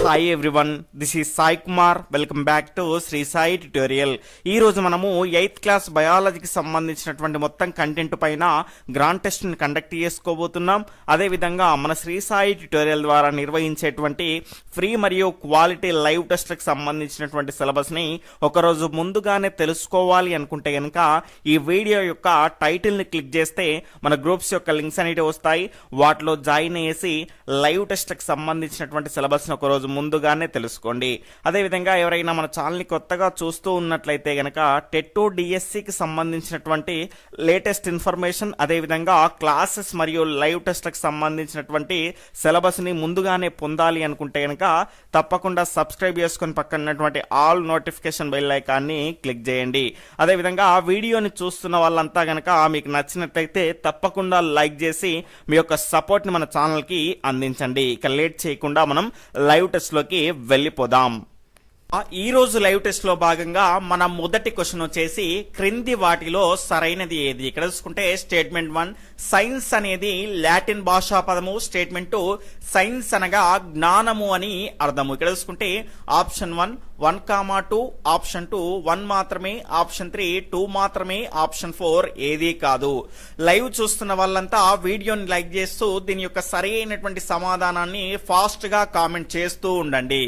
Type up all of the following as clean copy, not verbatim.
Hi everyone, this is Sai Kumar. Welcome back to Sri Sai tutorial. ఈ రోజు మనము 8th క్లాస్ బయాలజీకి సంబంధించినటువంటి మొత్తం కంటెంట్ పైన గ్రాండ్ టెస్ట్ ని కండక్ట్ చేసుకోబోతున్నాం. అదేవిధంగా మన శ్రీ సాయి ట్యుటోరియల్ ద్వారా నిర్వహించేటువంటి ఫ్రీ మరియు క్వాలిటీ లైవ్ టెస్ట్లకు సంబంధించినటువంటి సిలబస్ ని ఒకరోజు ముందుగానే తెలుసుకోవాలి అనుకుంటే కనుక ఈ వీడియో యొక్క టైటిల్ ని క్లిక్ చేస్తే మన గ్రూప్స్ యొక్క లింక్స్ అనేవి వస్తాయి. వాటిలో జాయిన్ అయ్యేసి లైవ్ టెస్ట్లకు సంబంధించినటువంటి సిలబస్ ని ఒక రోజు ముందుగానే తెలుసుకోండి. అదేవిధంగా ఎవరైనా మన ఛానల్ ని కొత్తగా చూస్తూ ఉన్నట్లయితే గనక టెట్ డిఎస్సికి సంబంధించినటువంటి లేటెస్ట్ ఇన్ఫర్మేషన్, అదేవిధంగా క్లాసెస్ మరియు లైవ్ టెస్ట్లకు సంబంధించినటువంటి సిలబస్ ని ముందుగానే పొందాలి అనుకుంటే గనక తప్పకుండా సబ్స్క్రైబ్ చేసుకుని పక్కనటువంటి ఆల్ నోటిఫికేషన్ బెల్ ఐకాన్ని క్లిక్ చేయండి. అదేవిధంగా ఆ వీడియోని చూస్తున్న వాళ్ళంతా గనక మీకు నచ్చినట్లయితే తప్పకుండా లైక్ చేసి మీ యొక్క సపోర్ట్ ని మన ఛానల్ కి అందించండి. ఇక లేట్ చేయకుండా మనం లైవ్ టెస్ట్ లోకి వెళ్ళిపోదాం. ఈ రోజు లైవ్ టెస్ట్ లో భాగంగా మన మొదటి క్వశ్చన్ వచ్చేసి క్రింది వాటిలో సరైనది ఏది. ఇక్కడ చూసుకుంటే స్టేట్మెంట్ 1 సైన్స్ అనేది లాటిన్ భాషా పదము. స్టేట్మెంట్ 2 సైన్స్ అనగా జ్ఞానము అని అర్థము. ఇక్కడ చూసుకుంటే ఆప్షన్ 1 ఆప్షన్ 2 1 మాత్రమే, ఆప్షన్ 3 2 మాత్రమే, ఆప్షన్ 4 ఏది కాదు. లైవ్ చూస్తున్న వాళ్ళంతా వీడియోని లైక్ చేస్తూ దీని యొక్క సరి అయినటువంటి సమాధానాన్ని ఫాస్ట్ గా కామెంట్ చేస్తూ ఉండండి.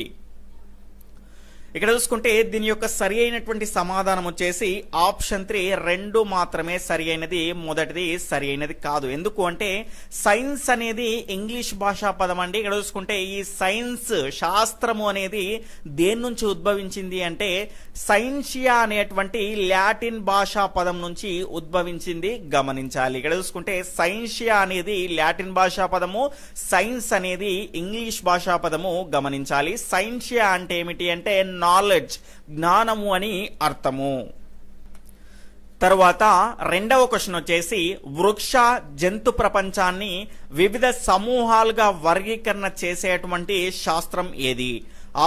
ఇక్కడ చూసుకుంటే దీని యొక్క సరి అయినటువంటి సమాధానం వచ్చేసి ఆప్షన్ 3 2 మాత్రమే సరి అయినది. మొదటిది సరి అయినది కాదు. ఎందుకు అంటే సైన్స్ అనేది ఇంగ్లీష్ భాషా పదం అండి. ఇక్కడ చూసుకుంటే ఈ సైన్స్ శాస్త్రము అనేది దేని నుంచి ఉద్భవించింది అంటే సైన్షియా అనేటువంటి లాటిన్ భాషా పదం నుంచి ఉద్భవించింది, గమనించాలి. ఇక్కడ చూసుకుంటే సైన్షియా అనేది లాటిన్ భాషా పదము, సైన్స్ అనేది ఇంగ్లీష్ భాషా పదము, గమనించాలి. సైన్షియా అంటే ఏమిటి అంటే నాలెడ్జ్, జ్ఞానము అని అర్థము. తరువాత రెండవ క్వశ్చన్ వచ్చేసి వృక్ష జంతు ప్రపంచాన్ని వివిధ సమూహాలుగా వర్గీకరణ చేసేటువంటి శాస్త్రం ఏది.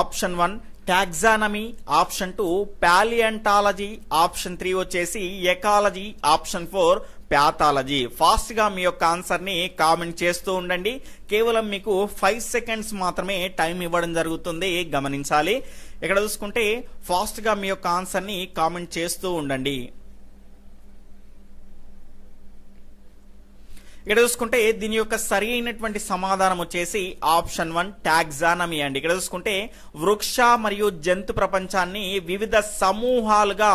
ఆప్షన్ 1 టాక్సానమీ, ఆప్షన్ 2 పాలియంటాలజీ, ఆప్షన్ 3 వచ్చేసి ఎకాలజీ, ఆప్షన్ 4 ప్యాథాలజీ. ఫాస్ట్ గా మీ యొక్క ఆన్సర్ ని కామెంట్ చేస్తూ ఉండండి. కేవలం మీకు 5 సెకండ్స్ మాత్రమే టైం ఇవ్వడం జరుగుతుంది, గమనించాలి. ఇక్కడ చూసుకుంటే ఫాస్ట్ గా మీ యొక్క ఆన్సర్ ని కామెంట్ చేస్తూ ఉండండి. ఇక్కడ చూసుకుంటే దీని యొక్క సరి అయినటువంటి సమాధానం వచ్చేసి ఆప్షన్ 1 టాక్సానమీ అండి. ఇక్కడ చూసుకుంటే వృక్ష మరియు జంతు ప్రపంచాన్ని వివిధ సమూహాలుగా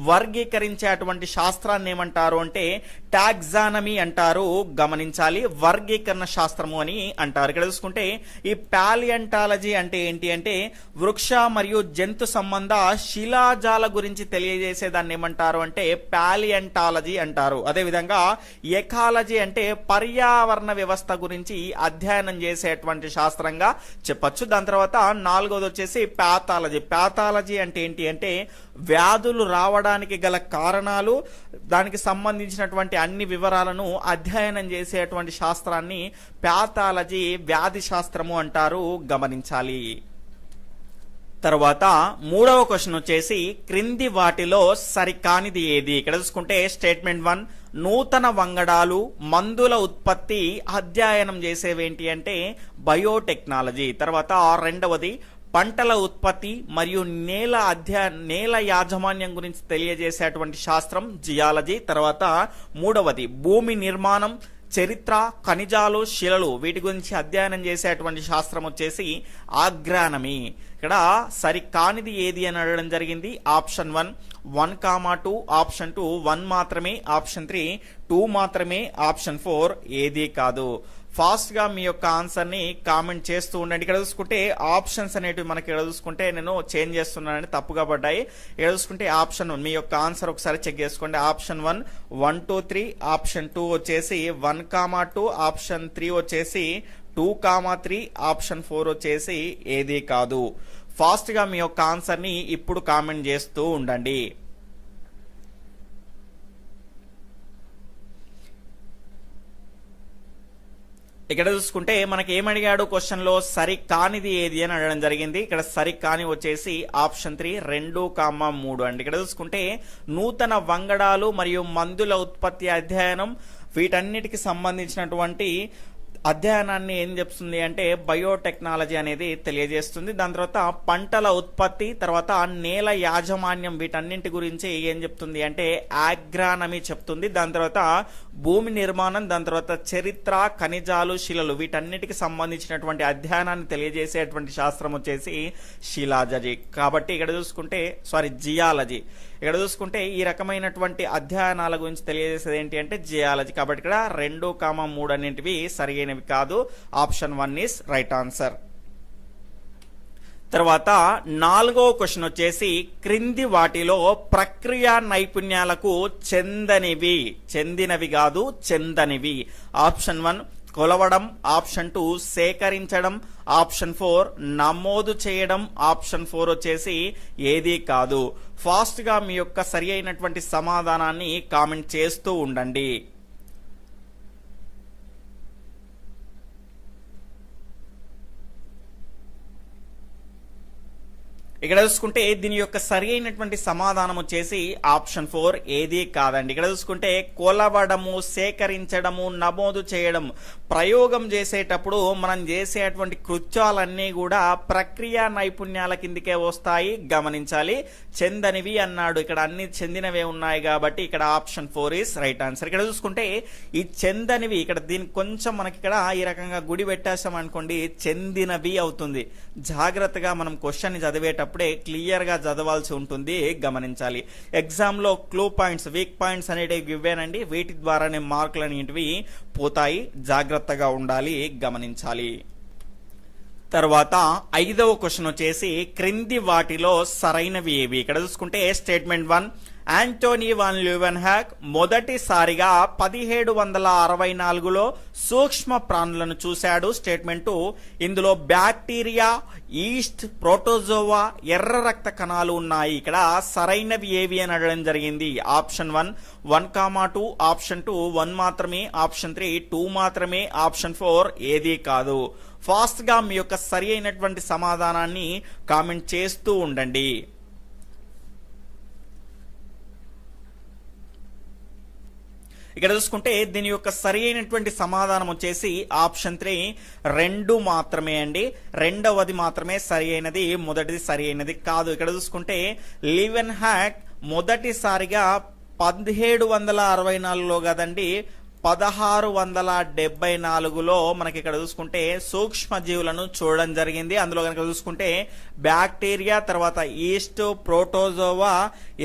వర్గీకరించేటువంటి శాస్త్రాన్ని ఏమంటారు అంటే టాక్సానమీ అంటారు, గమనించాలి. వర్గీకరణ శాస్త్రము అని అంటారు. ఇక్కడ చూసుకుంటే ఈ పాలియంటాలజీ అంటే ఏంటి అంటే వృక్ష మరియు జంతు సంబంధ శిలాజాల గురించి తెలియజేసే దాన్ని ఏమంటారు అంటే పాలియంటాలజీ అంటారు. అదేవిధంగా ఎకాలజీ అంటే పర్యావరణ వ్యవస్థ గురించి అధ్యయనం చేసేటువంటి శాస్త్రంగా చెప్పొచ్చు. దాని తర్వాత నాలుగోది వచ్చేసి ప్యాథాలజీ. ప్యాథాలజీ అంటే ఏంటి అంటే వ్యాధులు రావడానికి గల కారణాలు, దానికి సంబంధించినటువంటి అన్ని వివరాలను అధ్యయనం చేసేటువంటి శాస్త్రాన్ని ప్యాథాలజీ, వ్యాధి శాస్త్రము అంటారు, గమనించాలి. తర్వాత మూడవ క్వశ్చన్ వచ్చేసి క్రింది వాటిలో సరికానిది ఏది. ఇక్కడ చూసుకుంటే స్టేట్మెంట్ 1 నూతన వంగడాలు, మందుల ఉత్పత్తి అధ్యయనం చేసేవేంటి అంటే బయోటెక్నాలజీ. తర్వాత రెండవది పంటల ఉత్పత్తి మరియు నేల యాజమాన్యం గురించి తెలియజేసేటువంటి శాస్త్రం జియాలజీ. తర్వాత మూడవది భూమి నిర్మాణం, చరిత్ర, ఖనిజాలు, శిలలు, వీటి గురించి అధ్యయనం చేసేటువంటి శాస్త్రం వచ్చేసి ఆగ్రానమీ. ఇక్కడ సరి కానిది ఏది అని అడగడం జరిగింది. ఆప్షన్ 1 2, ఆప్షన్ 2 1 మాత్రమే, ఆప్షన్ 3 2 మాత్రమే, ఆప్షన్ 4 ఏది కాదు. ఫాస్ట్ గా మీ యొక్క ఆన్సర్ ని కామెంట్ చేస్తూ ఉండండి. ఇక్కడ చూసుకుంటే ఆప్షన్స్ అనేటివి మనకి ఇక్కడ చూసుకుంటే నేను చేంజ్ చేస్తున్నానని తప్పుగా పడ్డాయి. ఇక్కడ చూసుకుంటే ఆప్షన్ 1 మీ యొక్క ఆన్సర్ ఒకసారి చెక్ చేసుకోండి. ఆప్షన్ 1 1 2 3, ఆప్షన్ 2 వచ్చేసి 1 2, ఆప్షన్ 3 వచ్చేసి 2 3, ఆప్షన్ 4 వచ్చేసి ఏది కాదు. ఫాస్ట్ గా మీ యొక్క ఆన్సర్ ని ఇప్పుడు కామెంట్ చేస్తూ ఉండండి. ఇక్కడ చూసుకుంటే మనకి ఏమడిగాడు క్వశ్చన్ లో సరి కానిది ఏది అని అడగడం జరిగింది. ఇక్కడ సరి కాని వచ్చేసి ఆప్షన్ 3 2, 3 అండి. ఇక్కడ చూసుకుంటే నూతన వంగడాలు మరియు మందుల ఉత్పత్తి అధ్యయనం, వీటన్నిటికి సంబంధించినటువంటి అధ్యయనాన్ని ఏం చెప్తుంది అంటే బయోటెక్నాలజీ అనేది తెలియజేస్తుంది. దాని తర్వాత పంటల ఉత్పత్తి, తర్వాత నేల యాజమాన్యం, వీటన్నింటి గురించి ఏం చెప్తుంది అంటే ఆగ్రానమీ చెప్తుంది. దాని తర్వాత భూమి నిర్మాణం, దాని తర్వాత చరిత్ర, ఖనిజాలు, శిలలు, వీటన్నిటికి సంబంధించినటువంటి అధ్యయనాన్ని తెలియజేసేటువంటి శాస్త్రం వచ్చేసి శిలాజీ. కాబట్టి ఇక్కడ చూసుకుంటే జియాలజీ. ఇక్కడ చూసుకుంటే ఈ రకమైనటువంటి అధ్యయనాల గురించి తెలియజేసేది ఏంటి అంటే జియాలజీ. కాబట్టి ఇక్కడ 2, 3 అన్నింటివి సరైనవి కాదు. Option 1 is right answer. తర్వాత 4వ క్వశ్చన్ వచ్చేసి క్రింది వాటిలో ప్రక్రియ నైపుణ్యాలకు చెందినవి కాదు చెందనివి. ఆప్షన్ 1 కొలవడం, ఆప్షన్ 2 సేకరించడం, ఆప్షన్ 4 నమోదు చేయడం, ఆప్షన్ 4 వచ్చేసి ఏది కాదు. ఫాస్ట్ గా మీ యొక్క సరి అయినటువంటి సమాధానాన్ని కామెంట్ చేస్తూ ఉండండి. ఇక్కడ చూసుకుంటే దీని యొక్క సరి అయినటువంటి సమాధానం వచ్చేసి ఆప్షన్ 4 ఏది కాదండి. ఇక్కడ చూసుకుంటే కొలవడము, సేకరించడము, నమోదు చేయడం, ప్రయోగం చేసేటప్పుడు మనం చేసేటువంటి కృత్యాలన్నీ కూడా ప్రక్రియ నైపుణ్యాల కిందికే వస్తాయి, గమనించాలి. చెందనివి అన్నాడు, ఇక్కడ అన్ని చెందినవే ఉన్నాయి కాబట్టి ఇక్కడ ఆప్షన్ 4 ఈస్ రైట్ ఆన్సర్. ఇక్కడ చూసుకుంటే ఈ చెందనివి, ఇక్కడ దీనికి కొంచెం మనకి ఇక్కడ ఈ రకంగా గుడి పెట్టేసాం అనుకోండి, చెందినవి అవుతుంది. జాగ్రత్తగా మనం క్వశ్చన్ చదివేటప్పుడే క్లియర్ గా చదవాల్సి ఉంటుంది, గమనించాలి. ఎగ్జామ్ లో క్లూ పాయింట్స్, వీక్ పాయింట్స్ అనేటివి ఇవ్వేనండి, వీటి ద్వారానే మార్కులు అనేటివి పోతాయి. జాగ్రత్తగా ఉండాలి, గమనించాలి. తర్వాత 5వ క్వశ్చన్ వచ్చేసి క్రింది వాటిలో సరైనవి ఏవి. ఇక్కడ చూసుకుంటే స్టేట్మెంట్ 1 యాంటోనీ వాన్ ల్యూవెన్హాక్ మొదటిసారిగా 1764లో సూక్ష్మ ప్రాణులను చూశాడు. స్టేట్మెంట్ 2 ఇందులో బ్యాక్టీరియా, ఈస్ట్, ప్రోటోజోవా, ఎర్ర రక్త కణాలు ఉన్నాయి. ఇక్కడ సరైనవి ఏవి అని అడగడం జరిగింది. ఆప్షన్ 1 1, 2, ఆప్షన్ 2 1 మాత్రమే, ఆప్షన్ 3 2 మాత్రమే, ఆప్షన్ 4 ఏది కాదు. ఫాస్ట్ గా మీ యొక్క సరి అయినటువంటి సమాధానాన్ని కామెంట్ చేస్తూ ఉండండి. ఇక్కడ చూసుకుంటే దీని యొక్క సరి అయినటువంటి సమాధానం వచ్చేసి ఆప్షన్ 3 2 మాత్రమే అండి. రెండవది మాత్రమే సరి అయినది, మొదటిది సరి అయినది కాదు. ఇక్కడ చూసుకుంటే లీవెన్హాక్ మొదటిసారిగా 1764లో కదండి, 1674లో మనకి ఇక్కడ చూసుకుంటే సూక్ష్మ జీవులను చూడడం జరిగింది. అందులో కనుక చూసుకుంటే బ్యాక్టీరియా, తర్వాత ఈస్ట్, ప్రోటోజోవా,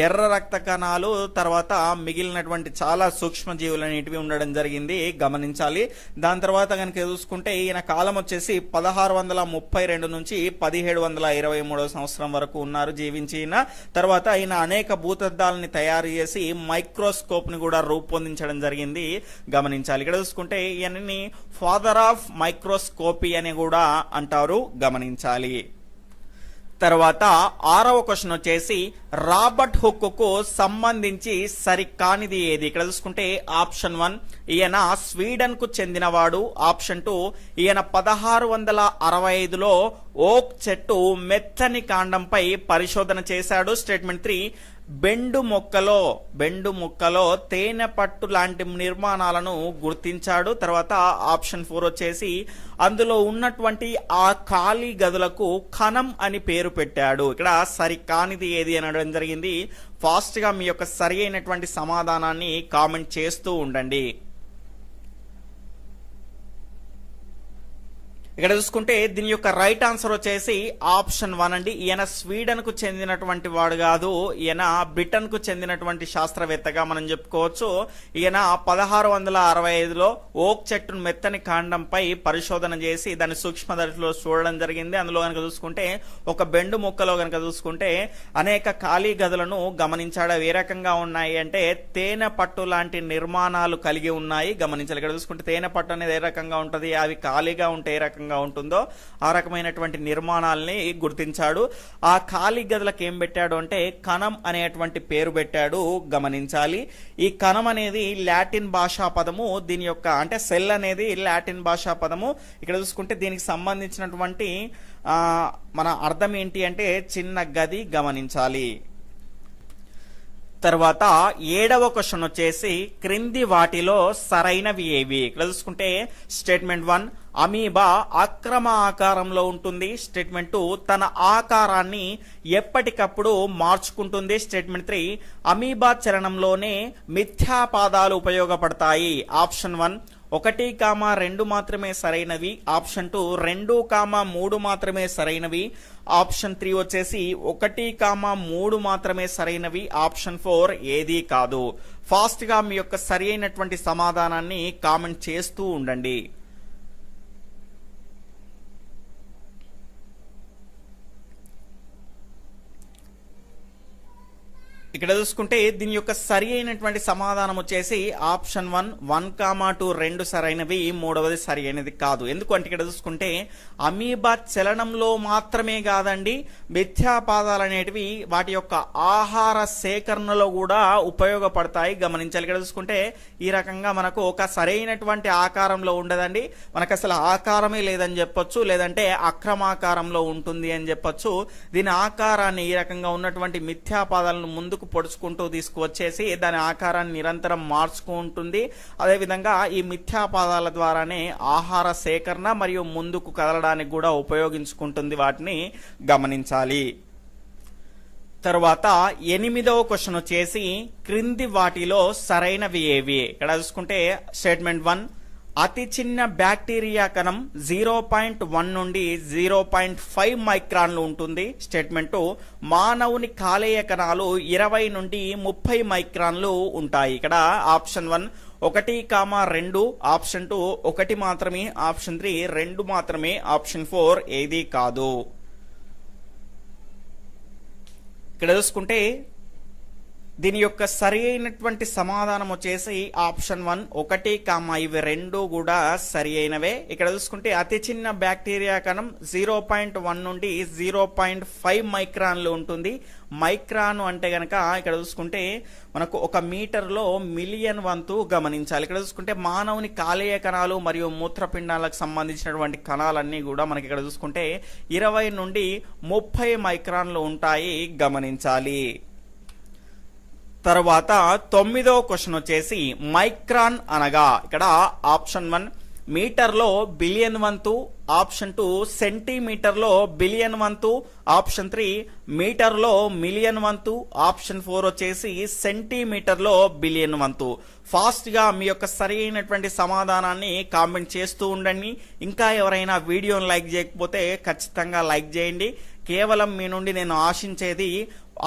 ఎర్ర రక్త కణాలు, తర్వాత మిగిలినటువంటి చాలా సూక్ష్మ జీవులు అనేటివి ఉండడం జరిగింది, గమనించాలి. దాని తర్వాత కనుక చూసుకుంటే ఈయన కాలం వచ్చేసి 1632 నుంచి 1723 సంవత్సరం వరకు ఉన్నారు జీవించి. తర్వాత ఈయన అనేక భూతద్దాలని తయారు చేసి మైక్రోస్కోప్ ని కూడా రూపొందించడం జరిగింది, గమనించాలి. ఇక్కడ చూసుకుంటే ఈయనని ఫాదర్ ఆఫ్ మైక్రోస్కోపీ అని కూడా అంటారు, గమనించాలి. తర్వాత 6వ క్వశ్చన్ వచ్చేసి రాబర్ట్ హుక్ కు సంబంధించి సరికానిది ఏది. ఇక్కడ చూసుకుంటే ఆప్షన్ 1 ఈయన స్వీడన్ కు చెందినవాడు, ఆప్షన్ 2 ఈయన 1665లో ఓక్ చెట్టు మెత్తని కాండంపై పరిశోధన చేశాడు. స్టేట్మెంట్ 3 బెండు మొక్కలో తేనె పట్టు లాంటి నిర్మాణాలను గుర్తించాడు. తర్వాత ఆప్షన్ 4 వచ్చేసి అందులో ఉన్నటువంటి ఆ ఖాళీ గదులకు కణం అని పేరు పెట్టాడు. ఇక్కడ సరికానిది ఏది అనడం జరిగింది. ఫాస్ట్ గా మీ యొక్క సరి అయినటువంటి సమాధానాన్ని కామెంట్ చేస్తూ ఉండండి. ఇక్కడ చూసుకుంటే దీని యొక్క రైట్ ఆన్సర్ వచ్చేసి ఆప్షన్ 1 అండి. ఈయన స్వీడన్ కు చెందినటువంటి వాడు కాదు, ఈయన బ్రిటన్ కు చెందినటువంటి శాస్త్రవేత్తగా మనం చెప్పుకోవచ్చు. ఈయన 1665లో ఓక్ చెట్టును మెత్తని కాండంపై పరిశోధన చేసి దాన్ని సూక్ష్మదర్శిలో చూడడం జరిగింది. అందులో కనుక చూసుకుంటే ఒక బెండు మొక్కలో కనుక చూసుకుంటే అనేక ఖాళీ గదులను గమనించాడు. ఏ రకంగా ఉన్నాయి అంటే తేనె పట్టు లాంటి నిర్మాణాలు కలిగి ఉన్నాయి, గమనించాలి. ఇక్కడ చూసుకుంటే తేనె పట్టు అనేది ఏ రకంగా ఉంటది, అవి ఖాళీగా ఉంటే ఏ రకంగా ఉంటుందో ఆ రకమైనటువంటి నిర్మాణాలని గుర్తించాడు. ఆ ఖాళీ గదులకు ఏం పెట్టాడు అంటే కణం అనేటువంటి పేరు పెట్టాడు, గమనించాలి. ఈ కణం అనేది లాటిన్ భాషా పదము, దీని యొక్క అంటే సెల్ అనేది లాటిన్ భాషా పదము. ఇక్కడ చూసుకుంటే దీనికి సంబంధించినటువంటి మన అర్థం ఏంటి అంటే చిన్న గది, గమనించాలి. తర్వాత 7వ క్వశ్చన్ వచ్చేసి క్రింది వాటిలో సరైనవి ఏవి. ఇక్కడ చూసుకుంటే స్టేట్మెంట్ 1 అమీబా అక్రమ ఆకారంలో ఉంటుంది. స్టేట్మెంట్ 2 తన ఆకారాన్ని ఎప్పటికప్పుడు మార్చుకుంటుంది. స్టేట్మెంట్ 3 అమీబా చలనంలోనే మిథ్యాపాదాలు ఉపయోగపడతాయి. ఆప్షన్ 1 1, 2 మాత్రమే సరైనవి. ఆప్షన్ 2 2, 3 మాత్రమే సరైనవి. ఆప్షన్ 3 వచ్చేసి 1, 3 మాత్రమే సరైనవి. ఆప్షన్ 4 ఏదీ కాదు. ఫాస్ట్ గా మీ యొక్క సరి అయినటువంటి సమాధానాన్ని కామెంట్ చేస్తూ ఉండండి. ఇక్కడ చూసుకుంటే దీని యొక్క సరి అయినటువంటి సమాధానం వచ్చేసి ఆప్షన్ 1, 1, 2 2 సరైనవి, మూడవది సరి అయినది కాదు. ఎందుకంటే ఇక్కడ చూసుకుంటే అమీబా చలనంలో మాత్రమే కాదండి, మిథ్యాపాదాలు అనేటివి వాటి యొక్క ఆహార సేకరణలో కూడా ఉపయోగపడతాయి. గమనించాలి. ఇక్కడ చూసుకుంటే ఈ రకంగా మనకు ఒక సరైనటువంటి ఆకారంలో ఉండదండి, మనకు అసలు ఆకారమే లేదని చెప్పొచ్చు, లేదంటే అక్రమాకారంలో ఉంటుంది అని చెప్పొచ్చు. దీని ఆకారాన్ని ఈ రకంగా ఉన్నటువంటి మిథ్యాపాదాలను ముందుకు పొడుచుకుంటూ తీసుకువచ్చేసి దాని ఆకారాన్ని నిరంతరం మార్చుకుంటుంది. అదేవిధంగా ఈ మిథ్యాపాదాల ద్వారానే ఆహార సేకరణ మరియు ముందుకు కదలడానికి కూడా ఉపయోగించుకుంటుంది. వాటిని గమనించాలి. తరువాత 8వ క్వశ్చన్ వచ్చేసి క్రింది వాటిలో సరైనవి ఏవి. ఇక్కడ చూసుకుంటే స్టేట్మెంట్ 1 అతి చిన్న బ్యాక్టీరియా కణం 0.1 నుండి 0.5 మైక్రాన్లు ఉంటుంది. స్టేట్మెంట్ 2 మానవుని కాలేయ కణాలు 20 నుండి 30 మైక్రాన్లు ఉంటాయి. ఇక్కడ ఆప్షన్ 1 1, 2, ఆప్షన్ 2 1 మాత్రమే, ఆప్షన్ 3 2 మాత్రమే, ఆప్షన్ 4 ఏదీ కాదు. ఇక్కడ చూసుకుంటే దీని యొక్క సరి అయినటువంటి సమాధానం వచ్చేసి ఆప్షన్ 1 1, ఇవి రెండు కూడా సరి అయినవే. ఇక్కడ చూసుకుంటే అతి చిన్న బ్యాక్టీరియా కణం 0.1 నుండి 0.5 మైక్రాన్లు ఉంటుంది. మైక్రాన్ అంటే గనక ఇక్కడ చూసుకుంటే మనకు 1 మీటర్లో మిలియన్ వంతు. గమనించాలి. ఇక్కడ చూసుకుంటే మానవుని కాలేయ కణాలు మరియు మూత్రపిండాలకు సంబంధించినటువంటి కణాలన్నీ కూడా మనకి ఇక్కడ చూసుకుంటే 20 నుండి 30 మైక్రాన్లు ఉంటాయి. గమనించాలి. తర్వాత 9వ క్వశ్చన్ వచ్చేసి మైక్రాన్ అనగా ఇక్కడ ఆప్షన్ 1 మీటర్లో బిలియన్ వంతు, ఆప్షన్ 2 సెంటీమీటర్లో బిలియన్ వంతు, ఆప్షన్ 3 మీటర్లో మిలియన్ వంతు, ఆప్షన్ 4 వచ్చేసి సెంటీమీటర్లో బిలియన్ వంతు. ఫాస్ట్ గా మీ యొక్క సరి అయినటువంటి సమాధానాన్ని కామెంట్ చేస్తూ ఉండండి. ఇంకా ఎవరైనా వీడియోని లైక్ చేయకపోతే ఖచ్చితంగా లైక్ చేయండి. కేవలం మీ నుండి నేను ఆశించేది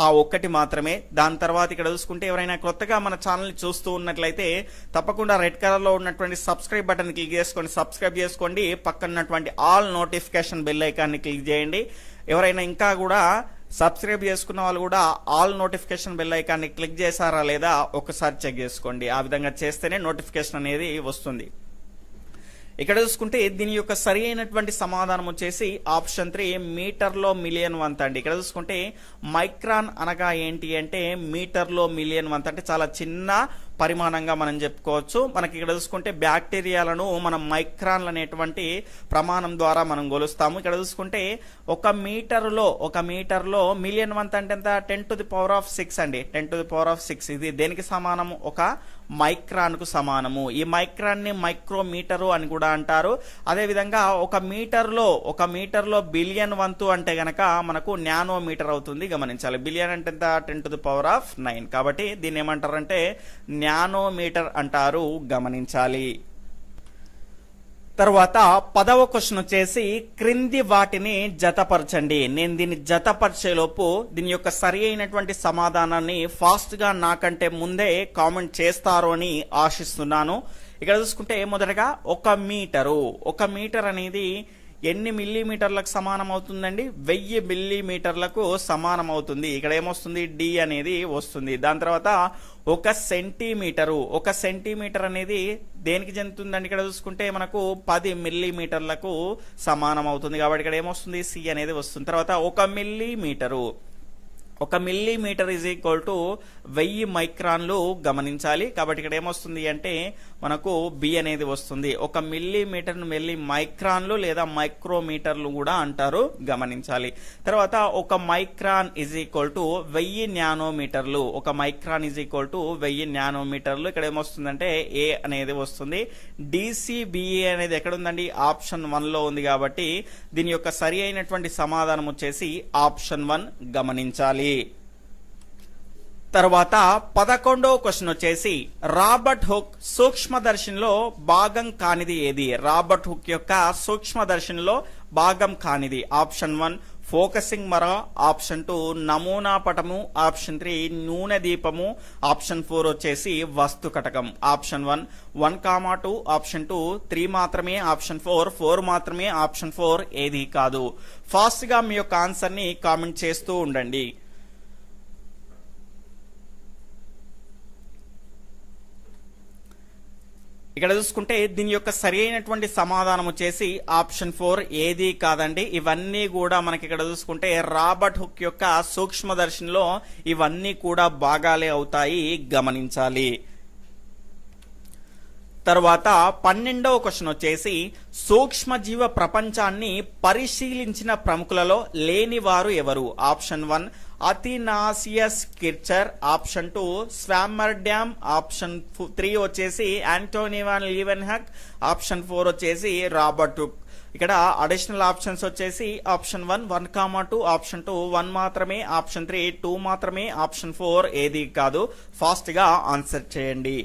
ఆ ఒక్కటి మాత్రమే. దాని తర్వాత ఇక్కడ చూసుకుంటే ఎవరైనా కొత్తగా మన ఛానల్ని చూస్తూ ఉన్నట్లయితే తప్పకుండా రెడ్ కలర్లో ఉన్నటువంటి సబ్స్క్రైబ్ బటన్ క్లిక్ చేసుకోండి, సబ్స్క్రైబ్ చేసుకోండి. పక్కన ఉన్నటువంటి ఆల్ నోటిఫికేషన్ బెల్ ఐకాన్ని క్లిక్ చేయండి. ఎవరైనా ఇంకా కూడా సబ్స్క్రైబ్ చేసుకున్న వాళ్ళు కూడా ఆల్ నోటిఫికేషన్ బెల్ ఐకాన్ని క్లిక్ చేశారా లేదా ఒకసారి చెక్ చేసుకోండి. ఆ విధంగా చేస్తేనే నోటిఫికేషన్ అనేది వస్తుంది. ఇక్కడ చూసుకుంటే దీని యొక్క సరి అయినటువంటి సమాధానం వచ్చేసి ఆప్షన్ 3 మీటర్లో మిలియన్ వంత్ అండి. ఇక్కడ చూసుకుంటే మైక్రాన్ అనగా ఏంటి అంటే మీటర్లో మిలియన్ వంత్ అంటే చాలా చిన్న పరిమాణంగా మనం చెప్పుకోవచ్చు. మనకి ఇక్కడ చూసుకుంటే బ్యాక్టీరియాలను మనం మైక్రాన్లు అనేటువంటి ప్రమాణం ద్వారా మనం కొలుస్తాము. ఇక్కడ చూసుకుంటే 1 మీటర్లో మిలియన్ వంత్ అంటే ఎంత 10⁶ అండి. 10⁶ ఇది దేనికి సమానము? ఒక మైక్రాన్ కు సమానము. ఈ మైక్రాన్ ని మైక్రోమీటరు అని కూడా అంటారు. అదే విధంగా 1 మీటర్లో బిలియన్ వంతు అంటే గనక మనకు నానోమీటర్ అవుతుంది. గమనించాలి. బిలియన్ అంటే ఎంత 10⁹ కాబట్టి దీన్ని ఏమంటారంటే నానోమీటర్ అంటారు. గమనించాలి. తర్వాత 10వ క్వశ్చన్ వచ్చేసి క్రింది వాటిని జతపరచండి. నేను దీన్ని జతపరిచేలోపు దీని యొక్క సరి అయినటువంటి సమాధానాన్ని ఫాస్ట్ గా నాకంటే ముందే కామెంట్ చేస్తారు అని ఆశిస్తున్నాను. ఇక్కడ చూసుకుంటే మొదటగా 1 మీటర్ అనేది ఎన్ని మిల్లీమీటర్లకు సమానం అవుతుందండి? 1000 మిల్లీమీటర్లకు సమానం అవుతుంది. ఇక్కడ ఏమొస్తుంది? డి అనేది వస్తుంది. దాని తర్వాత 1 సెంటీమీటర్ అనేది దేనికి చెందుతుందండి? ఇక్కడ చూసుకుంటే మనకు 10 మిల్లీమీటర్లకు సమానం అవుతుంది. కాబట్టి ఇక్కడ ఏమొస్తుంది? సి అనేది వస్తుంది. తర్వాత 1 మిల్లీమీటరు ఒక మిల్లీమీటర్ ఈజ్ ఈక్వల్ టు 1000 మైక్రాన్లు గమనించాలి. కాబట్టి ఇక్కడ ఏమొస్తుంది అంటే మనకు బి అనేది వస్తుంది. ఒక మిల్లీమీటర్ను మైక్రాన్లు లేదా మైక్రోమీటర్లు కూడా అంటారు, గమనించాలి. తర్వాత ఒక మైక్రాన్ ఈజ్ ఈక్వల్ టు 1000 నానోమీటర్లు. ఒక మైక్రాన్ ఈజ్ ఈక్వల్ టు 1000 నానోమీటర్లు. ఇక్కడ ఏమొస్తుందంటే ఏ అనేది వస్తుంది. డిసిబిఏ అనేది ఎక్కడ ఉందండి? ఆప్షన్ 1లో ఉంది. కాబట్టి దీని యొక్క సరి అయినటువంటి సమాధానం వచ్చేసి ఆప్షన్ 1 గమనించాలి. తర్వాత 11వ క్వశ్చన్ వచ్చేసి రాబర్ట్ హుక్ సూక్ష్మదర్శినిలో భాగం కానిది ఏది? రాబర్ట్ హుక్ యొక్క సూక్ష్మదర్శినిలో భాగం కానిది ఆప్షన్ 1 ఫోకసింగ్ మర, ఆప్షన్ 2 నమూనా పటము, ఆప్షన్ 3 నూనె దీపము, ఆప్షన్ 4 వచ్చేసి వస్తు కటకం. ఆప్షన్ 1 1,2, ఆప్షన్ 2 3 మాత్రమే, ఆప్షన్ 4 మాత్రమే, ఆప్షన్ 4 ఏది కాదు. ఫాస్ట్ గా మీ యొక్క ఆన్సర్ ని కామెంట్ చేస్తూ ఉండండి. ఇక్కడ చూసుకుంటే దీని యొక్క సరి అయినటువంటి సమాధానం వచ్చేసి ఆప్షన్ 4 ఏది కాదండి. ఇవన్నీ కూడా మనకి ఇక్కడ చూసుకుంటే రాబర్ట్ హుక్ యొక్క సూక్ష్మదర్శినిలో ఇవన్నీ కూడా భాగాలే అవుతాయి, గమనించాలి. తర్వాత 12వ క్వశ్చన్ వచ్చేసి సూక్ష్మజీవ ప్రపంచాన్ని పరిశీలించిన ప్రముఖులలో లేనివారు ఎవరు? ఆప్షన్ 1 అథినాసియస్ కిర్చర్, ఆప్షన్ 2 స్వామర్డ్యామ్, ఆప్షన్ 3 వచ్చేసి ఆంటోనీ వాన్ లీవెన్హక్, ఆప్షన్ 4 వచ్చేసి రాబర్ట్ హుక్. ఇక్కడ అడిషనల్ ఆప్షన్స్ వచ్చేసి ఆప్షన్ 1 1,2, ఆప్షన్ 2 1 మాత్రమే, ఆప్షన్ 3 2 మాత్రమే, ఆప్షన్ 4 ఏది కాదు. ఫాస్ట్ గా ఆన్సర్ చేయండి.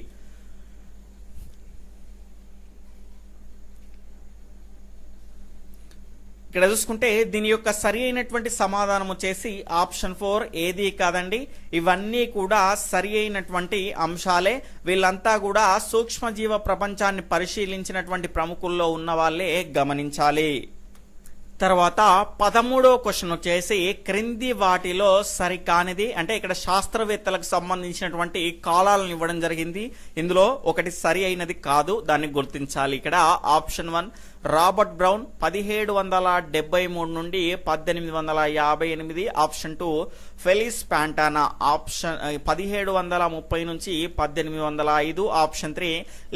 ఇక్కడ చూసుకుంటే దీని యొక్క సరి అయినటువంటి సమాధానం వచ్చేసి ఆప్షన్ 4 ఏది కాదండి. ఇవన్నీ కూడా సరి అయినటువంటి అంశాలే. వీళ్ళంతా కూడా సూక్ష్మజీవ ప్రపంచాన్ని పరిశీలించినటువంటి ప్రముఖుల్లో ఉన్న వాళ్ళే, గమనించాలి. తర్వాత 13వ క్వశ్చన్ వచ్చేసి క్రింది వాటిలో సరికానిది అంటే ఇక్కడ శాస్త్రవేత్తలకు సంబంధించినటువంటి కాలాలను ఇవ్వడం జరిగింది. ఇందులో ఒకటి సరి అయినది కాదు, దాన్ని గుర్తించాలి. ఇక్కడ ఆప్షన్ 1 రాబర్ట్ బ్రౌన్ 1773 నుండి 1858, ఆప్షన్ 2 ఫెలిస్ ప్యాంటానా ఆప్షన్ 1730 నుంచి 1805, ఆప్షన్ 3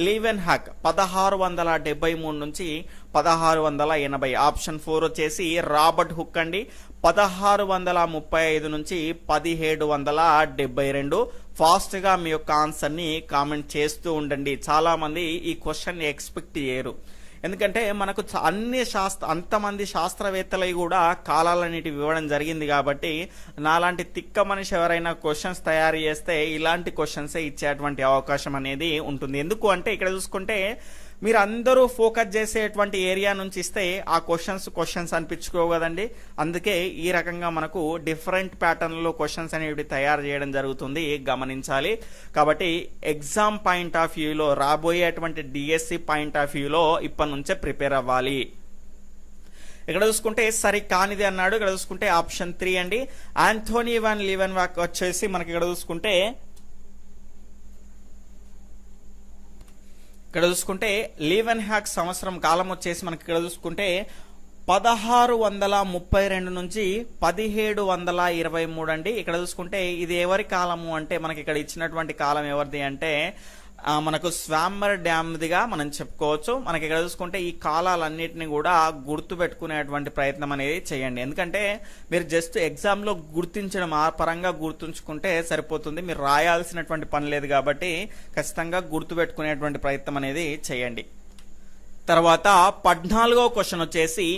లీవెన్ హక్ 1673 నుంచి 1680, ఆప్షన్ 4 వచ్చేసి రాబర్ట్ హుక్ అండి 1635 నుంచి 1772. ఫాస్ట్ గా మీ యొక్క ఆన్సర్ ని కామెంట్ చేస్తూ ఉండండి. చాలా మంది ఈ క్వశ్చన్ ని ఎక్స్పెక్ట్ చేయరు, ఎందుకంటే మనకు అంతమంది శాస్త్రవేత్తలు కూడా కాలాలన్నిటివి ఇవ్వడం జరిగింది. కాబట్టి నాలాంటి తిక్క మనిషి ఎవరైనా క్వశ్చన్స్ తయారు చేస్తే ఇలాంటి క్వశ్చన్సే ఇచ్చేటువంటి అవకాశం అనేది ఉంటుంది. ఎందుకు అంటే ఇక్కడ చూసుకుంటే మీరు అందరూ ఫోకస్ చేసేటువంటి ఏరియా నుంచి ఇస్తే ఆ క్వశ్చన్స్ అనిపించుకో కదండి. అందుకే ఈ రకంగా మనకు డిఫరెంట్ ప్యాటర్న్లో క్వశ్చన్స్ అనేవి తయారు చేయడం జరుగుతుంది, గమనించాలి. కాబట్టి ఎగ్జామ్ పాయింట్ ఆఫ్ వ్యూలో రాబోయేటువంటి డిఎస్సి పాయింట్ ఆఫ్ వ్యూలో ఇప్పటి నుంచే ప్రిపేర్ అవ్వాలి. ఇక్కడ చూసుకుంటే సరి కానిది అన్నాడు. ఇక్కడ చూసుకుంటే ఆప్షన్ 3 అండి. ఆంటోనీ వాన్ లీవెన్హాక్ వచ్చేసి మనకి ఇక్కడ చూసుకుంటే లీవెన్హాక్ సంవత్సరం కాలం వచ్చేసి మనకి ఇక్కడ చూసుకుంటే 1632 నుంచి 1723 అండి. ఇక్కడ చూసుకుంటే ఇది ఎవరి కాలము అంటే మనకి ఇక్కడ ఇచ్చినటువంటి కాలం ఎవరిది అంటే మనకు స్వామర్ డ్యామ్దిగా మనం చెప్పుకోవచ్చు. మనకి ఇక్కడ చూసుకుంటే ఈ కాలాలన్నిటిని కూడా గుర్తు పెట్టుకునేటువంటి ప్రయత్నం అనేది చేయండి. ఎందుకంటే మీరు జస్ట్ ఎగ్జామ్లో గుర్తించడం ఆ పరంగా గుర్తుంచుకుంటే సరిపోతుంది, మీరు రాయాల్సినటువంటి పని లేదు. కాబట్టి ఖచ్చితంగా గుర్తు పెట్టుకునేటువంటి ప్రయత్నం అనేది చేయండి. తర్వాత 14వ క్వశ్చన్ వచ్చేసి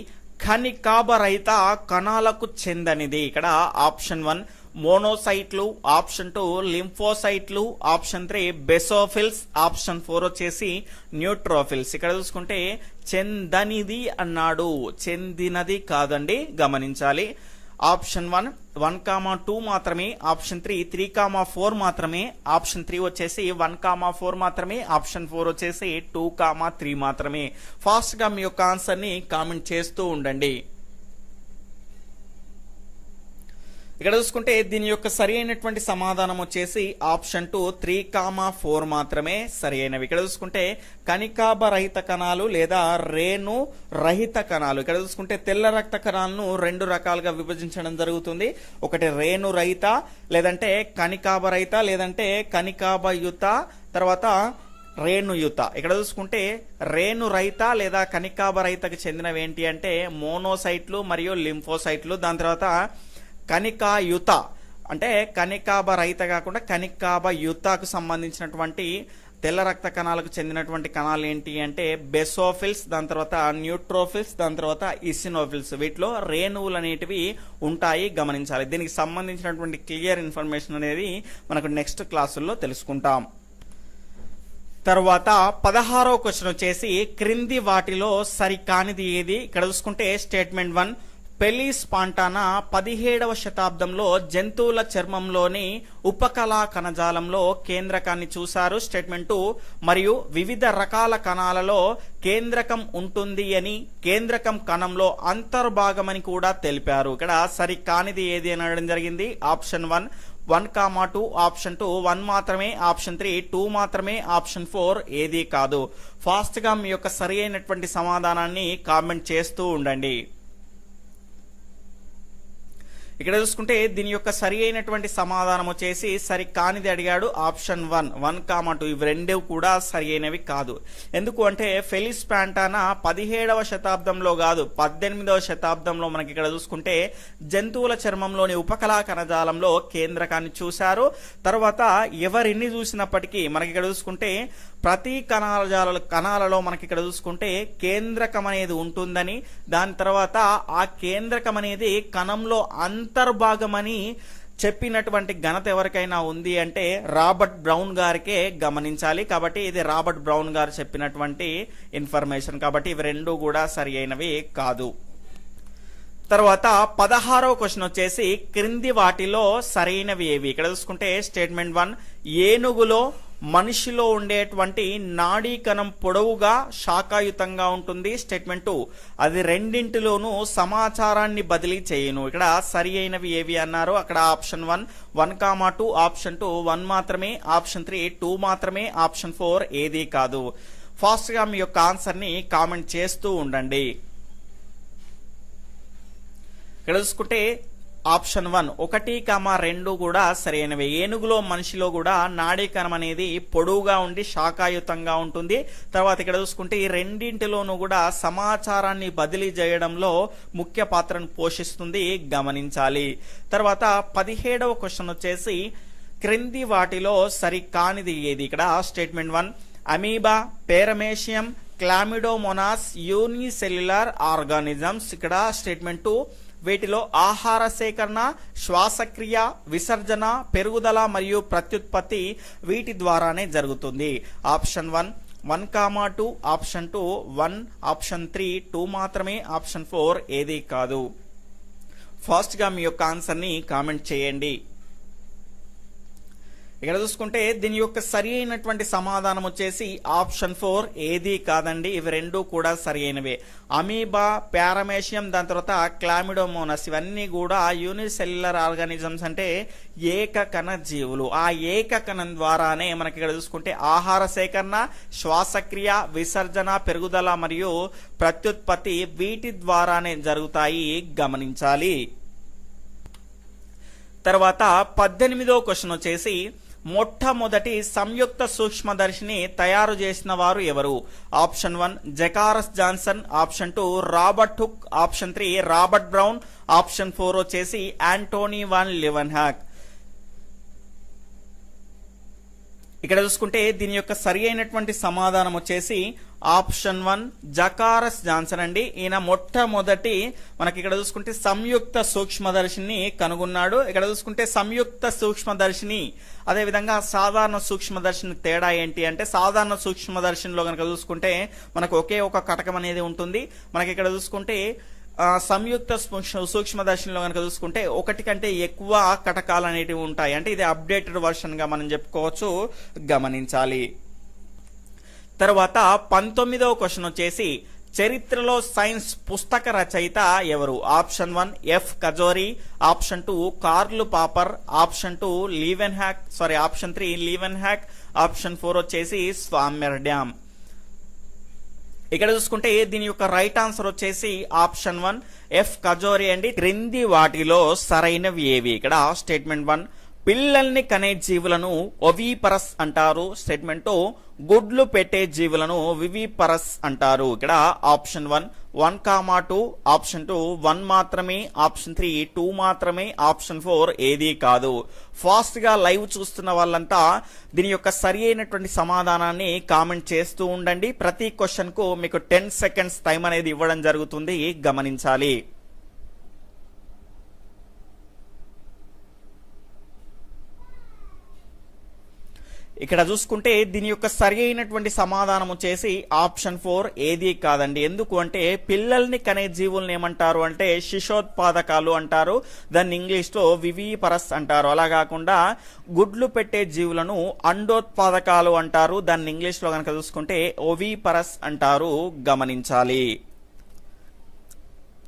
ఖనికాభరహిత కణాలకు చెందనిది. ఇక్కడ option 1 మోనోసైట్లు, option 2 లింఫోసైట్లు, option 3 basophils, option 4 వచ్చేసి న్యూట్రోఫిల్స్. ఇక్కడ చూసుకుంటే చెందనిది అన్నాడు, చెందినది కాదండి, గమనించాలి. ఆప్షన్ 1 1,2 మాత్రమే, ఆప్షన్ 3 3,4 మాత్రమే, ఆప్షన్ 3 వచ్చేసి 1,4 మాత్రమే, ఆప్షన్ 4 వచ్చేసి 2,3 మాత్రమే. ఫాస్ట్ గా మీ యొక్క ఆన్సర్ ని కామెంట్ చేస్తూ ఉండండి. ఇక్కడ చూసుకుంటే దీని యొక్క సరి అయినటువంటి సమాధానం వచ్చేసి ఆప్షన్ 2 3,4 మాత్రమే సరి అయినవి. ఇక్కడ చూసుకుంటే కణికాభ రహిత కణాలు లేదా రేణు రహిత కణాలు. ఇక్కడ చూసుకుంటే తెల్ల రక్త కణాలను 2 రకాలుగా విభజించడం జరుగుతుంది. ఒకటి రేణు రహిత, లేదంటే కణికాభ రహిత, లేదంటే కణికాభయుత, తర్వాత రేణుయుత. ఇక్కడ చూసుకుంటే రేణు రహిత లేదా కణికాభ రహితకు చెందినవి ఏంటి అంటే మోనోసైట్లు మరియు లింఫోసైట్లు. దాని తర్వాత కణికాయుత అంటే కణికాభ రహిత కాకుండా కణికాభయుతకు సంబంధించినటువంటి తెల్ల రక్త కణాలకు చెందినటువంటి కణాలు ఏంటి అంటే బెసోఫిల్స్, దాని తర్వాత న్యూట్రోఫిల్స్, దాని తర్వాత ఇసినోఫిల్స్. వీటిలో రేణువులు అనేటివి ఉంటాయి, గమనించాలి. దీనికి సంబంధించినటువంటి క్లియర్ ఇన్ఫర్మేషన్ అనేది మనకు నెక్స్ట్ క్లాసుల్లో తెలుసుకుంటాం. తర్వాత 16వ క్వశ్చన్ వచ్చేసి క్రింది వాటిలో సరికానిది ఏది? ఇక్కడ చూసుకుంటే స్టేట్మెంట్ 1, పెలిస్ పాంటానా 17వ శతాబ్దంలో జంతువుల చర్మంలోని ఉపకళా కణజాలంలో కేంద్రకాన్ని చూశారు. స్టేట్మెంట్ 2, మరియు వివిధ రకాల కణాలలో కేంద్రకం ఉంటుంది అని కేంద్రకం కణంలో అంతర్భాగమని కూడా తెలిపారు. ఇక్కడ సరికానిది ఏది అని అడగడం జరిగింది. ఆప్షన్ 1 1,2, ఆప్షన్ 2 1 మాత్రమే, ఆప్షన్ 3 2 మాత్రమే, ఆప్షన్ 4 ఏది కాదు. ఫాస్ట్ గా మీ యొక్క సరి అయినటువంటి సమాధానాన్ని కామెంట్ చేస్తూ ఉండండి. ఇక్కడ చూసుకుంటే దీని యొక్క సరి అయినటువంటి సమాధానం వచ్చేసి సరి కానిది అడిగాడు. ఆప్షన్ 1 1,2 ఇవి రెండు కూడా సరి అయినవి కాదు. ఎందుకు అంటే ఫెలిస్ పాంటానా 17వ శతాబ్దంలో కాదు 18వ శతాబ్దంలో మనకి ఇక్కడ చూసుకుంటే జంతువుల చర్మంలోని ఉపకళా కణజాలంలో కేంద్రకాన్ని చూశారు. తర్వాత ఎవరిన్ని చూసినప్పటికీ మనకి ఇక్కడ చూసుకుంటే ప్రతి కణాలలో మనకి ఇక్కడ చూసుకుంటే కేంద్రకం అనేది ఉంటుందని, దాని తర్వాత ఆ కేంద్రకం అనేది కణంలో అంతర్భాగమని చెప్పినటువంటి ఘనత ఎవరికైనా ఉంది అంటే రాబర్ట్ బ్రౌన్ గారికే, గమనించాలి. కాబట్టి ఇది రాబర్ట్ బ్రౌన్ గారు చెప్పినటువంటి ఇన్ఫర్మేషన్. కాబట్టి ఇవి రెండు కూడా సరి అయినవి కాదు. తర్వాత 16వ క్వశ్చన్ వచ్చేసి క్రింది వాటిలో సరైనవి ఏవి? ఇక్కడ చూసుకుంటే స్టేట్మెంట్ 1, ఏనుగులో మనిషిలో ఉండేటువంటి నాడీ కణం పొడవుగా శాఖాయుతంగా ఉంటుంది. స్టేట్మెంట్ 2, అది రెండింటిలోనూ సమాచారాన్ని బదిలీ చేయను. ఇక్కడ సరి అయినవి ఏవి అన్నారు. అక్కడ ఆప్షన్ 1 1,2, ఆప్షన్ 2 1 మాత్రమే, ఆప్షన్ 3 2 మాత్రమే, ఆప్షన్ 4 ఏది కాదు. ఫాస్ట్ గా మీ యొక్క ఆన్సర్ ని కామెంట్ చేస్తూ ఉండండి. ఇక్కడ చూసుకుంటే ఆప్షన్ 1 1,2 కూడా సరైనవే. ఏనుగులో మనిషిలో కూడా నాడీ కణం అనేది పొడవుగా ఉండి శాఖాయుతంగా ఉంటుంది. తర్వాత ఇక్కడ చూసుకుంటే ఈ రెండింటిలోనూ కూడా సమాచారాన్ని బదిలీ చేయడంలో ముఖ్య పాత్రను పోషిస్తుంది, గమనించాలి. తర్వాత 17వ క్వశ్చన్ వచ్చేసి క్రింది వాటిలో సరికానిది ఏది? ఇక్కడ statement 1, amoeba, paramecium, chlamydomonas unicellular organisms. ఇక్కడ స్టేట్మెంట్ 2, వీటిలో ఆహార సేకరణ, శ్వాసక్రియ, విసర్జన, పెరుగుదల మరియు ప్రత్యుత్పత్తి వీటి ద్వారానే జరుగుతుంది. ఆప్షన్ 1 1,2, ఆప్షన్ 2 1, ఆప్షన్ 3 2 మాత్రమే, ఆప్షన్ 4 ఏది కాదు. ఫాస్ట్ గా మీ యొక్క ఆన్సర్ ని కామెంట్ చేయండి. ఇక్కడ చూసుకుంటే దీని యొక్క సరి అయినటువంటి సమాధానం వచ్చేసి ఆప్షన్ 4 ఏది కాదండి. ఇవి రెండు కూడా సరి అయినవే. అమీబా, పారామేషియం, దాని తర్వాత క్లామిడోమోనస్ ఇవన్నీ కూడా యూనిసెల్యులర్ ఆర్గానిజమ్స్ అంటే ఏకకణ జీవులు. ఆ ఏకకణం ద్వారానే మనకి ఇక్కడ చూసుకుంటే ఆహార సేకరణ, శ్వాసక్రియ, విసర్జన, పెరుగుదల మరియు ప్రత్యుత్పత్తి వీటి ద్వారానే జరుగుతాయి, గమనించాలి. తర్వాత 18వ క్వశ్చన్ వచ్చేసి మొట్టమొదటి సంయుక్త సూక్ష్మదర్శిని తయారు చేసిన వారు ఎవరు? Option 1 Zacharias Janssen, option 2 Robert Hooke, option 3 Robert Brown, option 4 వచ్చేసి యాంటోనీ వాన్ లివెన్హాక్. ఇక్కడ చూసుకుంటే దీని యొక్క సరి అయినటువంటి సమాధానం వచ్చేసి ఆప్షన్ 1 జకారస్ జాన్సన్ అండి. ఈయన మొట్టమొదటి మనకి ఇక్కడ చూసుకుంటే సంయుక్త సూక్ష్మదర్శిని కనుగొన్నాడు. ఇక్కడ చూసుకుంటే సంయుక్త సూక్ష్మదర్శిని అదేవిధంగా సాధారణ సూక్ష్మదర్శిని తేడా ఏంటి అంటే సాధారణ సూక్ష్మదర్శినిలో కనుక చూసుకుంటే మనకు ఒకే ఒక కటకం అనేది ఉంటుంది. మనకి ఇక్కడ చూసుకుంటే సంయుక్త సూక్ష్మదర్శినిలో కనుక చూసుకుంటే ఒకటి కంటే ఎక్కువ కటకాలు అనేటివి ఉంటాయి. అంటే ఇది అప్డేటెడ్ వర్షన్ గా మనం చెప్పుకోవచ్చు, గమనించాలి. తర్వాత 19వ క్వశ్చన్ వచ్చేసి చరిత్రలో సైన్స్ పుస్తక రచయిత ఎవరు? Option 1 F Cajori, option 2 Karl Popper, option 2 option 3 Leeuwenhoek హ్యాక్, ఆప్షన్ 4 వచ్చేసి స్వామ్యర్డ్యామ్. ఇక్కడ చూసుకుంటే దీని యొక్క రైట్ ఆన్సర్ వచ్చేసి ఆప్షన్ 1 ఎఫ్ కజోరీ అండి. క్రింది వాటిలో సరైనవి ఏవి? ఇక్కడ స్టేట్మెంట్ 1 పిల్లల్ని కనే జీవులను ఒవిపరస్ అంటారు. స్టేట్మెంట్ 2 గుడ్లు పెట్టే జీవులను వివిపరస్ అంటారు. ఇక్కడ ఆప్షన్ 1 1, 2, ఆప్షన్ 2 1 మాత్రమే, ఆప్షన్ 3 2 మాత్రమే, ఆప్షన్ 4 ఏదీ కాదు. ఫాస్ట్ గా లైవ్ చూస్తున్న వాళ్ళంతా దీని యొక్క సరి అయినటువంటి సమాధానాన్ని కామెంట్ చేస్తూ ఉండండి. ప్రతి క్వశ్చన్ కు మీకు 10 సెకండ్స్ టైం అనేది ఇవ్వడం జరుగుతుంది, గమనించాలి. ఇక్కడ చూసుకుంటే దీని యొక్క సరి అయినటువంటి సమాధానం వచ్చేసి ఆప్షన్ 4 ఏదీ కాదండి. ఎందుకు అంటే పిల్లల్ని కనే జీవులను ఏమంటారు అంటే శిశోత్పాదకాలు అంటారు, దాన్ని ఇంగ్లీష్ లో వివిపరస్ అంటారు. అలా కాకుండా గుడ్లు పెట్టే జీవులను అండోత్పాదకాలు అంటారు, దాన్ని ఇంగ్లీష్ లో కనుక చూసుకుంటే ఓవిపరస్ అంటారు, గమనించాలి.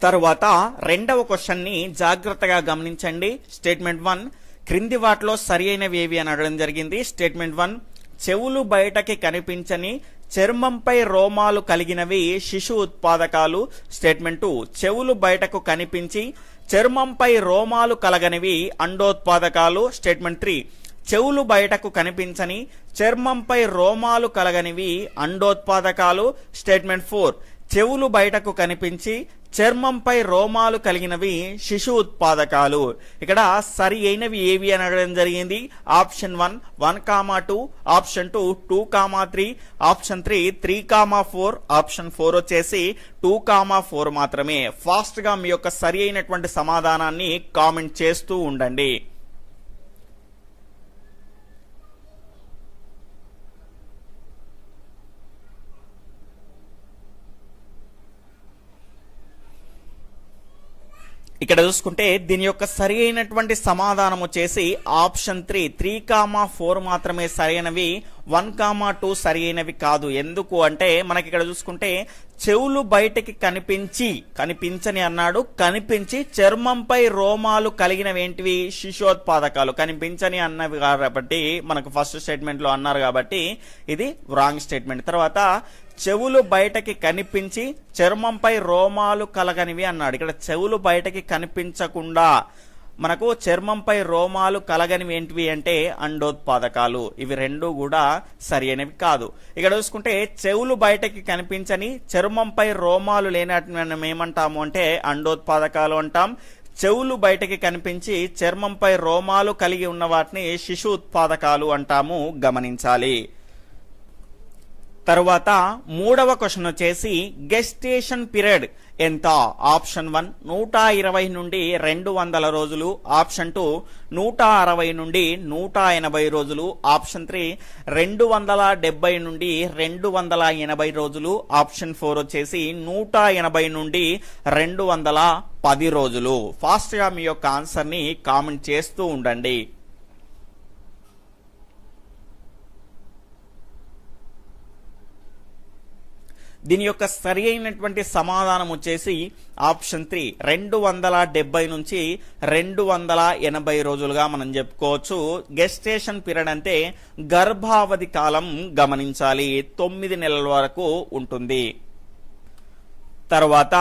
తరువాత రెండవ క్వశ్చన్ ని జాగ్రత్తగా గమనించండి. స్టేట్మెంట్ 1 క్రింది వాటిలో సరి అయినవి ఏవి అని అడగడం జరిగింది. స్టేట్మెంట్ 1 చెవులు బయటకి కనిపించని చర్మంపై రోమాలు కలిగినవి శిశు ఉత్పాదకాలు. స్టేట్మెంట్ 2 చెవులు బయటకు కనిపించి చర్మంపై రోమాలు కలగనివి అండోత్పాదకాలు. స్టేట్మెంట్ 3 చెవులు బయటకు కనిపించని చర్మంపై రోమాలు కలగనివి అండోత్పాదకాలు. స్టేట్మెంట్ 4 చెవులు బయటకు కనిపించి చర్మంపై రోమాలు కలిగినవి శిశు ఉత్పాదకాలు. ఇక్కడ సరి అయినవి ఏవి అని అడగడం జరిగింది. ఆప్షన్ 1 1, 2, ఆప్షన్ 2 2, 3, ఆప్షన్ 3 3, 4, ఆప్షన్ 4 వచ్చేసి 2, 4 మాత్రమే. ఫాస్ట్ గా మీ యొక్క సరి అయినటువంటి సమాధానాన్ని కామెంట్ చేస్తూ ఉండండి. ఇక్కడ చూసుకుంటే దీని యొక్క సరి అయినటువంటి సమాధానం వచ్చేసి ఆప్షన్ 3 4 మాత్రమే సరైనవి, 1, 2 సరి అయినవి కాదు. ఎందుకు అంటే మనకి ఇక్కడ చూసుకుంటే చెవులు బయటకి కనిపించని అన్నాడు, కనిపించి చర్మంపై రోమాలు కలిగినవి ఏంటివి శిశోత్పాదకాలు. కనిపించని అన్నవి కాబట్టి మనకు ఫస్ట్ స్టేట్మెంట్ లో అన్నారు కాబట్టి ఇది రాంగ్ స్టేట్మెంట్. తర్వాత చెవులు బయటకి కనిపించి చర్మంపై రోమాలు కలగనివి అన్నాడు. ఇక్కడ చెవులు బయటకి కనిపించకుండా మనకు చర్మంపై రోమాలు కలగనివి ఏంటివి అంటే అండోత్పాదకాలు. ఇవి రెండు కూడా సరి అయినవి కాదు. ఇక్కడ చూసుకుంటే చెవులు బయటకి కనిపించని చర్మంపై రోమాలు లేనట్టు మనం ఏమంటాము అంటే అండోత్పాదకాలు అంటాం. చెవులు బయటకి కనిపించి చర్మంపై రోమాలు కలిగి ఉన్న వాటిని శిశు ఉత్పాదకాలు అంటాము, గమనించాలి. తరువాత మూడవ క్వశ్చన్ వచ్చేసి గెస్టేషన్ పీరియడ్ ఎంత? ఆప్షన్ 1 120 నుండి 200 రోజులు, ఆప్షన్ 2 160 నుండి 180 రోజులు, ఆప్షన్ 3 270 నుండి 280 రోజులు, ఆప్షన్ 4 వచ్చేసి 180 నుండి 210 రోజులు. ఫాస్ట్ గా మీ యొక్క ఆన్సర్ ని కామెంట్ చేస్తూ ఉండండి. దీని యొక్క సరి అయినటువంటి సమాధానం వచ్చేసి ఆప్షన్ 3 270 నుంచి 280 రోజులుగా మనం చెప్పుకోవచ్చు. గెస్టేషన్ పీరియడ్ అంటే గర్భావధి కాలం, గమనించాలి. 9 నెలల వరకు ఉంటుంది. తర్వాత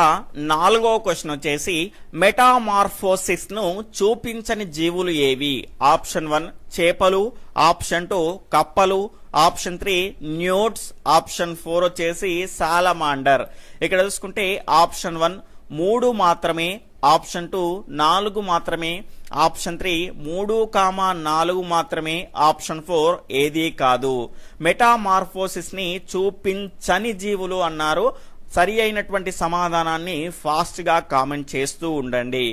నాలుగో క్వశ్చన్ వచ్చేసి మెటామార్ఫోసిస్ ను చూపించని జీవులు ఏవి? ఆప్షన్ 1 చేపలు, ఆప్షన్ 2 కప్పలు, ఆప్షన్ 3 న్యూట్స్, ఆప్షన్ 4 వచ్చేసి సాలమాండర్. ఇక్కడ చూసుకుంటే ఆప్షన్ 1 3 మాత్రమే, ఆప్షన్ 2 4 మాత్రమే, ఆప్షన్ 3 3, 4 మాత్రమే, ఆప్షన్ 4 ఏదీ కాదు. మెటామార్ఫోసిస్ ని చూపించని జీవులు అన్నారు. సరి అయినటువంటి సమాధానాన్ని ఫాస్ట్ గా కామెంట్ చేస్తూ ఉండండి.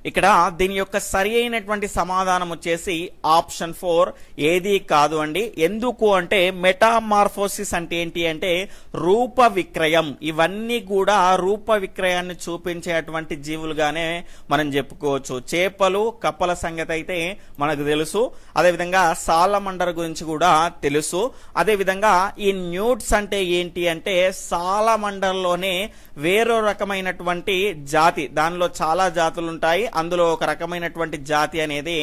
ఇక్కడ దీని యొక్క సరి అయినటువంటి సమాధానం వచ్చేసి ఆప్షన్ 4 ఏది కాదు అండి. ఎందుకు అంటే మెటామార్ఫోసిస్ అంటే ఏంటి అంటే రూప విక్రయం. ఇవన్నీ కూడా రూప విక్రయాన్ని చూపించేటువంటి జీవులుగానే మనం చెప్పుకోవచ్చు. చేపలు కప్పల సంగతి అయితే మనకు తెలుసు, అదేవిధంగా సాలమండర్ గురించి కూడా తెలుసు. అదేవిధంగా ఈ న్యూట్స్ అంటే ఏంటి అంటే సాలమండర్లోనే వేరో రకమైనటువంటి జాతి, దానిలో చాలా జాతులు ఉంటాయి, అందులో ఒక రకమైనటువంటి జాతి అనేది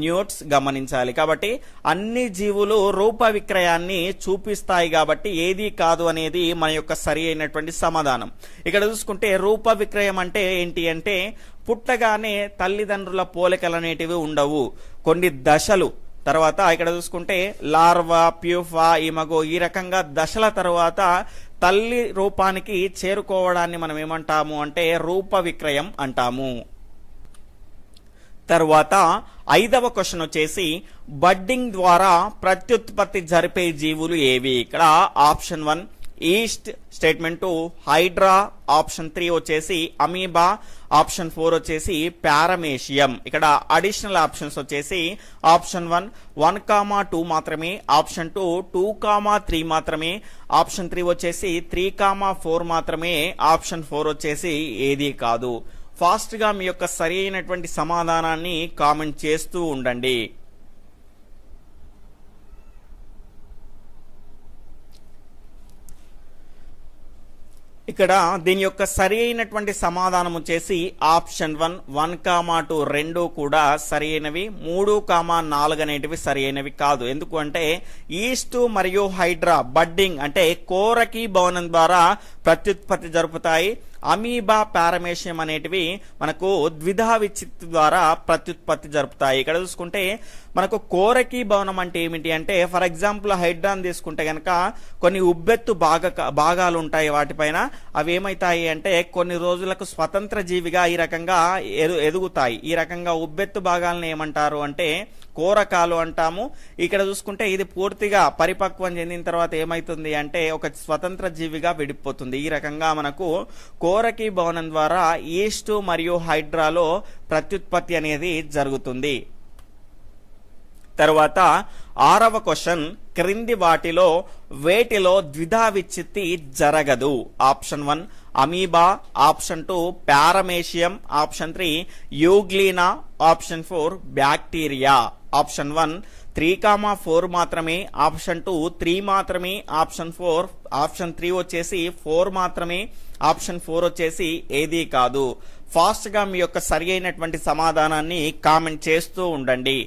న్యూట్స్ గమనించాలి. కాబట్టి అన్ని జీవులు రూప విక్రయాన్ని చూపిస్తాయి కాబట్టి ఏది కాదు అనేది మన యొక్క సరి అయినటువంటి సమాధానం. ఇక్కడ చూసుకుంటే రూప విక్రయం అంటే ఏంటి అంటే పుట్టగానే తల్లిదండ్రుల పోలికలు అనేటివి ఉండవు, కొన్ని దశలు తర్వాత ఇక్కడ చూసుకుంటే లార్వా, ప్యూఫా, ఇమగో ఈ రకంగా దశల తర్వాత తల్లి రూపానికి చేరుకోవడాన్ని మనం ఏమంటాము అంటే రూప విక్రయం అంటాము. తరువాత 5వ క్వశ్చన్ వచ్చేసి బడ్డింగ్ ద్వారా ప్రత్యుత్పత్తి జరిపే జీవులు ఏవి? ఇక్కడ option 1 yeast, statement 2 hydra, option 3 వచ్చేసి అమీబా, ఆప్షన్ 4 వచ్చేసి పారమేషియం. ఇక్కడ అడిషనల్ ఆప్షన్స్ వచ్చేసి ఆప్షన్ 1 1,2 మాత్రమే, ఆప్షన్ 2 2,3 మాత్రమే, ఆప్షన్ 3 వచ్చేసి 3,4 మాత్రమే, ఆప్షన్ 4 వచ్చేసి ఏది కాదు. ఫాస్ట్ గా మీ యొక్క సరి అయినటువంటి సమాధానాన్ని కామెంట్ చేస్తూ ఉండండి. ఇక్కడ దీని యొక్క సరి అయినటువంటి సమాధానం వచ్చేసి ఆప్షన్ 1 1,2 రెండు కూడా సరి అయినవి, 3,4 అనేటివి సరి అయినవి కాదు. ఎందుకు అంటే ఈస్ట్ మరియు హైడ్రా బడ్డింగ్ అంటే కోరకి భవనం ద్వారా ప్రత్యుత్పత్తి జరుపుతాయి. అమీబా, పారమేషియం అనేటివి మనకు ద్విధా విచ్చిత్తి ద్వారా ప్రత్యుత్పత్తి జరుపుతాయి. ఇక్కడ చూసుకుంటే మనకు కోరకి భవనం అంటే ఏమిటి అంటే ఫర్ ఎగ్జాంపుల్ హైడ్రాన్ తీసుకుంటే కనుక కొన్ని ఉబ్బెత్తు భాగాలు ఉంటాయి వాటిపైన, అవి ఏమైతాయి అంటే కొన్ని రోజులకు స్వతంత్ర జీవిగా ఈ రకంగా ఎదుగుతాయి. ఈ రకంగా ఉబ్బెత్తు భాగాలను ఏమంటారు అంటే కోరకాలు అంటాము. ఇక్కడ చూసుకుంటే ఇది పూర్తిగా పరిపక్వం చెందిన తర్వాత ఏమైతుంది అంటే ఒక స్వతంత్ర జీవిగా విడిపోతుంది. ఈ రకంగా మనకు కోరకి భవనం ద్వారా ఈస్ట్ మరియు హైడ్రాలో ప్రత్యుత్పత్తి అనేది జరుగుతుంది. తరువాత 6వ క్వశ్చన్ క్రింది వాటిలో వేటిలో ద్విధా విచ్చిత్తి జరగదు? Option 1 amoeba, option 2 paramecium, option 3 euglena, option 4 bacteria. Option 1 3,4 మాత్రమే, ఆప్షన్ 2 3 మాత్రమే, ఆప్షన్ 3 వచ్చేసి 4 మాత్రమే, ఆప్షన్ 4 వచ్చేసి ఏది కాదు. ఫాస్ట్ గా మీ యొక్క సరి అయినటువంటి సమాధానాన్ని కామెంట్ చేస్తూ ఉండండి.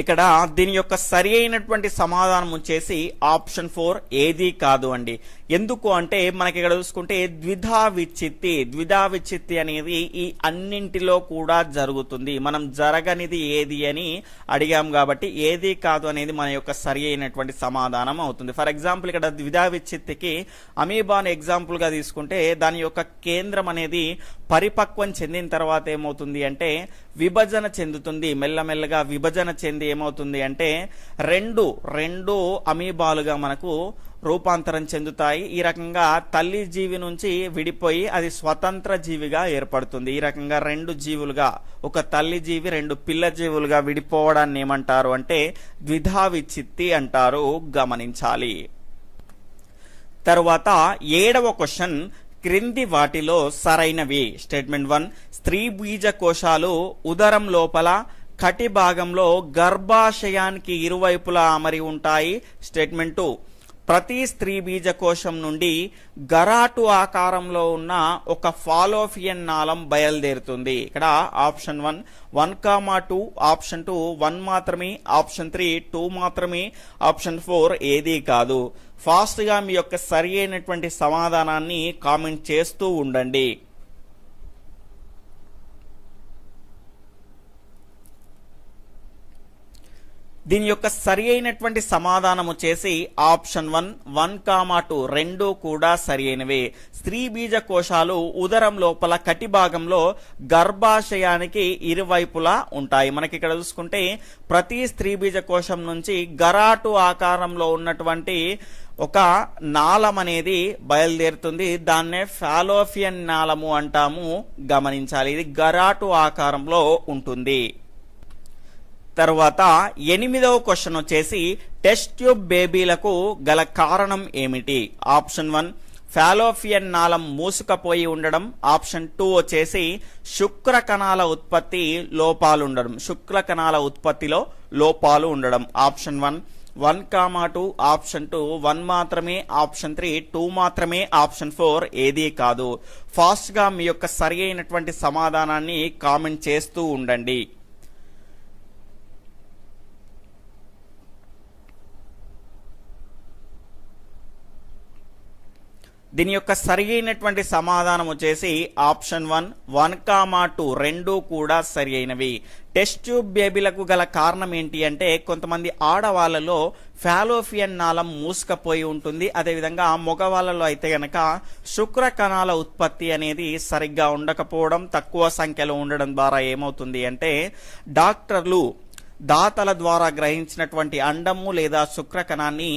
ఇక్కడ దీని యొక్క సరి అయినటువంటి సమాధానం వచ్చేసి ఆప్షన్ 4 ఏది కాదు అండి. ఎందుకు అంటే మనకి ఇక్కడ చూసుకుంటే ద్విధా విచ్చిత్తి అనేది ఈ అన్నింటిలో కూడా జరుగుతుంది. మనం జరగనిది ఏది అని అడిగాం కాబట్టి ఏది కాదు అనేది మన యొక్క సరి అయినటువంటి సమాధానం అవుతుంది. ఫర్ ఎగ్జాంపుల్ ఇక్కడ ద్విధా విచ్చిత్తికి అమీబాను ఎగ్జాంపుల్ గా తీసుకుంటే దాని యొక్క కేంద్రం అనేది పరిపక్వం చెందిన తర్వాత ఏమవుతుంది అంటే విభజన చెందుతుంది. మెల్లమెల్లగా విభజన చెంది ఏమవుతుంది అంటే రెండు అమీబాలుగా మనకు రూపాంతరం చెందుతాయి. ఈ రకంగా తల్లి జీవి నుంచి విడిపోయి అది స్వతంత్ర జీవిగా ఏర్పడుతుంది. ఈ రకంగా రెండు జీవులుగా, ఒక తల్లి జీవి రెండు పిల్ల జీవులుగా విడిపోవడాన్ని ఏమంటారు అంటే ద్విధా విచ్చిత్తి అంటారు, గమనించాలి. తరువాత 7వ క్వశ్చన్ క్రింది వాటిలో సరైనవి. స్టేట్మెంట్ 1 స్త్రీ బీజ కోశాలు ఉదరం లోపల కటి భాగంలో గర్భాశయానికి ఇరువైపులా అమరి ఉంటాయి. స్టేట్మెంట్ 2 ప్రతి స్త్రీ బీజకోశం నుండి గరాటు ఆకారంలో ఉన్న ఒక ఫాలోపియన్ నాళం బయలుదేరుతుంది. ఇక్కడ ఆప్షన్ 1 1,2, ఆప్షన్ 2 1 మాత్రమే, ఆప్షన్ 3 2 మాత్రమే, ఆప్షన్ 4 ఏదీ కాదు. ఫాస్ట్ గా మీ యొక్క సరి అయినటువంటి సమాధానాన్ని కామెంట్ చేస్తూ ఉండండి. దీని యొక్క సరి అయినటువంటి సమాధానం వచ్చేసి ఆప్షన్ 1, 1, 2 రెండు కూడా సరి అయినవే. స్త్రీ బీజ కోశాలు ఉదరం లోపల కటి భాగంలో గర్భాశయానికి ఇరువైపులా ఉంటాయి. మనకి ఇక్కడ చూసుకుంటే ప్రతి స్త్రీ బీజ కోశం నుంచి గరాటు ఆకారంలో ఉన్నటువంటి ఒక నాళం అనేది బయలుదేరుతుంది. దాన్నే ఫాలోపియన్ నాళము అంటాము, గమనించాలి. ఇది గరాటు ఆకారంలో ఉంటుంది. తర్వాత 8వ క్వశ్చన్ వచ్చేసి టెస్ట్ ట్యూబ్ బేబీలకు గల కారణం ఏమిటి? ఆప్షన్ 1 ఫాలోపియన్ నాళం మూసుకపోయి ఉండడం. ఆప్షన్ 2 వచ్చేసి శుక్ర కణాల ఉత్పత్తి లోపాలు ఉండడం, శుక్ర కణాల ఉత్పత్తిలో లోపాలు ఉండడం. ఆప్షన్ 1, 1, 2, ఆప్షన్ 2 1 మాత్రమే, ఆప్షన్ 3 2 మాత్రమే, ఆప్షన్ 4 ఏదీ కాదు. ఫాస్ట్ గా మీ యొక్క సరి అయినటువంటి సమాధానాన్ని కామెంట్ చేస్తూ ఉండండి. దీని యొక్క సరియైనటువంటి సమాధానం వచ్చేసి ఆప్షన్ 1, 1, 2 రెండు కూడా సరి అయినవి. టెస్ట్ ట్యూబ్ బేబీలకు గల కారణం ఏంటి అంటే కొంతమంది ఆడవాళ్ళలో ఫాలోపియన్ నాళం మూసుకపోయి ఉంటుంది. అదేవిధంగా మగవాళ్ళలో అయితే గనక శుక్ర కణాల ఉత్పత్తి అనేది సరిగ్గా ఉండకపోవడం, తక్కువ సంఖ్యలో ఉండడం ద్వారా ఏమవుతుంది అంటే డాక్టర్లు దాతల ద్వారా గ్రహించినటువంటి అండము లేదా శుక్ర కణాన్ని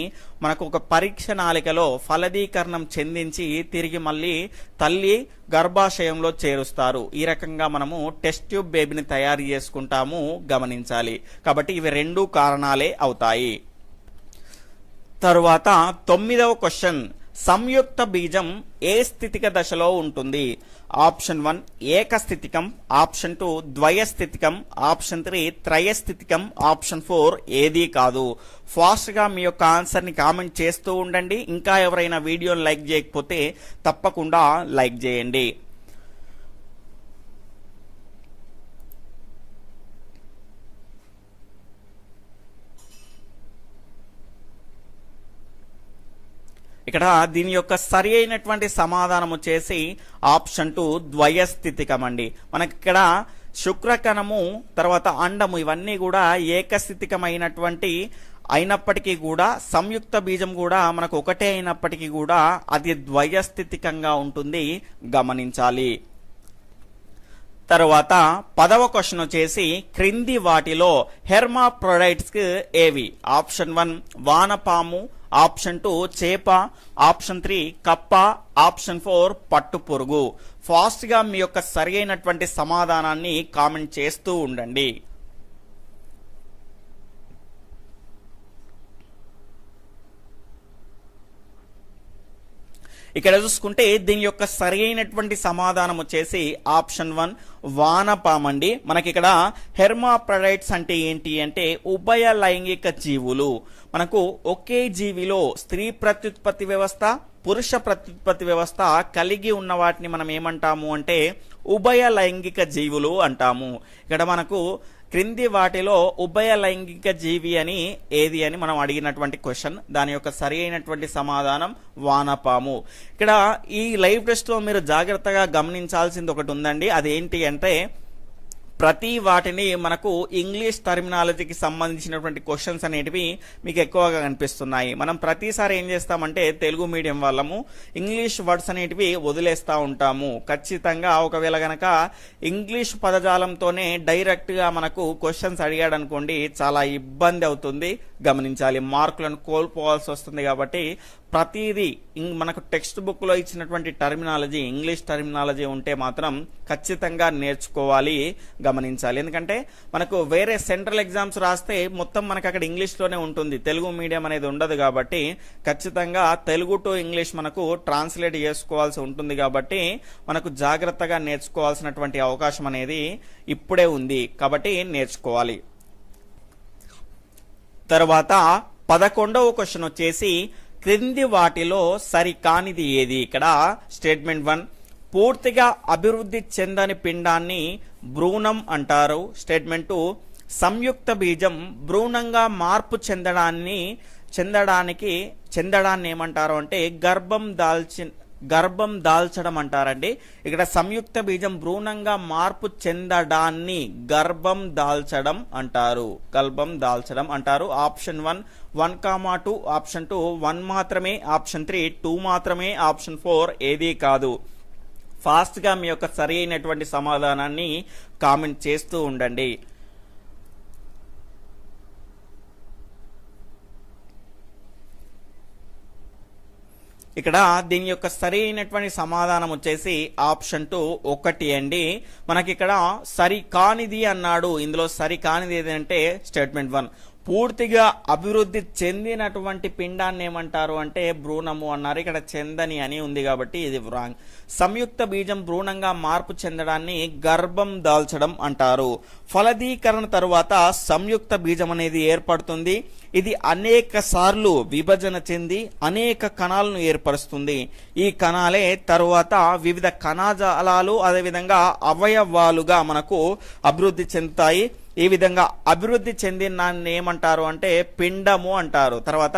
మనకు ఒక పరీక్ష నాళికలో ఫలదీకరణం చెందించి తిరిగి మళ్ళీ తల్లి గర్భాశయంలో చేరుస్తారు. ఈ రకంగా మనము టెస్ట్ ట్యూబ్ బేబీని తయారు చేసుకుంటాము, గమనించాలి. కాబట్టి ఇవి రెండు కారణాలే అవుతాయి. తరువాత 9వ క్వశ్చన్ సంయుక్త బీజం ఏ స్థితిక దశలో ఉంటుంది? ఆప్షన్ 1 ఏకస్థితికం, ఆప్షన్ 2 ద్వయస్థితికం, ఆప్షన్ 3 త్రయస్థితికం, ఆప్షన్ 4 ఏదీ కాదు. ఫాస్ట్ గా మీ యొక్క ఆన్సర్ ని కామెంట్ చేస్తూ ఉండండి. ఇంకా ఎవరైనా వీడియోని లైక్ చేయకపోతే తప్పకుండా లైక్ చేయండి. ఇక్కడ దీని యొక్క సరి అయినటువంటి సమాధానం వచ్చేసి ఆప్షన్ 2 ద్వయస్థితికం అండి. మనకి ఇక్కడ శుక్రకణము తర్వాత అండము ఇవన్నీ కూడా ఏకస్థితికమైనటువంటి అయినప్పటికీ కూడా సంయుక్త బీజం కూడా మనకు ఒకటే అయినప్పటికీ కూడా అది ద్వయస్థితికంగా ఉంటుంది, గమనించాలి. తర్వాత 10వ క్వశ్చన్ వచ్చేసి క్రింది వాటిలో హెర్మాఫ్రోడైట్స్ ఏవి? ఆప్షన్ 1 వానపాము, ఆప్షన్ 2 చేప, ఆప్షన్ 3 కప్ప, ఆప్షన్ 4 పట్టు పురుగు. ఫాస్ట్ గా మీ యొక్క సరి అయినటువంటి సమాధానాన్ని కామెంట్ చేస్తూ ఉండండి. ఇక్కడ చూసుకుంటే దీని యొక్క సరి అయినటువంటి సమాధానం వచ్చేసి ఆప్షన్ 1 వానపామండి. మనకి ఇక్కడ హెర్మాఫ్రోడైట్స్ అంటే ఏంటి అంటే ఉభయ లైంగిక జీవులు. మనకు ఒకే జీవిలో స్త్రీ ప్రత్యుత్పత్తి వ్యవస్థ, పురుష ప్రత్యుత్పత్తి వ్యవస్థ కలిగి ఉన్న వాటిని మనం ఏమంటాము అంటే ఉభయ లైంగిక జీవులు అంటాము. ఇక్కడ మనకు క్రింది వాటిలో ఉభయ లైంగిక జీవి అని ఏది అని మనం అడిగినటువంటి క్వశ్చన్. దాని యొక్క సరి అయినటువంటి సమాధానం వానపాము. ఇక్కడ ఈ లైవ్ టెస్ట్ లో మీరు జాగ్రత్తగా గమనించాల్సింది ఒకటి ఉందండి. అదేంటి అంటే ప్రతి వాటిని మనకు ఇంగ్లీష్ టర్మినాలజీకి సంబంధించినటువంటి క్వశ్చన్స్ అనేటివి మీకు ఎక్కువగా కనిపిస్తున్నాయి. మనం ప్రతిసారి ఏం చేస్తామంటే తెలుగు మీడియం వాళ్ళము ఇంగ్లీష్ వర్డ్స్ అనేటివి వదిలేస్తూ ఉంటాము. ఖచ్చితంగా ఒకవేళ గనక ఇంగ్లీష్ పదజాలంతోనే డైరెక్ట్ గా మనకు క్వశ్చన్స్ అడిగాడు అనుకోండి చాలా ఇబ్బంది అవుతుంది, గమనించాలి. మార్కులను కోల్పోవాల్సి వస్తుంది. కాబట్టి ప్రతిదీ మనకు టెక్స్ట్ బుక్ లో ఇచ్చినటువంటి టర్మినాలజీ ఇంగ్లీష్ టర్మినాలజీ ఉంటే మాత్రం ఖచ్చితంగా నేర్చుకోవాలి, గమనించాలి. ఎందుకంటే మనకు వేరే సెంట్రల్ ఎగ్జామ్స్ రాస్తే మొత్తం మనకు అక్కడ ఇంగ్లీష్ లోనే ఉంటుంది, తెలుగు మీడియం అనేది ఉండదు. కాబట్టి ఖచ్చితంగా తెలుగు టు ఇంగ్లీష్ మనకు ట్రాన్స్లేట్ చేసుకోవాల్సి ఉంటుంది. కాబట్టి మనకు జాగ్రత్తగా నేర్చుకోవాల్సినటువంటి అవకాశం అనేది ఇప్పుడే ఉంది. కాబట్టి నేర్చుకోవాలి. తర్వాత 11వ క్వశ్చన్ వచ్చేసి క్రింది వాటిలో సరికానిది ఏది? ఇక్కడ స్టేట్మెంట్ 1 పూర్తిగా అభివృద్ధి చెందని పిండాన్ని భ్రూణం అంటారు. స్టేట్మెంట్ 2 సంయుక్త బీజం భ్రూణంగా మార్పు చెందడాన్ని ఏమంటారు అంటే గర్భం దాల్చడం అంటారండి. ఇక్కడ సంయుక్త బీజం భ్రూణంగా మార్పు చెందడాన్ని గర్భం దాల్చడం అంటారు. గర్భం దాల్చడం అంటారు. ఆప్షన్ 1 1,2, ఆప్షన్ 2 1 మాత్రమే, ఆప్షన్ 3 2 మాత్రమే, ఆప్షన్ 4 ఏదీ కాదు. ఫాస్ట్గా మీ యొక్క సరి అయినటువంటి సమాధానాన్ని కామెంట్ చేస్తూ ఉండండి. ఇక్కడ దీని యొక్క సరి అయినటువంటి సమాధానం వచ్చేసి ఆప్షన్ 2 1 అండి. మనకి ఇక్కడ సరి కానిది అన్నాడు. ఇందులో సరి కానిది ఏదంటే స్టేట్మెంట్ 1. పూర్తిగా అభివృద్ధి చెందినటువంటి పిండాన్ని ఏమంటారు అంటే భ్రూణము అన్నారు. ఇక్కడ చెందని అని ఉంది కాబట్టి ఇది రాంగ్. సంయుక్త బీజం భ్రూణంగా మార్పు చెందడాన్ని గర్భం దాల్చడం అంటారు. ఫలదీకరణ తరువాత సంయుక్త బీజం అనేది ఏర్పడుతుంది. ఇది అనేక సార్లు విభజన చెంది అనేక కణాలను ఏర్పరుస్తుంది. ఈ కణాలే తరువాత వివిధ కణజాలాలు అదేవిధంగా అవయవాలుగా మనకు అభివృద్ధి చెందుతాయి. ఈ విధంగా అభివృద్ధి చెందిన దాన్ని ఏమంటారు అంటే పిండము అంటారు. తర్వాత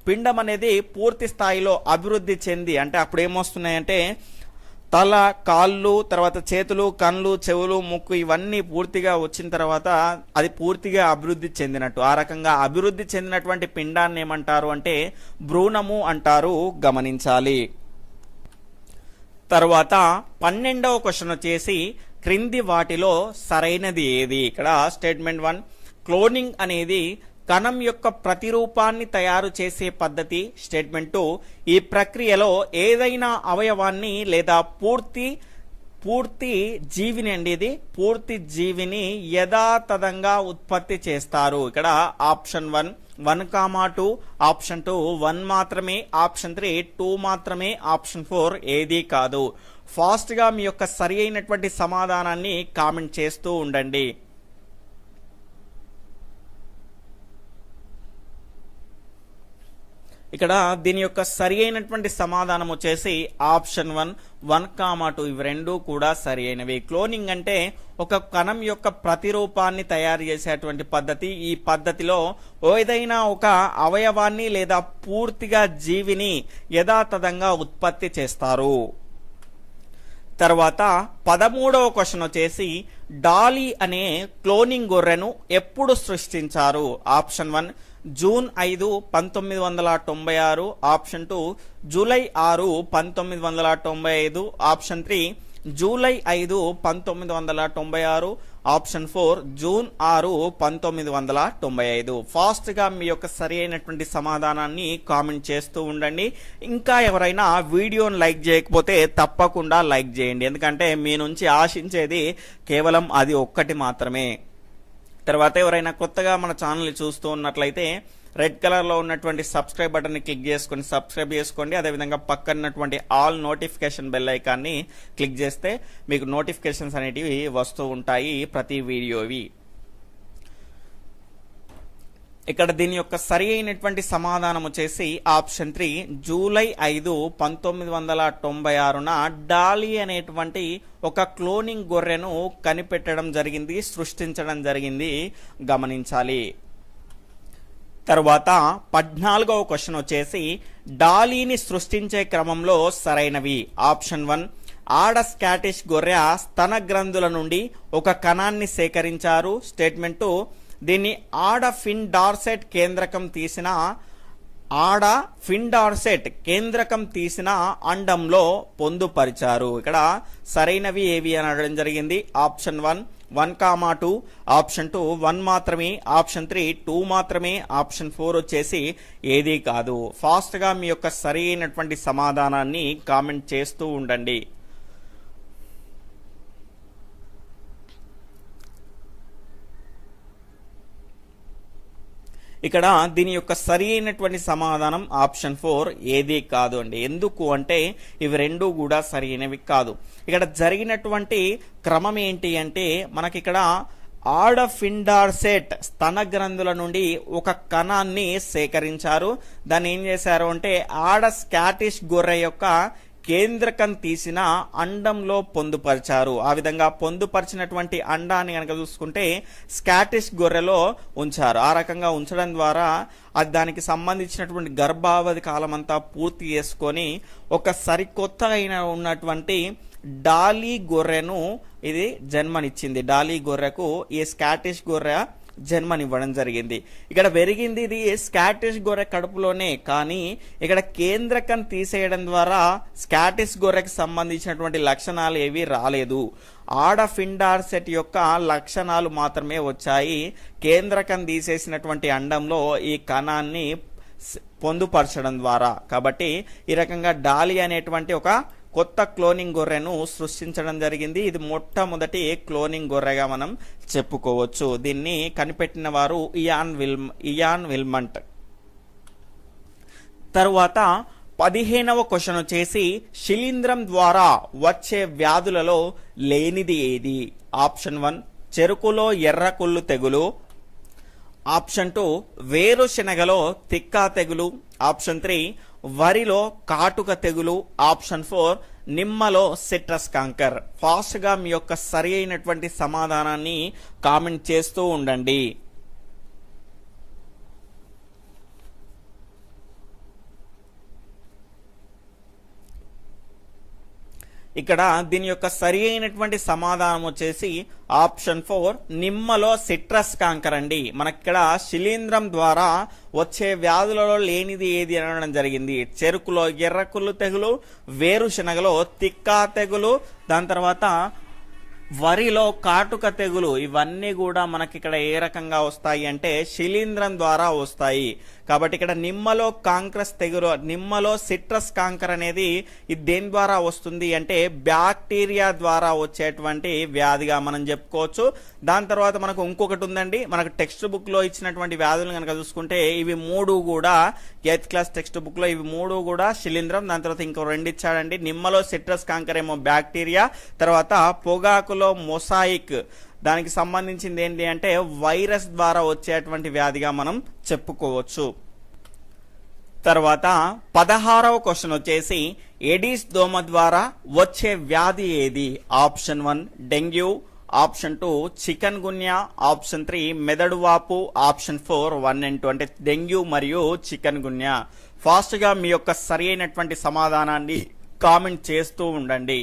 పిండం అనేది పూర్తి స్థాయిలో అభివృద్ధి చెంది అంటే అప్పుడు ఏమొస్తున్నాయంటే తల, కాళ్ళు, తర్వాత చేతులు, కళ్ళు, చెవులు, ముక్కు ఇవన్నీ పూర్తిగా వచ్చిన తర్వాత అది పూర్తిగా అభివృద్ధి చెందినట్టు. ఆ రకంగా అభివృద్ధి చెందినటువంటి పిండాన్ని ఏమంటారు అంటే భ్రూణము అంటారు. గమనించాలి. తర్వాత 12వ క్వశ్చన్ వచ్చేసి క్రింది వాటిలో సరైనది ఏది? ఇక్కడ స్టేట్మెంట్ 1 క్లోనింగ్ అనేది కణం యొక్క ప్రతిరూపాన్ని తయారు చేసే పద్ధతి. స్టేట్మెంట్ 2 ఈ ప్రక్రియలో ఏదైనా అవయవాన్ని లేదా పూర్తి జీవిని అండి, ఇది పూర్తి జీవిని యథాతథంగా ఉత్పత్తి చేస్తారు. ఇక్కడ ఆప్షన్ 1 1,2, ఆప్షన్ 2 1 మాత్రమే, ఆప్షన్ 3 2 మాత్రమే, ఆప్షన్ 4 ఏదీ కాదు. ఫాస్ట్గా మీ యొక్క సరి అయినటువంటి సమాధానాన్ని కామెంట్ చేస్తూ ఉండండి. ఇక్కడ దీని యొక్క సరి అయినటువంటి సమాధానం వచ్చేసి ఆప్షన్ 1 1,2 ఇవి రెండు కూడా సరి అయినవి. క్లోనింగ్ అంటే ఒక కణం యొక్క ప్రతిరూపాన్ని తయారు చేసేటువంటి పద్ధతి. ఈ పద్ధతిలో ఏదైనా ఒక అవయవాన్ని లేదా పూర్తిగా జీవిని యథాతథంగా ఉత్పత్తి చేస్తారు. తర్వాత 13వ క్వశ్చన్ వచ్చేసి డాలీ అనే క్లోనింగ్ గొర్రెను ఎప్పుడు సృష్టించారు? Option 1 June 5, 1996, option 2 July 6, 1995, option 3 July 5, 1996, option 4 June 6, 1995. ఫాస్ట్గా మీ యొక్క సరి అయినటువంటి సమాధానాన్ని కామెంట్ చేస్తూ ఉండండి. ఇంకా ఎవరైనా వీడియోని లైక్ చేయకపోతే తప్పకుండా లైక్ చేయండి, ఎందుకంటే మీ నుంచి ఆశించేది కేవలం అది ఒక్కటి మాత్రమే. తర్వాత ఎవరైనా కొత్తగా మన ఛానల్ని చూస్తూ ఉన్నట్లయితే రెడ్ కలర్లో ఉన్నటువంటి సబ్స్క్రైబ్ బటన్ని క్లిక్ చేసుకొని సబ్స్క్రైబ్ చేసుకోండి. అదేవిధంగా పక్కనటువంటి ఆల్ నోటిఫికేషన్ బెల్ ఐకాన్ని క్లిక్ చేస్తే మీకు నోటిఫికేషన్స్ అనేటివి వస్తూ ఉంటాయి ప్రతి వీడియోవి. ఇక్కడ దీని యొక్క సరి అయినటువంటి సమాధానం వచ్చేసి ఆప్షన్ 3 జూలై 5, 1996న డాలీ అనేటువంటి ఒక క్లోనింగ్ గొర్రెను కనిపెట్టడం జరిగింది, సృష్టించడం జరిగింది. గమనించాలి. తర్వాత 14వ క్వశ్చన్ వచ్చేసి డాలీని సృష్టించే క్రమంలో సరైనవి. ఆప్షన్ 1 ఆడ స్కాటిష్ గొర్రె స్తన గ్రంథుల నుండి ఒక కణాన్ని సేకరించారు. స్టేట్మెంట్ 2 దీన్ని ఆడ ఫిన్ డార్సెట్ కేంద్రకం తీసిన అండంలో పొందుపరిచారు. ఇక్కడ సరైనవి ఏవి అని అడగడం జరిగింది. ఆప్షన్ 1 1,2, ఆప్షన్ 2 1 మాత్రమే, ఆప్షన్ 3 2 మాత్రమే, ఆప్షన్ 4 వచ్చేసి ఏదీ కాదు. ఫాస్ట్గా మీ యొక్క సరి అయినటువంటి సమాధానాన్ని కామెంట్ చేస్తూ ఉండండి. ఇక్కడ దీని యొక్క సరి అయినటువంటి సమాధానం ఆప్షన్ 4 ఏదీ కాదు అండి. ఎందుకు అంటే ఇవి రెండు కూడా సరి అయినవి కాదు. ఇక్కడ జరిగినటువంటి క్రమం ఏంటి అంటే మనకి ఇక్కడ ఆడ ఫిండార్సెట్ స్తన గ్రంథుల నుండి ఒక కణాన్ని సేకరించారు. దాన్ని ఏం చేశారు అంటే ఆడ స్కాటిష్ గొర్రె యొక్క కేంద్రకం తీసిన అండంలో పొందుపరిచారు. ఆ విధంగా పొందుపరిచినటువంటి అండాన్ని కనుక చూసుకుంటే స్కాటిష్ గొర్రెలో ఉంచారు. ఆ రకంగా ఉంచడం ద్వారా అది దానికి సంబంధించినటువంటి గర్భావధి కాలం అంతా పూర్తి చేసుకొని ఒక సరికొత్త అయిన ఉన్నటువంటి డాలీ గొర్రెను ఇది జన్మనిచ్చింది. డాలీ గొర్రెకు ఈ స్కాటిష్ గొర్రె జన్మనివ్వడం జరిగింది. ఇక్కడ పెరిగింది ఇది స్కాటిష్ గొర్రె కడుపులోనే, కానీ ఇక్కడ కేంద్రకం తీసేయడం ద్వారా స్కాటిష్ గొర్రెకి సంబంధించినటువంటి లక్షణాలు ఏవి రాలేదు. ఆడ ఫిండార్ సెట్ యొక్క లక్షణాలు మాత్రమే వచ్చాయి. కేంద్రకం తీసేసినటువంటి అండంలో ఈ కణాన్ని పొందుపరచడం ద్వారా. కాబట్టి ఈ రకంగా డాలీ అనేటువంటి ఒక కొత్త క్లోనింగ్ గొర్రెను సృష్టించడం జరిగింది. ఇది మొట్టమొదటి క్లోనింగ్ గొర్రెగా మనం చెప్పుకోవచ్చు. దీన్ని కనిపెట్టిన వారు ఇయాన్ విల్మంట్. తరువాత 15వ క్వశ్చన్ వచ్చేసి శిలీంధ్రం ద్వారా వచ్చే వ్యాధులలో లేనిది ఏది? ఆప్షన్ 1 చెరుకులో ఎర్రకుళ్ళు తెగులు, ఆప్షన్ 2 వేరుశెనగలో తిక్కా తెగులు, ఆప్షన్ 3 వరిలో కాటుక తెగులు, ఆప్షన్ 4 నిమ్మలో సిట్రస్ కాంకర్. ఫాస్ట్ గా మీ యొక్క సరి అయినటువంటి సమాధానాన్ని కామెంట్ చేస్తూ ఉండండి. ఇక్కడ దీని యొక్క సరి అయినటువంటి సమాధానం వచ్చేసి ఆప్షన్ 4 నిమ్మలో సిట్రస్ కాంకర్ అండి. మనకిక్కడ శిలీంధ్రం ద్వారా వచ్చే వ్యాధులలో లేనిది ఏది అనడం జరిగింది. చెరుకులో ఎర్రకుళ్ళు తెగులు, వేరుశెనగలో తిక్కా తెగులు, దాని తర్వాత వరిలో కాటుక తెగులు. ఇవన్నీ కూడా మనకి ఇక్కడ ఏ రకంగా వస్తాయి అంటే శిలీంధ్రం ద్వారా వస్తాయి. కాబట్టి ఇక్కడ నిమ్మలో కాంక్రస్ తెగులు, నిమ్మలో సిట్రస్ కాంకర్ అనేది ఇది దేని ద్వారా వస్తుంది అంటే బ్యాక్టీరియా ద్వారా వచ్చేటువంటి వ్యాధిగా మనం చెప్పుకోవచ్చు. దాని తర్వాత మనకు ఇంకొకటి ఉందండి, మనకు టెక్స్ట్ బుక్ లో ఇచ్చినటువంటి వ్యాధులు కనుక చూసుకుంటే ఇవి 3 కూడా 8th క్లాస్ టెక్స్ట్ బుక్ లో ఇవి 3 కూడా శిలీంధ్రం. దాని తర్వాత ఇంకో 2 ఇచ్చాడండి. నిమ్మలో సిట్రస్ కాంకర్ ఏమో బ్యాక్టీరియా, తర్వాత పొగాకులో మొసాయిక్ దానికి సంబంధించింది ఏంటి అంటే వైరస్ ద్వారా వచ్చేటువంటి వ్యాధిగా మనం చెప్పుకోవచ్చు. తర్వాత 16వ క్వశ్చన్ వచ్చేసి ఎడిస్ దోమ ద్వారా వచ్చే వ్యాధి ఏది? Option 1 dengue, option 2 chikungunya, option 3 మెదడు వాపు, ఆప్షన్ 4 1 and 2 అంటే డెంగ్యూ మరియు చికెన్ గున్యా. ఫాస్ట్ గా మీ యొక్క సరి అయినటువంటి సమాధానాన్ని కామెంట్ చేస్తూ ఉండండి.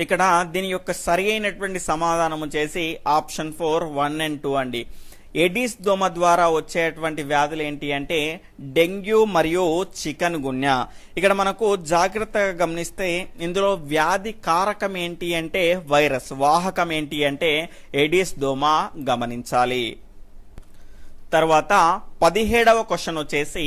ఇక్కడ దీని యొక్క సరి అయినటువంటి సమాధానం వచ్చేసి ఆప్షన్ 4 1 and 2 అండి. ఎడిస్ దోమ ద్వారా వచ్చేటువంటి వ్యాధులు ఏంటి అంటే డెంగ్యూ మరియు చికెన్ గున్యా. ఇక్కడ మనకు జాగ్రత్తగా గమనిస్తే ఇందులో వ్యాధి కారకం ఏంటి అంటే వైరస్, వాహకం ఏంటి అంటే ఎడిస్ దోమ గమనించాలి. తర్వాత 17వ క్వశ్చన్ వచ్చేసి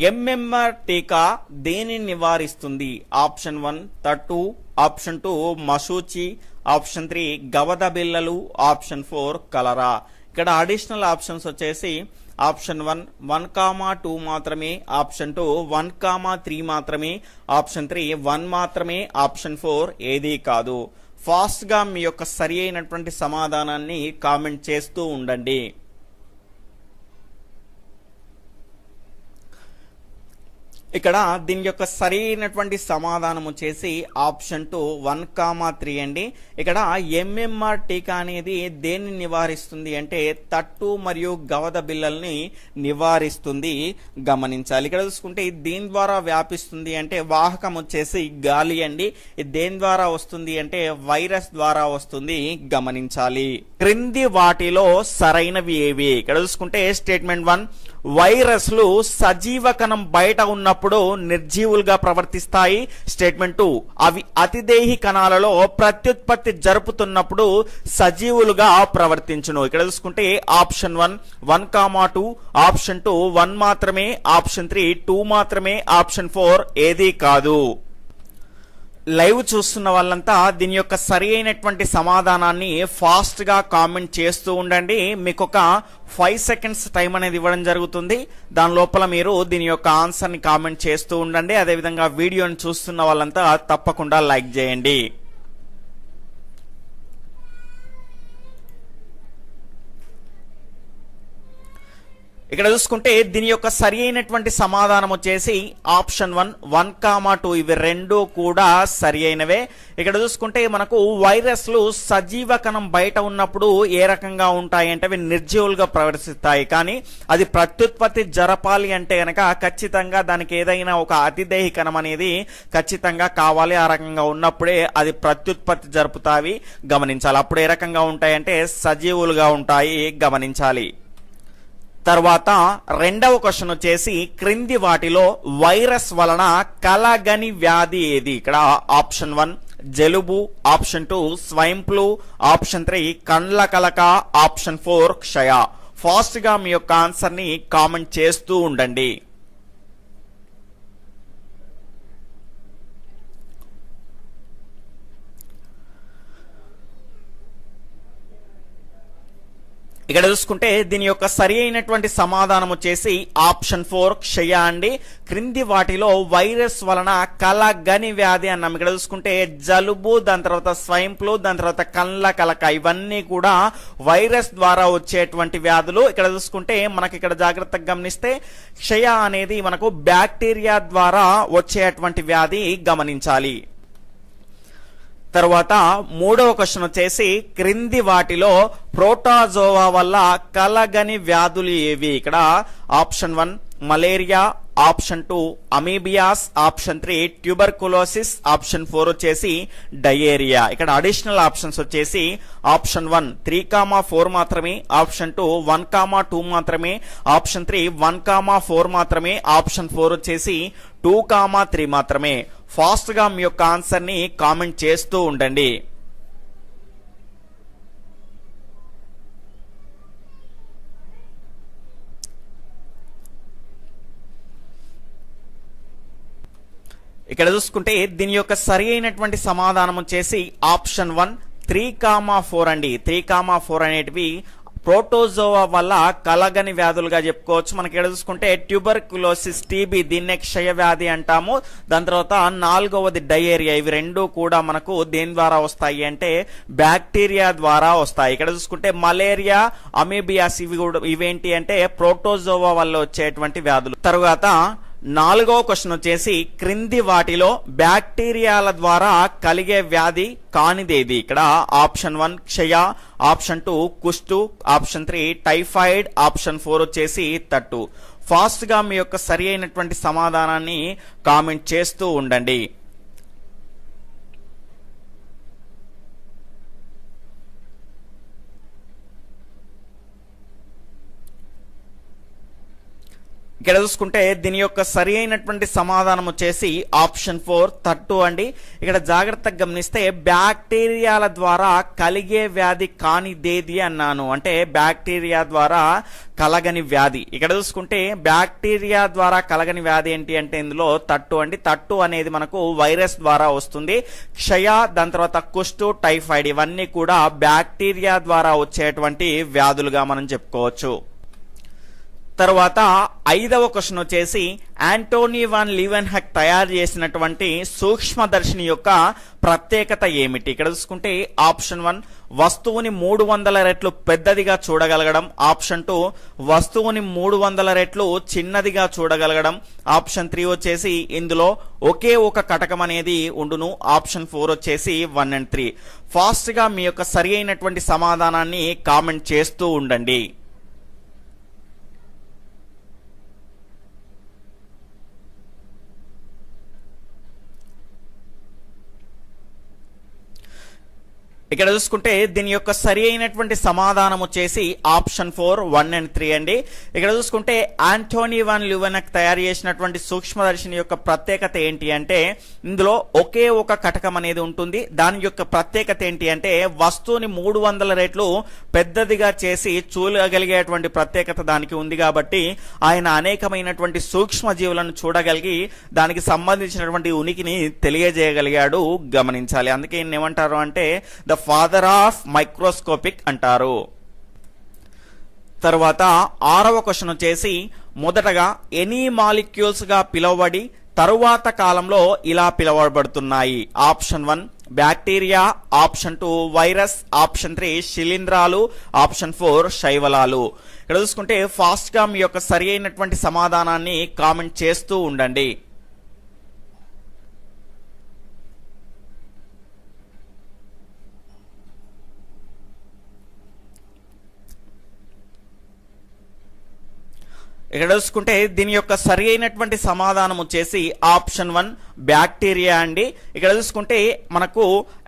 ఎంఎంఆర్ టీకా దేనిని నివారిస్తుంది? ఆప్షన్ 1 తట్టు, ఆప్షన్ 2 మసూచి, ఆప్షన్ 3 గవద బిల్లలు, ఆప్షన్ 4 కలరా. ఇక్కడ అడిషనల్ ఆప్షన్స్ వచ్చేసి ఆప్షన్ 1 1,2 మాత్రమే, ఆప్షన్ 2 1,3 మాత్రమే, ఆప్షన్ 3 1 మాత్రమే, ఆప్షన్ 4 ఏదీ కాదు. ఫాస్ట్ గా మీ యొక్క సరి అయినటువంటి సమాధానాన్ని కామెంట్ చేస్తూ ఉండండి. ఇక్కడ దీని యొక్క సరైనటువంటి సమాధానం వచ్చేసి ఆప్షన్ 2 1,3 అండి. ఇక్కడ ఎంఎంఆర్ టీకా అనేది దేన్ని నివారిస్తుంది అంటే తట్టు మరియు గవద బిల్లల్ని నివారిస్తుంది గమనించాలి. ఇక్కడ చూసుకుంటే దీని ద్వారా వ్యాపిస్తుంది అంటే వాహకం వచ్చేసి గాలి అండి. ఇది దేని ద్వారా వస్తుంది అంటే వైరస్ ద్వారా వస్తుంది గమనించాలి. క్రింది వాటిలో సరైనవి ఏవి? ఇక్కడ చూసుకుంటే స్టేట్మెంట్ 1 వైరస్లు సజీవ కణం బయట ఉన్నప్పుడు నిర్జీవులుగా ప్రవర్తిస్తాయి. స్టేట్మెంట్ 2 అవి అతిదేహి కణాలలో ప్రత్యుత్పత్తి జరుపుతున్నప్పుడు సజీవులుగా ప్రవర్తించును. ఇక్కడ చూసుకుంటే ఆప్షన్ 1 1,2, ఆప్షన్ 2 1 మాత్రమే, ఆప్షన్ 3 2 మాత్రమే, ఆప్షన్ 4 ఏదీ కాదు. లైవ్ చూస్తున్న వాళ్ళంతా దీని యొక్క సరి అయినటువంటి సమాధానాన్ని ఫాస్ట్ గా కామెంట్ చేస్తూ ఉండండి. మీకు ఒక 5 seconds టైం అనేది ఇవ్వడం జరుగుతుంది. దాని లోపల మీరు దీని యొక్క ఆన్సర్ ని కామెంట్ చేస్తూ ఉండండి. అదేవిధంగా వీడియోని చూస్తున్న వాళ్ళంతా తప్పకుండా లైక్ చేయండి. ఇక్కడ చూసుకుంటే దీని యొక్క సరి అయినటువంటి సమాధానం వచ్చేసి ఆప్షన్ 1, 1, 2 ఇవి రెండు కూడా సరి అయినవే. ఇక్కడ చూసుకుంటే మనకు వైరస్లు సజీవ కణం బయట ఉన్నప్పుడు ఏ రకంగా ఉంటాయి అంటే అవి నిర్జీవులుగా ప్రవర్తిస్తాయి. కానీ అది ప్రత్యుత్పత్తి జరపాలి అంటే గనక ఖచ్చితంగా దానికి ఏదైనా ఒక అతిదేహి కణం అనేది ఖచ్చితంగా కావాలి. ఆ రకంగా ఉన్నప్పుడే అది ప్రత్యుత్పత్తి జరుపుతావి, గమనించాలి. అప్పుడు ఏ రకంగా ఉంటాయంటే సజీవులుగా ఉంటాయి, గమనించాలి. తర్వాత రెండవ క్వశ్చన్ వచ్చేసి క్రింది వాటిలో వైరస్ వలన కలగని వ్యాధి ఏది? ఇక్కడ ఆప్షన్ 1 జలుబు, ఆప్షన్ 2 స్వైన్ ఫ్లూ, ఆప్షన్ 3 కండ్ల కలక, ఆప్షన్ 4 క్షయ. ఫాస్ట్ గా మీ యొక్క ఆన్సర్ ని కామెంట్ చేస్తూ ఉండండి. ఇక్కడ చూసుకుంటే దీని యొక్క సరి అయినటువంటి సమాధానం వచ్చేసి ఆప్షన్ 4 క్షయ అండి. క్రింది వాటిలో వైరస్ వలన కలగని వ్యాధి అన్నాం. ఇక్కడ చూసుకుంటే జలుబు, దాని తర్వాత స్వైన్ ఫ్లూ, దాని తర్వాత కండ్ల కలక ఇవన్నీ కూడా వైరస్ ద్వారా వచ్చేటువంటి వ్యాధులు. ఇక్కడ చూసుకుంటే మనకి ఇక్కడ జాగ్రత్తగా గమనిస్తే క్షయ అనేది మనకు బ్యాక్టీరియా ద్వారా వచ్చేటువంటి వ్యాధి, గమనించాలి. తర్వాత మూడవ క్వశ్చన్ వచ్చేసి క్రింది వాటిలో ప్రోటోజోవా వల్ల కలగని వ్యాధులు ఏవి? ఇక్కడ option 1 malaria, option 2 amoebiasis, option 3 tuberculosis, option 4 వచ్చేసి డయేరియా. ఇక్కడ అడిషనల్ ఆప్షన్స్ వచ్చేసి ఆప్షన్ 1 3, 4 మాత్రమే, ఆప్షన్ 2 1, 2 మాత్రమే, ఆప్షన్ 3 1, 4 మాత్రమే, ఆప్షన్ 4 వచ్చేసి 2, 3 మాత్రమే. ఫాస్ట్ గా మీ యొక్క ఆన్సర్ ని కామెంట్ చేస్తూ ఉండండి. ఇక్కడ చూసుకుంటే దీని యొక్క సరి అయినటువంటి సమాధానం వచ్చేసి ఆప్షన్ 1 3, 4 అండి. 3, 4 అనేటివి ప్రోటోజోవా వల్ల కలగని వ్యాధులుగా చెప్పుకోవచ్చు. మనకి ఇక్కడ చూసుకుంటే ట్యూబర్కులోసిస్ టీబీ, దీన్నే క్షయ వ్యాధి అంటాము. దాని తర్వాత 4వది డయేరియా. ఇవి రెండు కూడా మనకు దేని ద్వారా వస్తాయి అంటే బ్యాక్టీరియా ద్వారా వస్తాయి. ఇక్కడ చూసుకుంటే మలేరియా, అమీబియాస్ ఇవేంటి అంటే ప్రోటోజోవా వల్ల వచ్చేటువంటి వ్యాధులు. తరువాత 4వ క్వశ్చన్ వచ్చేసి క్రింది వాటిలో బ్యాక్టీరియాల ద్వారా కలిగే వ్యాధి కానిదేది? ఇక్కడ ఆప్షన్ 1 క్షయ, ఆప్షన్ 2 కుష్టు, ఆప్షన్ 3 టైఫాయిడ్, ఆప్షన్ 4 వచ్చేసి తట్టు. ఫాస్ట్ గా మీ యొక్క సరి అయినటువంటి సమాధానాన్ని కామెంట్ చేస్తూ ఉండండి. ఇక్కడ చూసుకుంటే దీని యొక్క సరి అయినటువంటి సమాధానం వచ్చేసి ఆప్షన్ 4 తట్టు అండి. ఇక్కడ జాగ్రత్తగా గమనిస్తే బ్యాక్టీరియాల ద్వారా కలిగే వ్యాధి కానిదేది అన్నాను, అంటే బ్యాక్టీరియా ద్వారా కలగని వ్యాధి. ఇక్కడ చూసుకుంటే బ్యాక్టీరియా ద్వారా కలగని వ్యాధి ఏంటి అంటే ఇందులో తట్టు అండి. తట్టు అనేది మనకు వైరస్ ద్వారా వస్తుంది. క్షయ, దాని తర్వాత కుష్టు, టైఫాయిడ్ ఇవన్నీ కూడా బ్యాక్టీరియా ద్వారా వచ్చేటువంటి వ్యాధులుగా మనం చెప్పుకోవచ్చు. తర్వాత 5వ క్వశ్చన్ వచ్చేసి యాంటోనీ వాన్ లీవెన్హక్ తయారు చేసినటువంటి సూక్ష్మదర్శిని యొక్క ప్రత్యేకత ఏమిటి? ఇక్కడ చూసుకుంటే ఆప్షన్ 1 వస్తువుని 300 రెట్లు పెద్దదిగా చూడగలగడం, ఆప్షన్ 2 వస్తువుని 300 రెట్లు చిన్నదిగా చూడగలగడం, ఆప్షన్ 3 వచ్చేసి ఇందులో ఒకే ఒక కటకం అనేది ఉండును, ఆప్షన్ 4 వచ్చేసి 1 and 3. ఫాస్ట్ గా మీ యొక్క సరి అయినటువంటి సమాధానాన్ని కామెంట్ చేస్తూ ఉండండి. ఇక్కడ చూసుకుంటే దీని యొక్క సరి అయినటువంటి సమాధానం వచ్చేసి ఆప్షన్ 4 1 and 3 అండి. ఇక్కడ చూసుకుంటే యాంటోనీ వాన్ లీవెన్హక్ తయారు చేసినటువంటి సూక్ష్మదర్శిని యొక్క ప్రత్యేకత ఏంటి అంటే ఇందులో ఒకే ఒక కటకం అనేది ఉంటుంది. దాని యొక్క ప్రత్యేకత ఏంటి అంటే వస్తువుని 300 రెట్లు పెద్దదిగా చేసి చూడగలిగేటువంటి ప్రత్యేకత దానికి ఉంది. కాబట్టి ఆయన అనేకమైనటువంటి సూక్ష్మ జీవులను చూడగలిగి దానికి సంబంధించినటువంటి ఉనికిని తెలియజేయగలిగాడు, గమనించాలి. అందుకే ఏమంటారు అంటే ద ఫాదర్ ఆఫ్ మైక్రోస్కోపిక్ అంటారు. తర్వాత 6వ క్వశ్చన్ వచ్చేసి మొదటగా ఎనీ మాలిక్యూల్స్ గా పిలువబడి తరువాత కాలంలో ఇలా పిలువబడుతున్నాయి? Option 1 bacteria, option 2 virus, option 3 శిలీంధ్రాలు, ఆప్షన్ 4 శైవలాలు. ఇక్కడ చూసుకుంటే ఫాస్ట్ గా మీ యొక్క సరి అయినటువంటి సమాధానాన్ని కామెంట్ చేస్తూ ఉండండి. ఇక్కడ చూసుకుంటే దీని యొక్క సరి అయినటువంటి సమాధానం వచ్చేసి ఆప్షన్ 1 బ్యాక్టీరియా అండి. ఇక్కడ చూసుకుంటే మనకు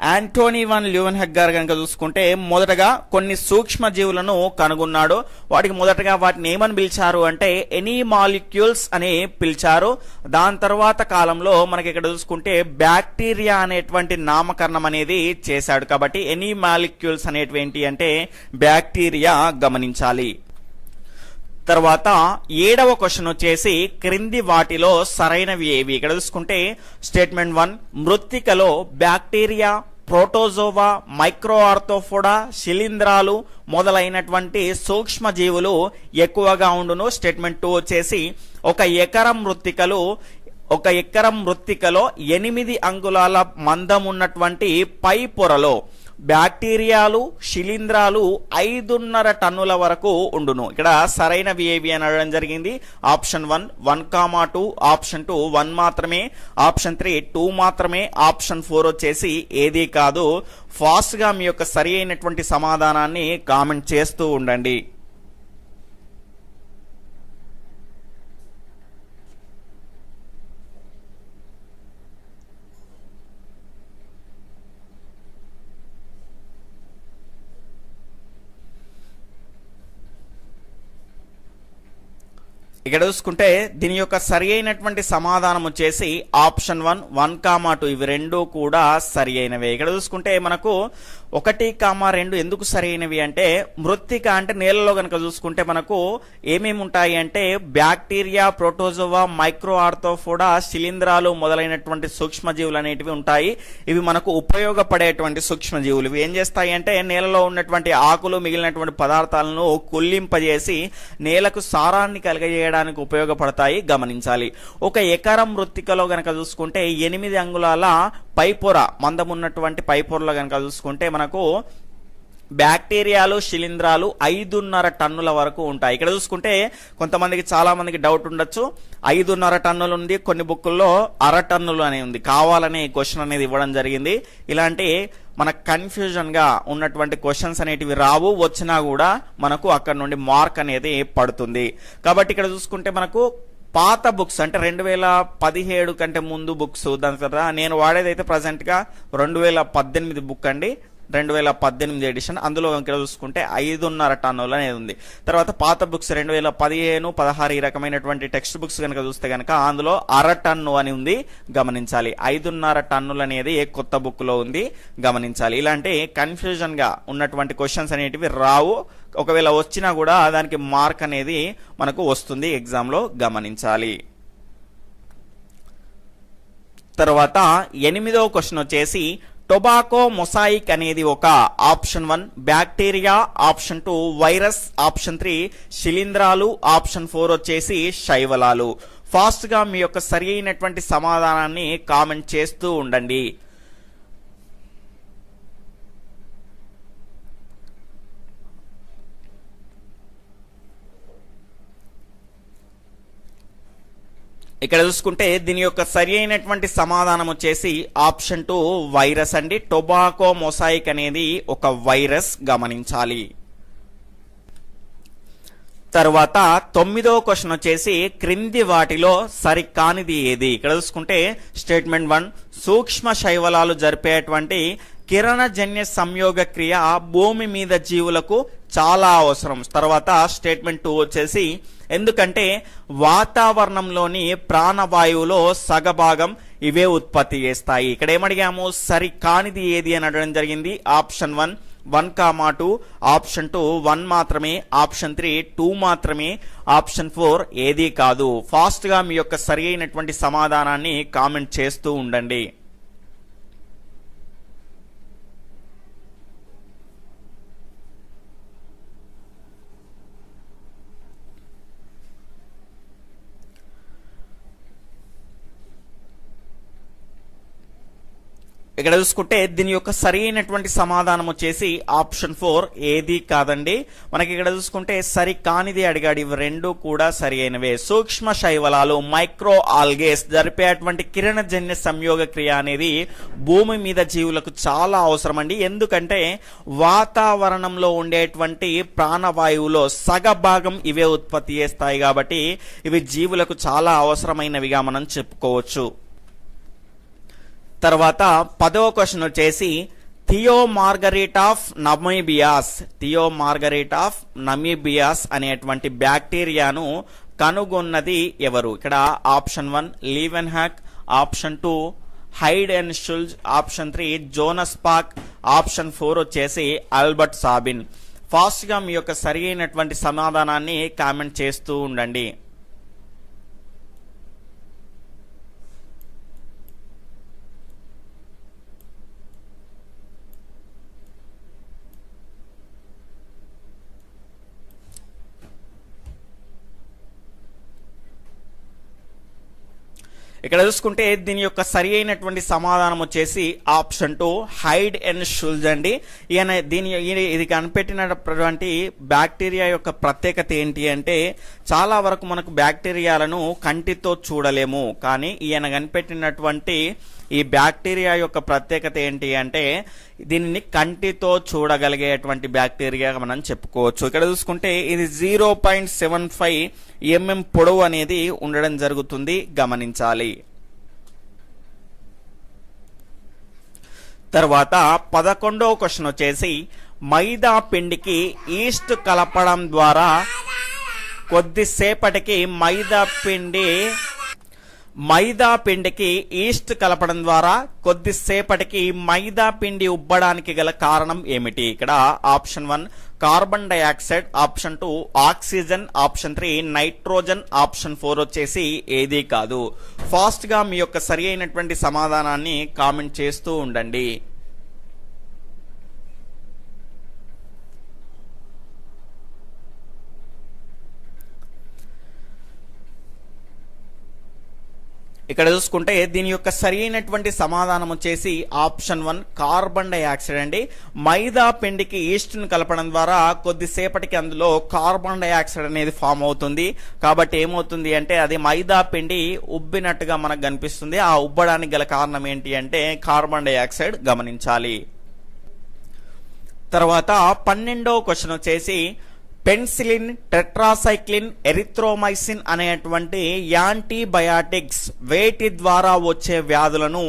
యాంటోనీ వాన్ ల్యూవెన్హెక్ కనుక చూసుకుంటే మొదటగా కొన్ని సూక్ష్మ జీవులను కనుగొన్నాడు. వాటికి మొదటగా వాటిని ఏమని పిలిచారు అంటే ఎనీ మాలిక్యూల్స్ అని పిలిచారు. దాని తర్వాత కాలంలో మనకి ఇక్కడ చూసుకుంటే బ్యాక్టీరియా అనేటువంటి నామకరణం అనేది చేశాడు. కాబట్టి ఎనీ మాలిక్యూల్స్ అనేటివి ఏంటి అంటే బ్యాక్టీరియా గమనించాలి. తర్వాత 7వ క్వశ్చన్ వచ్చేసి క్రింది వాటిలో సరైనవి ఏవి. ఇక్కడ చూసుకుంటే స్టేట్మెంట్ 1 మృత్తికలో బ్యాక్టీరియా, ప్రోటోజోవా, మైక్రో ఆర్థోఫోడా, శిలీంధ్రాలు మొదలైనటువంటి సూక్ష్మ జీవులు ఎక్కువగా ఉండును. స్టేట్మెంట్ 2 వచ్చేసి ఒక ఎకరం మృత్తికలో 8 అంగుళాల మందం ఉన్నటువంటి పై పొరలో బ్యాక్టీరియాలు, శిలీంధ్రాలు 5.5 టన్నుల వరకు ఉండును. ఇక్కడ సరైనవి ఏవి అని అడగడం జరిగింది. ఆప్షన్ 1 1,2, ఆప్షన్ 2 1 మాత్రమే, ఆప్షన్ 3 2 మాత్రమే, ఆప్షన్ 4 వచ్చేసి ఏది కాదు. ఫాస్ట్ గా మీ యొక్క సరి అయినటువంటి సమాధానాన్ని కామెంట్ చేస్తూ ఉండండి. ఇక్కడ చూసుకుంటే దీని యొక్క సరి అయినటువంటి సమాధానం వచ్చేసి ఆప్షన్ 1 1,2 ఇవి రెండు కూడా సరి అయినవే. ఇక్కడ చూసుకుంటే మనకు 1,2 ఎందుకు సరి అయినవి అంటే మృత్తిక అంటే నేలలో కనుక చూసుకుంటే మనకు ఏమేమి ఉంటాయి అంటే బ్యాక్టీరియా, ప్రోటోజోవా, మైక్రో ఆర్థోఫోడా, శిలీంధ్రాలు మొదలైనటువంటి సూక్ష్మజీవులు అనేటివి ఉంటాయి. ఇవి మనకు ఉపయోగపడేటువంటి సూక్ష్మజీవులు. ఇవి ఏం చేస్తాయి అంటే నేలలో ఉన్నటువంటి ఆకులు మిగిలినటువంటి పదార్థాలను కుళ్ళింపజేసి నేలకు సారాన్ని కలిగజేయడానికి ఉపయోగపడతాయి. గమనించాలి. ఒక ఎకరం మృత్తికలో గనక చూసుకుంటే 8 అంగుళాల పైపొర మందం ఉన్నటువంటి పైపొరలో గనక చూసుకుంటే మనకు బ్యాక్టీరియాలు, శిలీంధ్రాలు 5.5 టన్నుల వరకు ఉంటాయి. ఇక్కడ చూసుకుంటే కొంతమందికి చాలా మందికి డౌట్ ఉండొచ్చు, 5.5 టన్నులు ఉంది, కొన్ని బుక్కుల్లో 1/2 టన్నులు అని ఉంది. కావాలనే క్వశ్చన్ అనేది ఇవ్వడం జరిగింది. ఇలాంటి మనకు కన్ఫ్యూజన్ గా ఉన్నటువంటి క్వశ్చన్స్ అనేటివి రావు, వచ్చినా కూడా మనకు అక్కడ నుండి మార్క్ అనేది పడుతుంది. కాబట్టి ఇక్కడ చూసుకుంటే మనకు పాత బుక్స్ అంటే 2017 కంటే ముందు బుక్స్, దాని తర్వాత నేను వాడేదైతే ప్రజెంట్ గా 2018 బుక్ అండి, 2018 ఎడిషన్. అందులో ఇక్కడ చూసుకుంటే 5.5 టన్నులు అనేది ఉంది. తర్వాత పాత బుక్స్ 2015, 16 ఈ రకమైనటువంటి టెక్స్ట్ బుక్స్ కనుక చూస్తే కనుక అందులో 1/2 టన్ను అని ఉంది. గమనించాలి. 5.5 టన్నులు అనేది కొత్త బుక్ లో ఉంది. గమనించాలి. ఇలాంటి కన్ఫ్యూజన్ గా ఉన్నటువంటి క్వశ్చన్స్ అనేటివి రావు. ఒకవేళ వచ్చినా కూడా దానికి మార్క్ అనేది మనకు వస్తుంది ఎగ్జామ్ లో. గమనించాలి. తర్వాత 8వ క్వశ్చన్ వచ్చేసి టొబాకో మొసాయిక్ అనేది ఒక option 1 bacteria, option 2 virus, option 3 శిలీంధ్రాలు, ఆప్షన్ 4 వచ్చేసి శైవలాలు. ఫాస్ట్ గా మీ యొక్క సరి అయినటువంటి సమాధానాన్ని కామెంట్ చేస్తూ ఉండండి. ఇక్కడ చూసుకుంటే దీని యొక్క సరి అయినటువంటి సమాధానం వచ్చేసి ఆప్షన్ 2 వైరస్ అండి. టొబాకో మొసాయిక్ అనేది ఒక వైరస్. గమనించాలి. తర్వాత 9వ క్వశ్చన్ వచ్చేసి క్రింది వాటిలో సరికానిది ఏది. ఇక్కడ చూసుకుంటే స్టేట్మెంట్ 1 సూక్ష్మ శైవలాలు జరిపేటువంటి కిరణజన్య సంయోగ క్రియ భూమి మీద జీవులకు చాలా అవసరం. తర్వాత స్టేట్మెంట్ 2 వచ్చేసి ఎందుకంటే వాతావరణంలోని ప్రాణవాయువులో సగభాగం ఇవే ఉత్పత్తి చేస్తాయి. ఇక్కడ ఏమడిగాము, సరి కానిది ఏది అని అడగడం జరిగింది. ఆప్షన్ 1 1,2, ఆప్షన్ 2 1 మాత్రమే, ఆప్షన్ 3 2 మాత్రమే, ఆప్షన్ 4 ఏది కాదు. ఫాస్ట్ గా మీ యొక్క సరి అయినటువంటి సమాధానాన్ని కామెంట్ చేస్తూ ఉండండి. ఇక్కడ చూసుకుంటే దీని యొక్క సరి అయినటువంటి సమాధానం వచ్చేసి ఆప్షన్ 4 ఏది కాదండి. మనకి ఇక్కడ చూసుకుంటే సరి కానిది అడిగాడు. ఇవి రెండు కూడా సరి అయినవే. సూక్ష్మ శైవలాలు మైక్రో ఆల్గేస్ జరిపేటువంటి కిరణజన్య సంయోగ క్రియ అనేది భూమి మీద జీవులకు చాలా అవసరం అండి. ఎందుకంటే వాతావరణంలో ఉండేటువంటి ప్రాణవాయువులో సగభాగం ఇవే ఉత్పత్తి చేస్తాయి కాబట్టి ఇవి జీవులకు చాలా అవసరమైనవిగా మనం చెప్పుకోవచ్చు. తర్వాత 10వ క్వశ్చన్ వచ్చేసి థియో మార్గరేట్ ఆఫ్ నమీబియాస్ అనేటువంటి బ్యాక్టీరియాను కనుగొన్నది ఎవరు? ఇక్కడ ఆప్షన్ 1 లీవెన్ హ్యాక్, option 2 hide and Schulz, option 3 Jonas Pak, option 4 వచ్చేసి ఆల్బర్ట్ సాబిన్. ఫాస్ట్ గా మీ యొక్క సరి అయినటువంటి సమాధానాన్ని కామెంట్ చేస్తూ ఉండండి. ఇక్కడ చూసుకుంటే దీని యొక్క సరి అయినటువంటి సమాధానం వచ్చేసి ఆప్షన్ 2 హైడ్ అండ్ షుల్జ్ అండి. ఇది కనిపెట్టినటువంటి బ్యాక్టీరియా యొక్క ప్రత్యేకత ఏంటి అంటే చాలా వరకు మనకు బ్యాక్టీరియాలను కంటితో చూడలేము, కానీ ఈయన కనిపెట్టినటువంటి ఈ బ్యాక్టీరియా యొక్క ప్రత్యేకత ఏంటి అంటే దీనిని కంటితో చూడగలిగేటువంటి బ్యాక్టీరియా మనం చెప్పుకోవచ్చు. ఇక్కడ చూసుకుంటే ఇది 0.75 mm పొడవు అనేది ఉండడం జరుగుతుంది, గమనించాలి. తర్వాత 11వ క్వశ్చన్ వచ్చేసి మైదా పిండికి ఈస్ట్ కలపడం ద్వారా కొద్దిసేపటికి మైదా పిండికి ఈస్ట్ కలపడం ద్వారా కొద్దిసేపటికి మైదా పిండి ఉబ్బడానికి గల కారణం ఏమిటి? ఇక్కడ option 1 carbon dioxide, option 2 oxygen, option 3 nitrogen, option 4 వచ్చేసి ఏది కాదు. ఫాస్ట్ గా మీ యొక్క సరి అయినటువంటి సమాధానాన్ని కామెంట్ చేస్తూ ఉండండి. ఇక్కడ చూసుకుంటే దీని యొక్క సరి అయినటువంటి సమాధానం వచ్చేసి ఆప్షన్ 1 కార్బన్ డైఆక్సైడ్ అండి. మైదా పిండికి ఈస్ట్ ను కలపడం ద్వారా కొద్దిసేపటికి అందులో కార్బన్ డైఆక్సైడ్ అనేది ఫామ్ అవుతుంది. కాబట్టి ఏమవుతుంది అంటే అది మైదా పిండి ఉబ్బినట్టుగా మనకు కనిపిస్తుంది. ఆ ఉబ్బడానికి గల కారణం ఏంటి అంటే కార్బన్ డైఆక్సైడ్, గమనించాలి. తర్వాత 12వ క్వశ్చన్ వచ్చేసి పెన్సిలిన్, టెట్రాసైక్లిన్, ఎరిథ్రోమైసిన్ అనేటువంటి యాంటీబయాటిక్స్ వేటి ద్వారా వచ్చే వ్యాధులను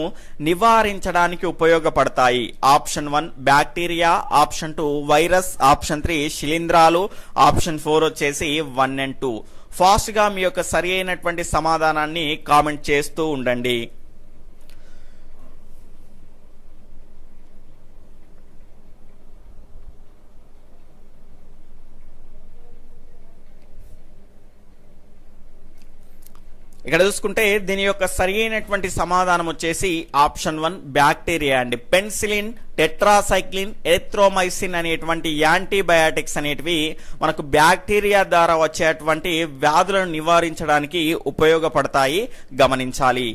నివారించడానికి ఉపయోగపడతాయి? Option 1 bacteria, option 2 virus, option 3 శిలీంధ్రాలు, ఆప్షన్ 4 వచ్చేసి 1 and 2. ఫాస్ట్ గా మీ యొక్క సరి అయినటువంటి సమాధానాన్ని కామెంట్ చేస్తూ ఉండండి. ఇక్కడ చూసుకుంటే దీని యొక్క సరి అయినటువంటి సమాధానం వచ్చేసి ఆప్షన్ 1 బ్యాక్టీరియా అండి. పెన్సిలిన్, టెట్రాసైక్లిన్, ఎరిథ్రోమైసిన్ అనేటువంటి యాంటీబయాటిక్స్ అనేటివి మనకు బ్యాక్టీరియా ద్వారా వచ్చేటువంటి వ్యాధులను నివారించడానికి ఉపయోగపడతాయి, గమనించాలి.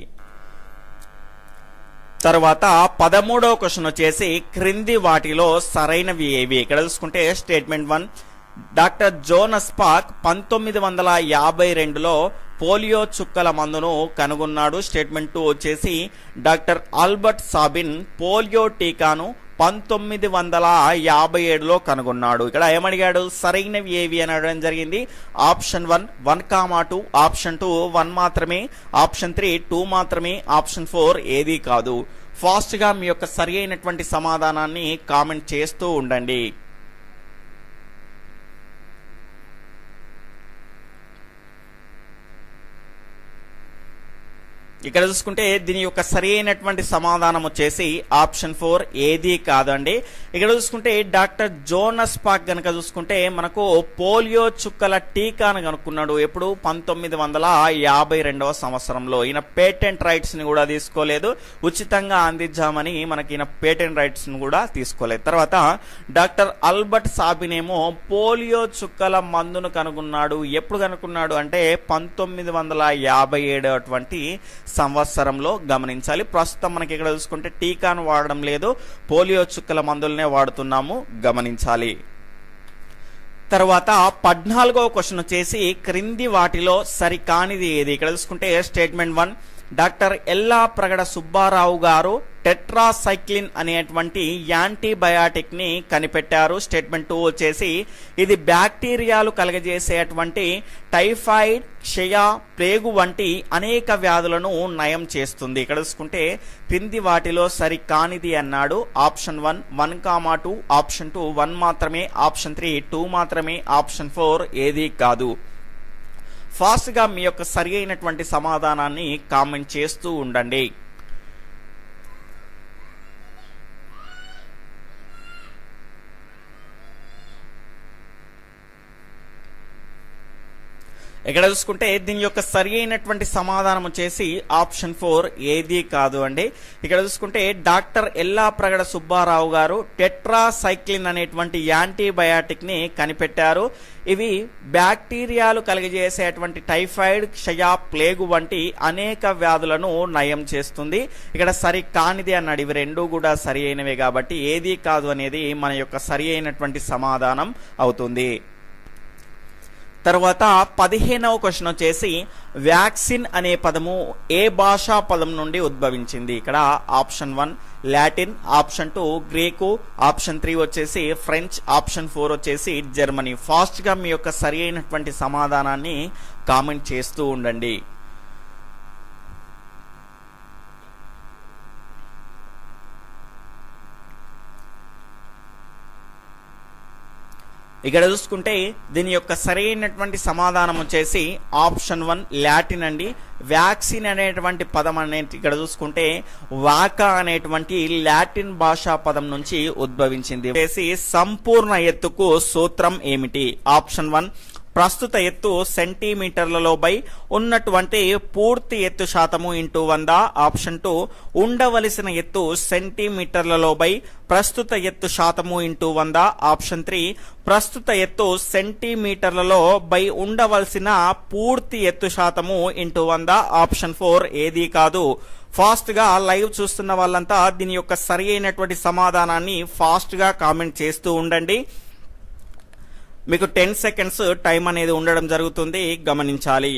తర్వాత 13వ క్వశ్చన్ వచ్చేసి క్రింది వాటిలో సరైనవి ఏవి? ఇక్కడ చూసుకుంటే స్టేట్మెంట్ 1 డాక్టర్ జోనస్ పాక్ 1952లో పోలియో చుక్కల మందును కనుగొన్నాడు. స్టేట్మెంట్ 2 వచ్చేసి డాక్టర్ ఆల్బర్ట్ సాబిన్ పోలియో టీకాను 1957లో కనుగొన్నాడు. ఇక్కడ ఏమడిగాడు? సరైనవి ఏవి అని అడగడం జరిగింది. ఆప్షన్ 1 1,2, ఆప్షన్ 2 1 మాత్రమే, ఆప్షన్ 3 2 మాత్రమే, ఆప్షన్ 4 ఏది కాదు. ఫాస్ట్ గా మీ యొక్క సరి అయినటువంటి సమాధానాన్ని కామెంట్ చేస్తూ ఉండండి. ఇక్కడ చూసుకుంటే దీని యొక్క సరి అయినటువంటి సమాధానం వచ్చేసి ఆప్షన్ 4 ఏది కాదండి. ఇక్కడ చూసుకుంటే డాక్టర్ జోనస్ పాక్ గనక చూసుకుంటే మనకు పోలియో చుక్కల టీకాను కనుక్కున్నాడు. ఎప్పుడు? 1952వ సంవత్సరంలో. ఈయన పేటెంట్ రైట్స్ ని కూడా తీసుకోలేదు, ఉచితంగా అందించామని మనకి ఈయన పేటెంట్ రైట్స్ ని కూడా తీసుకోలేదు. తర్వాత డాక్టర్ ఆల్బర్ట్ సాబిన్ ఏమో పోలియో చుక్కల మందును కనుగొన్నాడు. ఎప్పుడు కనుక్కున్నాడు అంటే 1957 సంవత్సరంలో గమనించాలి. ప్రస్తుతం మనకి ఇక్కడ చూసుకుంటే టీకాను వాడడం లేదు, పోలియో చుక్కల మందులనే వాడుతున్నాము, గమనించాలి. తర్వాత 14వ క్వశ్చన్ వచ్చేసి క్రింది వాటిలో సరికానిది ఏది? ఇక్కడ చూసుకుంటే స్టేట్మెంట్ 1, డాక్టర్ ఎల్లాప్రగడ సుబ్బారావు గారు టెట్రాసైక్లిన్ అనేటువంటి యాంటీబయాటిక్ ని కనిపెట్టారు. స్టేట్మెంట్ 2 వచ్చేసి ఇది బ్యాక్టీరియాలు కలగజేసేటువంటి టైఫాయిడ్, క్షయ, ప్లేగు వంటి అనేక వ్యాధులను నయం చేస్తుంది. ఇక్కడ చూసుకుంటే క్రింది వాటిలో సరికానిది అన్నాడు. ఆప్షన్ 1 1,2, ఆప్షన్ 2 1 మాత్రమే, ఆప్షన్ 3 2 మాత్రమే, ఆప్షన్ 4 ఏది కాదు. ఫాస్ట్ గా మీ యొక్క సరి అయినటువంటి సమాధానాన్ని కామెంట్ చేస్తూ ఉండండి. ఇక్కడ చూసుకుంటే దీని యొక్క సరి అయినటువంటి సమాధానం వచ్చేసి ఆప్షన్ 4 ఏది కాదు అండి. ఇక్కడ చూసుకుంటే డాక్టర్ ఎల్లాప్రగడ సుబ్బారావు గారు టెట్రాసైక్లిన్ అనేటువంటి యాంటీబయాటిక్ ని కనిపెట్టారు. ఇవి బ్యాక్టీరియాలు కలిగజేసేటువంటి టైఫాయిడ్, క్షయ, ప్లేగు వంటి అనేక వ్యాధులను నయం చేస్తుంది. ఇక్కడ సరి కానిది అన్నాడు. ఇవి రెండు కూడా సరి అయినవే కాబట్టి ఏది కాదు అనేది మన యొక్క సరి అయినటువంటి సమాధానం అవుతుంది. తర్వాత 15వ క్వశ్చన్ వచ్చేసి వ్యాక్సిన్ అనే పదము ఏ భాషా పదం నుండి ఉద్భవించింది? ఇక్కడ option 1 Latin, option 2 Greek, option 3 వచ్చేసి ఫ్రెంచ్, ఆప్షన్ 4 వచ్చేసి జర్మనీ. ఫాస్ట్ గా మీ యొక్క సరి అయినటువంటి సమాధానాన్ని కామెంట్ చేస్తూ ఉండండి. ఇక్కడ చూసుకుంటే దీని యొక్క సరైనటువంటి సమాధానం వచ్చేసి ఆప్షన్ 1 లాటిన్ అండి. వ్యాక్సిన్ అనేటువంటి పదం అనేది ఇక్కడ చూసుకుంటే వాకా అనేటువంటి లాటిన్ భాషా పదం నుంచి ఉద్భవించింది. సంపూర్ణ ఎత్తుకు సూత్రం ఏమిటి? ఆప్షన్ 1 ప్రస్తుత ఎత్తు సెంటీమీటర్లలో బై ఉన్నటువంటి పూర్తి ఎత్తు శాతము ఇంటూ 100. ఆప్షన్ 2 ఉండవలసిన ఎత్తు సెంటీమీటర్లలో బై ప్రస్తుత ఎత్తు శాతము ఇంటూ 100. ఆప్షన్ 3 ప్రస్తుత ఎత్తు సెంటీమీటర్లలో బై ఉండవలసిన పూర్తి ఎత్తు శాతము ఇంటూ 100. ఆప్షన్ 4 ఏది కాదు. ఫాస్ట్ గా లైవ్ చూస్తున్న వాళ్ళంతా దీని యొక్క సరి అయినటువంటి సమాధానాన్ని ఫాస్ట్ గా కామెంట్ చేస్తూ ఉండండి. మీకు 10 సెకండ్స్ టైం అనేది ఉండడం జరుగుతుంది, గమనించాలి.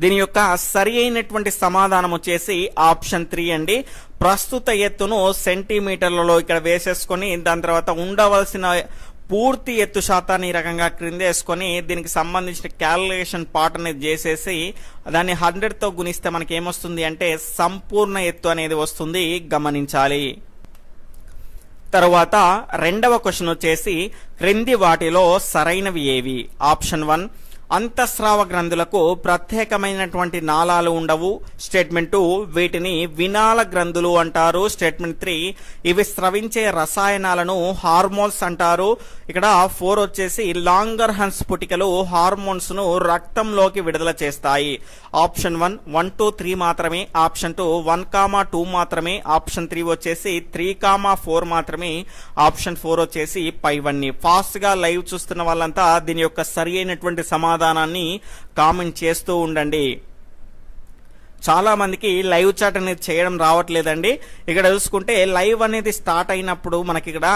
దీని యొక్క సరి అయినటువంటి సమాధానం వచ్చేసి ఆప్షన్ 3 అండి. ప్రస్తుత ఎత్తును సెంటీమీటర్లలో ఇక్కడ వేసేసుకొని దాని తర్వాత ఉండవలసిన పూర్తి ఎత్తు శాతాన్ని ఈ రకంగా క్రింద వేసుకొని దీనికి సంబంధించిన క్యాలిక్యులేషన్ పార్ట్ అనేది చేసేసి దాన్ని 100తో గుణిస్తే మనకి ఏమొస్తుంది అంటే సంపూర్ణ ఎత్తు అనేది వస్తుంది, గమనించాలి. తరువాత 2వ క్వశ్చన్ వచ్చేసి క్రింది వాటిలో సరైనవి ఏవి? ఆప్షన్ 1 అంతఃస్రావ గ్రంథులకు ప్రత్యేకమైనటువంటి నాళాలు ఉండవు. స్టేట్మెంట్ 2 వీటిని వినాల గ్రంథులు అంటారు. స్టేట్మెంట్ 3 ఇవి స్రవించే రసాయనాలను హార్మోన్స్ అంటారు. ఇక్కడ 4 వచ్చేసి లాంగర్ హన్స్ పుటికలు హార్మోన్స్ ను రక్తంలోకి విడుదల చేస్తాయి. ఆప్షన్ 1 1 2 3 మాత్రమే, ఆప్షన్ 2 1,2 మాత్రమే, ఆప్షన్ 3 వచ్చేసి 3,4 మాత్రమే, ఆప్షన్ 4 వచ్చేసి పైవన్నీ. ఫాస్ట్ గా లైవ్ చూస్తున్న వాళ్ళంతా దీని యొక్క సరి అయినటువంటి సమాధానాన్ని కామెంట్ చేస్తూ ఉండండి. చాలా మందికి లైవ్ చాట్ అనేది చేయడం రావట్లేదండి. ఇక్కడ చూసుకుంటే లైవ్ అనేది స్టార్ట్ అయినప్పుడు మనకి ఇక్కడ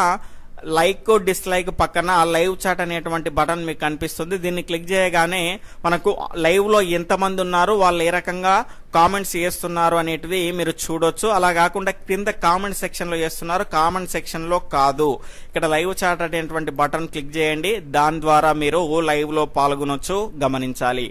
లైక్ డిస్లైక్ పక్కన లైవ్ చాట్ అనేటువంటి బటన్ మీకు కనిపిస్తుంది. దీన్ని క్లిక్ చేయగానే మనకు లైవ్ లో ఎంతమంది ఉన్నారు, వాళ్ళు ఏ రకంగా కామెంట్స్ చేస్తున్నారు అనేటివి మీరు చూడొచ్చు. అలా కాకుండా కింద కామెంట్ సెక్షన్ లో చేస్తున్నారు, కామెంట్ సెక్షన్ లో కాదు. ఇక్కడ లైవ్ చాట్ అనేటువంటి బటన్ క్లిక్ చేయండి, దాని ద్వారా మీరు లైవ్ లో పాల్గొనొచ్చు, గమనించాలి.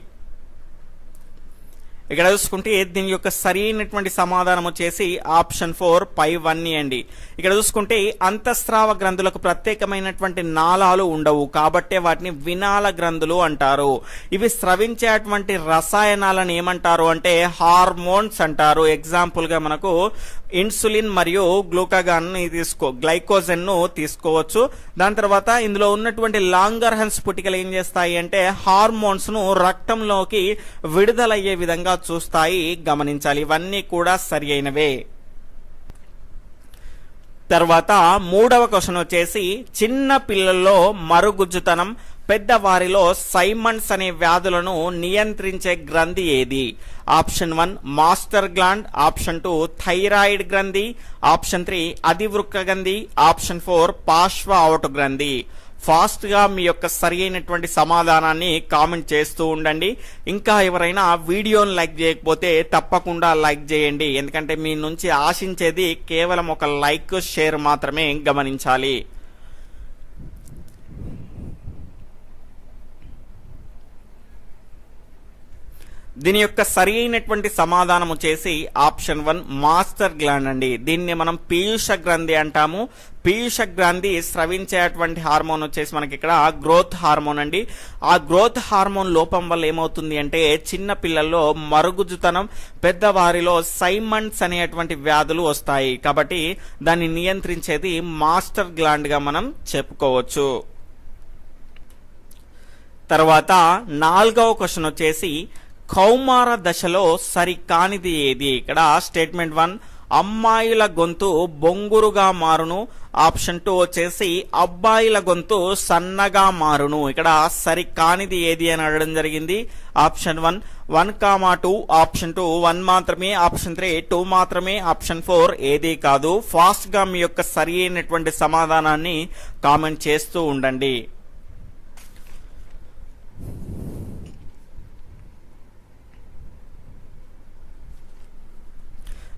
ఇక్కడ చూసుకుంటే దీని యొక్క సరైనటువంటి సమాధానం వచ్చేసి ఆప్షన్ 4 పైవన్నీ అండి. ఇక్కడ చూసుకుంటే అంతఃస్రావ గ్రంథులకు ప్రత్యేకమైనటువంటి నాళాలు ఉండవు కాబట్టి వాటిని వినాల గ్రంథులు అంటారు. ఇవి స్రవించేటువంటి రసాయనాలను ఏమంటారు అంటే హార్మోన్స్ అంటారు. ఎగ్జాంపుల్ గా మనకు ఇన్సులిన్ మరియు గ్లూకాగాన్ గ్లైకోజన్ ను తీసుకోవచ్చు. దాని తర్వాత ఇందులో ఉన్నటువంటి లాంగర్ హన్స్ పుటికలు ఏం చేస్తాయి అంటే హార్మోన్స్ ను రక్తంలోకి విడుదలయ్యే విధంగా చూస్తాయి, గమనించాలి. ఇవన్నీ కూడా సరి అయినవే. తర్వాత మూడవ క్వశ్చన్ వచ్చేసి చిన్న పిల్లల్లో మరుగుజ్జుతనం పెద్దవారిలో సైమన్స్ అనే వ్యాధులను నియంత్రించే గ్రంథి ఏది? Option 1 master gland, option 2 thyroid గ్రంథి, ఆప్షన్ 3 అధివృక్క గ్రంథి, ఆప్షన్ 4 పార్శ్వ అorta గ్రంథి. ఫాస్ట్ గా మీ యొక్క సరి అయినటువంటి సమాధానాన్ని కామెంట్ చేస్తూ ఉండండి. ఇంకా ఎవరైనా వీడియోని లైక్ చేయకపోతే తప్పకుండా లైక్ చేయండి, ఎందుకంటే మీ నుంచి ఆశించేది కేవలం ఒక లైక్ షేర్ మాత్రమే, గమనించాలి. దీని యొక్క సరి అయినటువంటి సమాధానం వచ్చేసి ఆప్షన్ 1 మాస్టర్ గ్లాండ్ అండి. దీన్ని మనం పీయూష గ్రంథి అంటాము. పీయూష గ్రంథి స్రవించేటువంటి హార్మోన్ వచ్చేసి మనకి ఇక్కడ గ్రోత్ హార్మోన్ అండి. ఆ గ్రోత్ హార్మోన్ లోపం వల్ల ఏమవుతుంది అంటే చిన్న పిల్లల్లో మరుగుజ్జుతనం, పెద్దవారిలో సైమన్స్ అనేటువంటి వ్యాధులు వస్తాయి. కాబట్టి దాన్ని నియంత్రించేది మాస్టర్ గ్లాండ్ గా మనం చెప్పుకోవచ్చు. తర్వాత 4వ క్వశ్చన్ వచ్చేసి కౌమార దశలో సరికానిది ఏది? ఇక్కడ స్టేట్మెంట్ 1 అమ్మాయిల గొంతు బొంగురుగా మారును, ఆప్షన్ 2 వచ్చేసి అబ్బాయిల గొంతు సన్నగా మారును. ఇక్కడ సరికానిది ఏది అని అడగడం జరిగింది. ఆప్షన్ 1, 2, ఆప్షన్ 2 1 మాత్రమే, ఆప్షన్ 3 2 మాత్రమే, ఆప్షన్ 4 ఏది కాదు. ఫాస్ట్ గా మీ యొక్క సరి అయినటువంటి సమాధానాన్ని కామెంట్ చేస్తూ ఉండండి.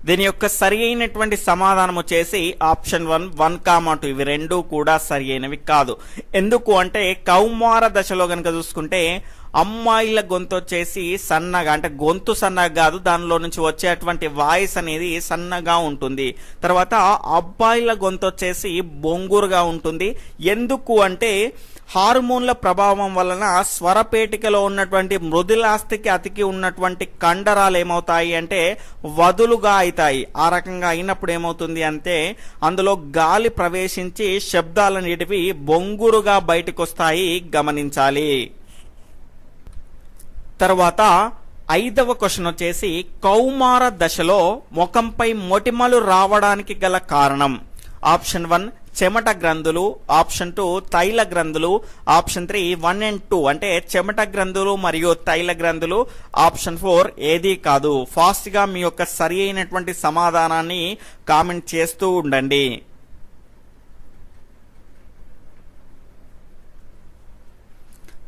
దీని యొక్క సరి అయినటువంటి సమాధానం వచ్చేసి ఆప్షన్ 1, 1, 2 ఇవి రెండు కూడా సరి అయినవి కాదు. ఎందుకు అంటే కౌమార దశలో కనుక చూసుకుంటే అమ్మాయిల గొంతు వచ్చేసి సన్నగా, అంటే గొంతు సన్నగా కాదు, దానిలో నుంచి వచ్చేటువంటి వాయిస్ అనేది సన్నగా ఉంటుంది. తర్వాత అబ్బాయిల గొంతు వచ్చేసి బొంగురుగా ఉంటుంది. ఎందుకు అంటే హార్మోన్ల ప్రభావం వలన స్వరపేటికలో ఉన్నటువంటి మృదులాస్థికి అతికి ఉన్నటువంటి కండరాలు ఏమవుతాయి అంటే వదులుగా అవుతాయి. ఆ రకంగా అయినప్పుడు ఏమవుతుంది అంటే అందులో గాలి ప్రవేశించి శబ్దాలన్నిటివి బొంగురుగా బయటకు వస్తాయి, గమనించాలి. తర్వాత 5వ క్వశ్చన్ వచ్చేసి కౌమార దశలో ముఖంపై మొటిమలు రావడానికి గల కారణం? ఆప్షన్ 1 చెమట గ్రంథులు, ఆప్షన్ 2 తైల గ్రంథులు, ఆప్షన్ 3 1 and 2 అంటే చెమట గ్రంథులు మరియు తైల గ్రంథులు, ఆప్షన్ 4 ఏది కాదు. ఫాస్ట్ గా మీ యొక్క సరి అయినటువంటి సమాధానాన్ని కామెంట్ చేస్తూ ఉండండి.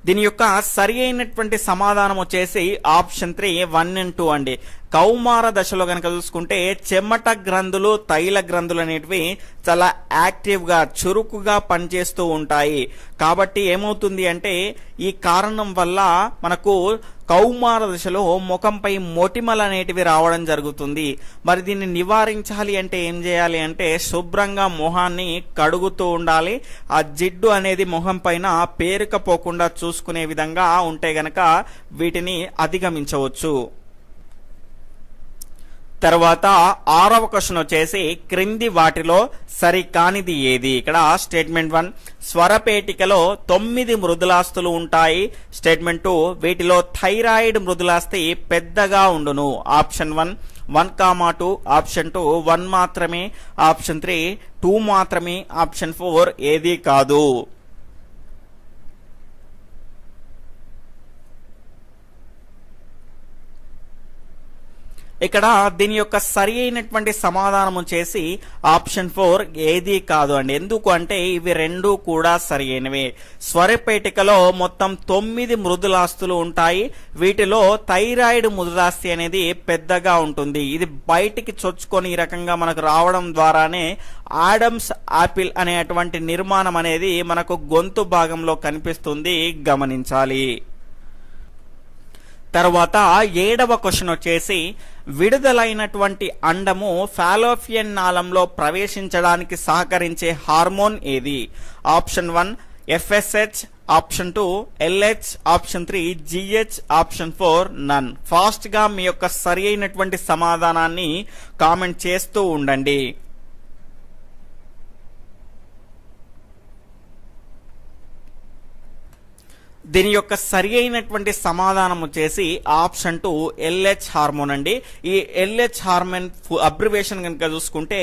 దీని యొక్క సరి అయినటువంటి సమాధానం వచ్చేసి ఆప్షన్ 3 1 and 2 అండి. కౌమార దశలో కనుక చూసుకుంటే చెమట గ్రంథులు, తైల గ్రంథులు అనేటివి చాలా యాక్టివ్ గా, చురుకుగా పనిచేస్తూ ఉంటాయి. కాబట్టి ఏమవుతుంది అంటే ఈ కారణం వల్ల మనకు కౌమార దశలో ముఖంపై మొటిమలు అనేటివి రావడం జరుగుతుంది. మరి దీన్ని నివారించాలి అంటే ఏం చేయాలి అంటే శుభ్రంగా మొహాన్ని కడుగుతూ ఉండాలి. ఆ జిడ్డు అనేది మొహం పైన పేరుకపోకుండా చూసుకునే విధంగా ఉంటే గనక వీటిని అధిగమించవచ్చు. తర్వాత 6వ క్వశ్చన్ వచ్చేసి క్రింది వాటిలో సరికానిది ఏది? ఇక్కడ స్టేట్మెంట్ 1 స్వరపేటికలో 9 మృదులాస్తులు ఉంటాయి. స్టేట్మెంట్ 2 వీటిలో థైరాయిడ్ మృదులాస్థి పెద్దగా ఉండును. ఆప్షన్ 1, 1, 2, ఆప్షన్ 2 1 మాత్రమే, ఆప్షన్ 3 2 మాత్రమే, ఆప్షన్ 4 ఏది కాదు. ఇక్కడ దీని యొక్క సరి అయినటువంటి సమాధానం వచ్చేసి ఆప్షన్ 4 ఏది కాదు అండి. ఎందుకు అంటే ఇవి రెండు కూడా సరి అయినవి. స్వరపేటికలో మొత్తం 9 మృదులాస్తులు ఉంటాయి. వీటిలో థైరాయిడ్ మృదులాస్థి అనేది పెద్దగా ఉంటుంది. ఇది బయటికి చొచ్చుకొని ఈ రకంగా మనకు రావడం ద్వారానే ఆడమ్స్ ఆపిల్ అనేటువంటి నిర్మాణం అనేది మనకు గొంతు భాగంలో కనిపిస్తుంది, గమనించాలి. తర్వాత 7వ క్వశ్చన్ వచ్చేసి విడుదలైనటువంటి అండము ఫాలోపియన్ నాళంలో ప్రవేశించడానికి సహకరించే హార్మోన్ ఏది? Option 1 FSH, option 2 LH, option 3 GH, option 4 నన్. ఫాస్ట్ గా మీ యొక్క సరి అయినటువంటి సమాధానాన్ని కామెంట్ చేస్తూ ఉండండి. దీని యొక్క సరి అయినటువంటి సమాధానం వచ్చేసి ఆప్షన్ 2 ఎల్హెచ్ హార్మోన్ అండి. ఈ ఎల్హెచ్ హార్మోన్ అబ్రివేషన్ కనుక చూసుకుంటే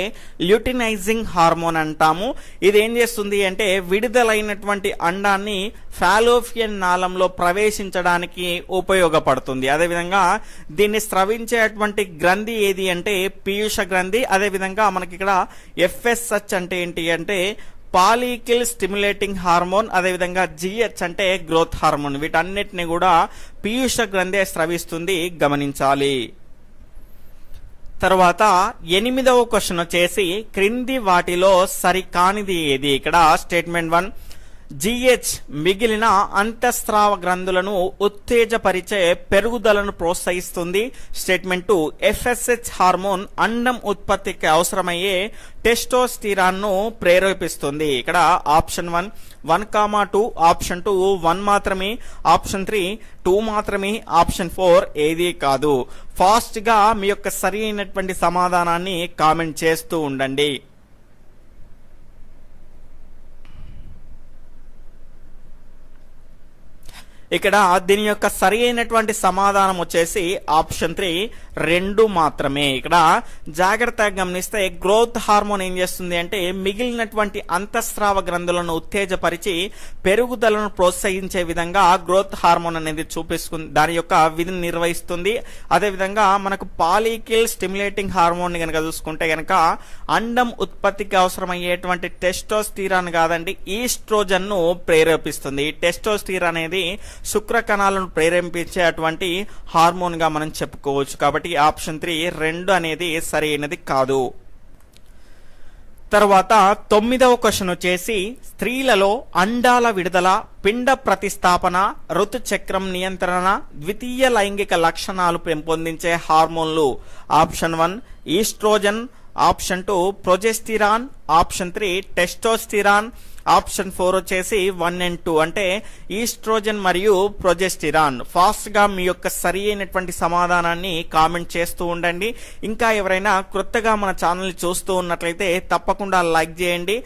ల్యూటినైజింగ్ హార్మోన్ అంటాము. ఇది ఏం చేస్తుంది అంటే విడుదలైనటువంటి అండాన్ని ఫాలోపియన్ నాళంలో ప్రవేశించడానికి ఉపయోగపడుతుంది. అదేవిధంగా దీన్ని స్రవించేటువంటి గ్రంథి ఏది అంటే పీయూష గ్రంథి. అదేవిధంగా మనకి ఇక్కడ ఎఫ్ఎస్హెచ్ అంటే ఏంటి అంటే పాలికిల్ స్టిమ్యులేటింగ్ హార్మోన్, అదేవిధంగా జిహెచ్ అంటే గ్రోత్ హార్మోన్. వీటన్నిటిని కూడా పీయూష గ్రంథి స్రవిస్తుంది, గమనించాలి. తర్వాత 8వ క్వశ్చన్ వచ్చేసి క్రింది వాటిలో సరికానిది ఏది? ఇక్కడ స్టేట్మెంట్ 1 జిహెచ్ మిగిలిన అంతఃస్రావ గ్రంథులను ఉత్తేజపరిచే పెరుగుదలను ప్రోత్సహిస్తుంది. స్టేట్మెంట్ 2 ఎఫ్ఎస్హెచ్ హార్మోన్ అండం ఉత్పత్తికి అవసరమయ్యే టెస్టోస్టిరాన్ ను ప్రేరేపిస్తుంది. ఇక్కడ ఆప్షన్ 1 1,2, ఆప్షన్ 2 1 మాత్రమే, ఆప్షన్ 3 2 మాత్రమే, ఆప్షన్ 4 ఏది కాదు. ఫాస్ట్ గా మీ యొక్క సరి అయినటువంటి సమాధానాన్ని కామెంట్ చేస్తూ ఉండండి. ఇక్కడ దీని యొక్క సరి అయినటువంటి సమాధానం వచ్చేసి ఆప్షన్ 3 2 మాత్రమే. ఇక్కడ జాగ్రత్తగా గమనిస్తే గ్రోత్ హార్మోన్ ఏం చేస్తుంది అంటే మిగిలినటువంటి అంతఃస్రావ గ్రంథులను ఉత్తేజపరిచి పెరుగుదలను ప్రోత్సహించే విధంగా గ్రోత్ హార్మోన్ అనేది చూపిస్తుంది, దాని యొక్క విధిని నిర్వహిస్తుంది. అదేవిధంగా మనకు పాలికిల్ స్టిమ్యులేటింగ్ హార్మోన్ కనుక చూసుకుంటే కనుక అండం ఉత్పత్తికి అవసరమయ్యేటువంటి టెస్టోస్టిరాన్ కాదండి, ఈస్ట్రోజన్ ను ప్రేరేపిస్తుంది. టెస్టోస్టిరాన్ అనేది శుక్ర కణాలను ప్రేరేపించేటువంటి హార్మోన్ గా మనం చెప్పుకోవచ్చు. కాబట్టి ఆప్షన్ 3 2 అనేది సరైనది కాదు. తర్వాత 9వ క్వశ్చన్ వచ్చేసి స్త్రీలలో అండాల విడుదల, పిండ ప్రతిస్థాపన, ఋతుచక్రం నియంత్రణ, ద్వితీయ లైంగిక లక్షణాలు పెంపొందించే హార్మోన్లు. Option 1 oestrogen, option 2 progesterone, option 3 testosterone, option 4 వచ్చేసి 1 and 2 అంటే ఈస్ట్రోజన్ మరియు ప్రొజెస్టిరాన్. ఫాస్ట్ గా మీ యొక్క సరి అయినటువంటి సమాధానాన్ని కామెంట్ చేస్తూ ఉండండి. ఇంకా ఎవరైనా కొత్తగా మన ఛానల్ చూస్తూ ఉన్నట్లయితే తప్పకుండా లైక్ చేయండి.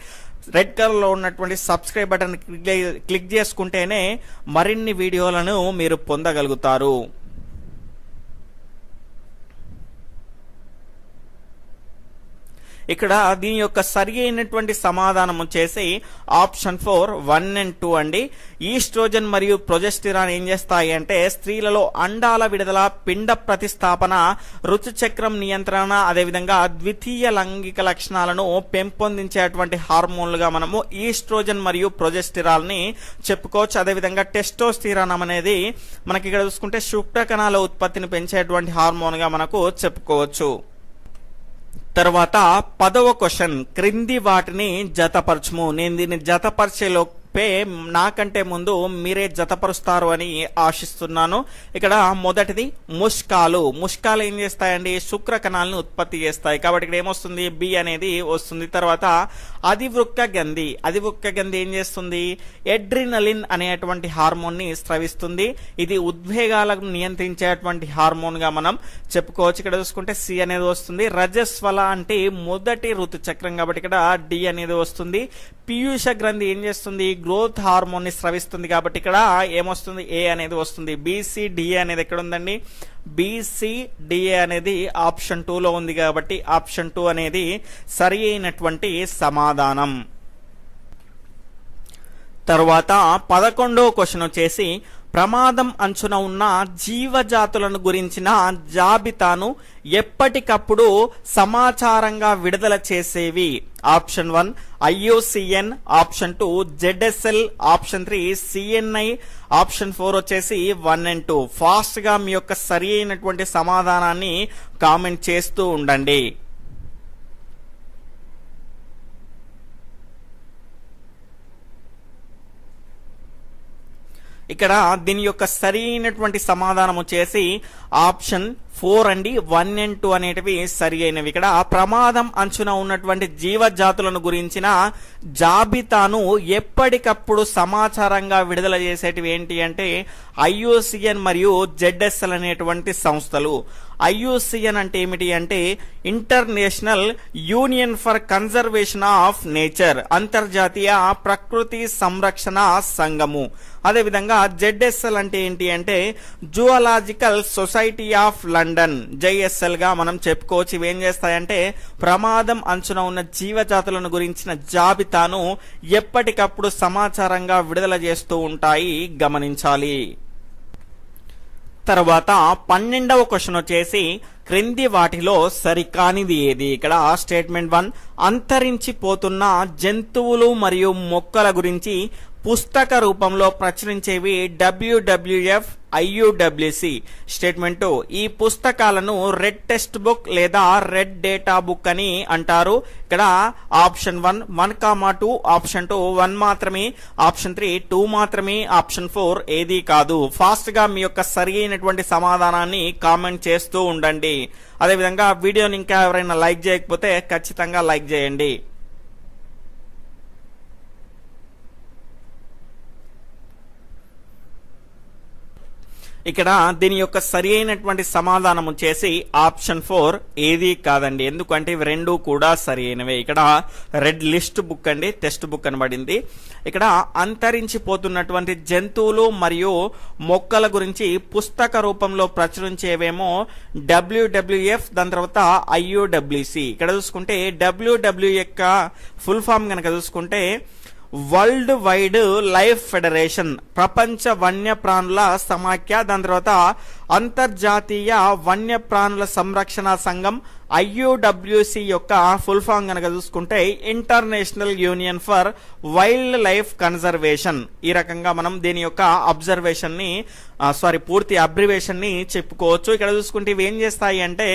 రెడ్ కలర్ లో ఉన్నటువంటి సబ్స్క్రైబ్ బటన్ క్లిక్ చేసుకుంటేనే మరిన్ని వీడియోలను మీరు పొందగలుగుతారు. ఇక్కడ దీని యొక్క సరి అయినటువంటి సమాధానం వచ్చేసి ఆప్షన్ 4 1 and 2 అండి. ఈస్ట్రోజన్ మరియు ప్రొజెస్టిరాన్ ఏం చేస్తాయి అంటే స్త్రీలలో అండాల విడుదల, పిండ ప్రతిస్థాపన, ఋతుచక్రం నియంత్రణ, అదేవిధంగా ద్వితీయ లైంగిక లక్షణాలను పెంపొందించేటువంటి హార్మోన్లుగా మనము ఈస్ట్రోజన్ మరియు ప్రొజెస్టిరాన్ ని చెప్పుకోవచ్చు. అదేవిధంగా టెస్టోస్టిరాన్ అనేది మనకి ఇక్కడ చూసుకుంటే శుక్ర కణాల ఉత్పత్తిని పెంచేటువంటి హార్మోన్ గా మనకు చెప్పుకోవచ్చు. తర్వాత 10వ క్వశ్చన్ క్రింది వాటిని జతపరచుము. నేను దీన్ని జతపరిచేలో నాకంటే ముందు మీరే జతపరుస్తారు అని ఆశిస్తున్నాను. ఇక్కడ మొదటిది ముష్కాలు. ముష్కాలు ఏం చేస్తాయండి? శుక్ర కణాలను ఉత్పత్తి చేస్తాయి. కాబట్టి ఇక్కడ ఏమొస్తుంది? బి అనేది వస్తుంది. తర్వాత అధివృక్క గంధి. అధివృక్క గంధి ఏం చేస్తుంది? ఎడ్రినలిన్ అనేటువంటి హార్మోన్ ని స్రవిస్తుంది. ఇది ఉద్వేగాలను నియంత్రించేటువంటి హార్మోన్ గా మనం చెప్పుకోవచ్చు. ఇక్కడ చూసుకుంటే సి అనేది వస్తుంది. రజస్వల అంటే మొదటి ఋతు చక్రం, కాబట్టి ఇక్కడ డి అనేది వస్తుంది. పీయూష గ్రంథి ఏం చేస్తుంది? గ్రోత్ హార్మోన్ ని స్రవిస్తుంది, కాబట్టి ఇక్కడ ఏమొస్తుంది? ఏ అనేది వస్తుంది. బీసీడిఏ అనేది ఎక్కడ ఉందండి? బీసీడిఏ అనేది ఆప్షన్ 2 లో ఉంది, కాబట్టి ఆప్షన్ 2 అనేది సరి అయినటువంటి సమాధానం. తర్వాత 11వ క్వశ్చన్ వచ్చేసి ప్రమాదం అంచున ఉన్న జీవజాతులను గురించిన జాబితాను ఎప్పటికప్పుడు సమాచారంగా విడుదల చేసేవి. Option 1 IUCN, option 2 ZSL, option 3 CNI, option 4 వచ్చేసి 1 and 2. ఫాస్ట్ గా మీ యొక్క సరి అయినటువంటి సమాధానాన్ని కామెంట్ చేస్తూ ఉండండి. ఇక్కడ దీని యొక్క సరైనటువంటి సమాధానం వచ్చేసి ఆప్షన్ 4 అండి. 1 and 2 అనేటివి సరి అయినవి. ఇక్కడ ప్రమాదం అంచున ఉన్నటువంటి జీవజాతులను గురించిన జాబితాను ఎప్పటికప్పుడు సమాచారంగా విడుదల చేసేటివి ఏంటి అంటే IUCN మరియు ZSL అనేటువంటి సంస్థలు. IUCN అంటే ఏమిటి అంటే international union for conservation of nature, అంతర్జాతీయ ప్రకృతి సంరక్షణ సంఘము. అదేవిధంగా ZSL అంటే ఏంటి అంటే zoological society of London, JSL గా మనం చెప్పుకోవచ్చు. ఇవి ఏం చేస్తాయంటే ప్రమాదం అంచున ఉన్న జీవజాతులను గురించిన జాబితాను ఎప్పటికప్పుడు సమాచారంగా విడుదల చేస్తూ ఉంటాయి, గమనించాలి. తర్వాత 12వ క్వశ్చన్ వచ్చేసి క్రింది వాటిలో సరికానిది ఏది? ఇక్కడ స్టేట్మెంట్ 1, అంతరించిపోతున్న జంతువులు మరియు మొక్కల గురించి పుస్తక రూపంలో ప్రచురించేవి WWF IUWC. స్టేట్మెంట్ 2, ఈ పుస్తకాలను రెడ్ టెక్స్ట్ బుక్ లేదా రెడ్ డేటా బుక్ అని అంటారు. ఇక్కడ ఆప్షన్ 1 1,2, ఆప్షన్ 2 1 మాత్రమే, ఆప్షన్ 3 2 మాత్రమే, ఆప్షన్ 4 ఏది కాదు. ఫాస్ట్ గా మీ యొక్క సరి అయినటువంటి సమాధానాన్ని కామెంట్ చేస్తూ ఉండండి. అదేవిధంగా వీడియోని ఇంకా ఎవరైనా లైక్ చేయకపోతే ఖచ్చితంగా లైక్ చేయండి. ఇక్కడ దీని యొక్క సరి అయినటువంటి సమాధానం వచ్చేసి ఆప్షన్ 4 ఏది కాదండి. ఎందుకంటే ఇవి రెండు కూడా సరి అయినవే. ఇక్కడ రెడ్ లిస్ట్ బుక్ అండి, టెక్స్ట్ బుక్ అనబడింది. ఇక్కడ అంతరించిపోతున్నటువంటి జంతువులు మరియు మొక్కల గురించి పుస్తక రూపంలో ప్రచురించేవేమో WWF, దాని తర్వాత IUWC. ఇక్కడ చూసుకుంటే WWF యొక్క ఫుల్ ఫామ్ కనుక చూసుకుంటే వరల్డ్ వైడ్ లైఫ్ ఫెడరేషన్, ప్రపంచ వన్యప్రాణుల సమాఖ్య. దాని తర్వాత అంతర్జాతీయ వన్యప్రాణుల సంరక్షణ సంఘం IUWC యొక్క ఫుల్ ఫామ్ కనుక చూసుకుంటే international union for wild life conservation. ఈ రకంగా మనం దీని యొక్క అబ్జర్వేషన్ ని పూర్తి అబ్రివేషన్ ని చెప్పుకోవచ్చు. ఇక్కడ చూసుకుంటే ఇవి ఏం చేస్తాయి అంటే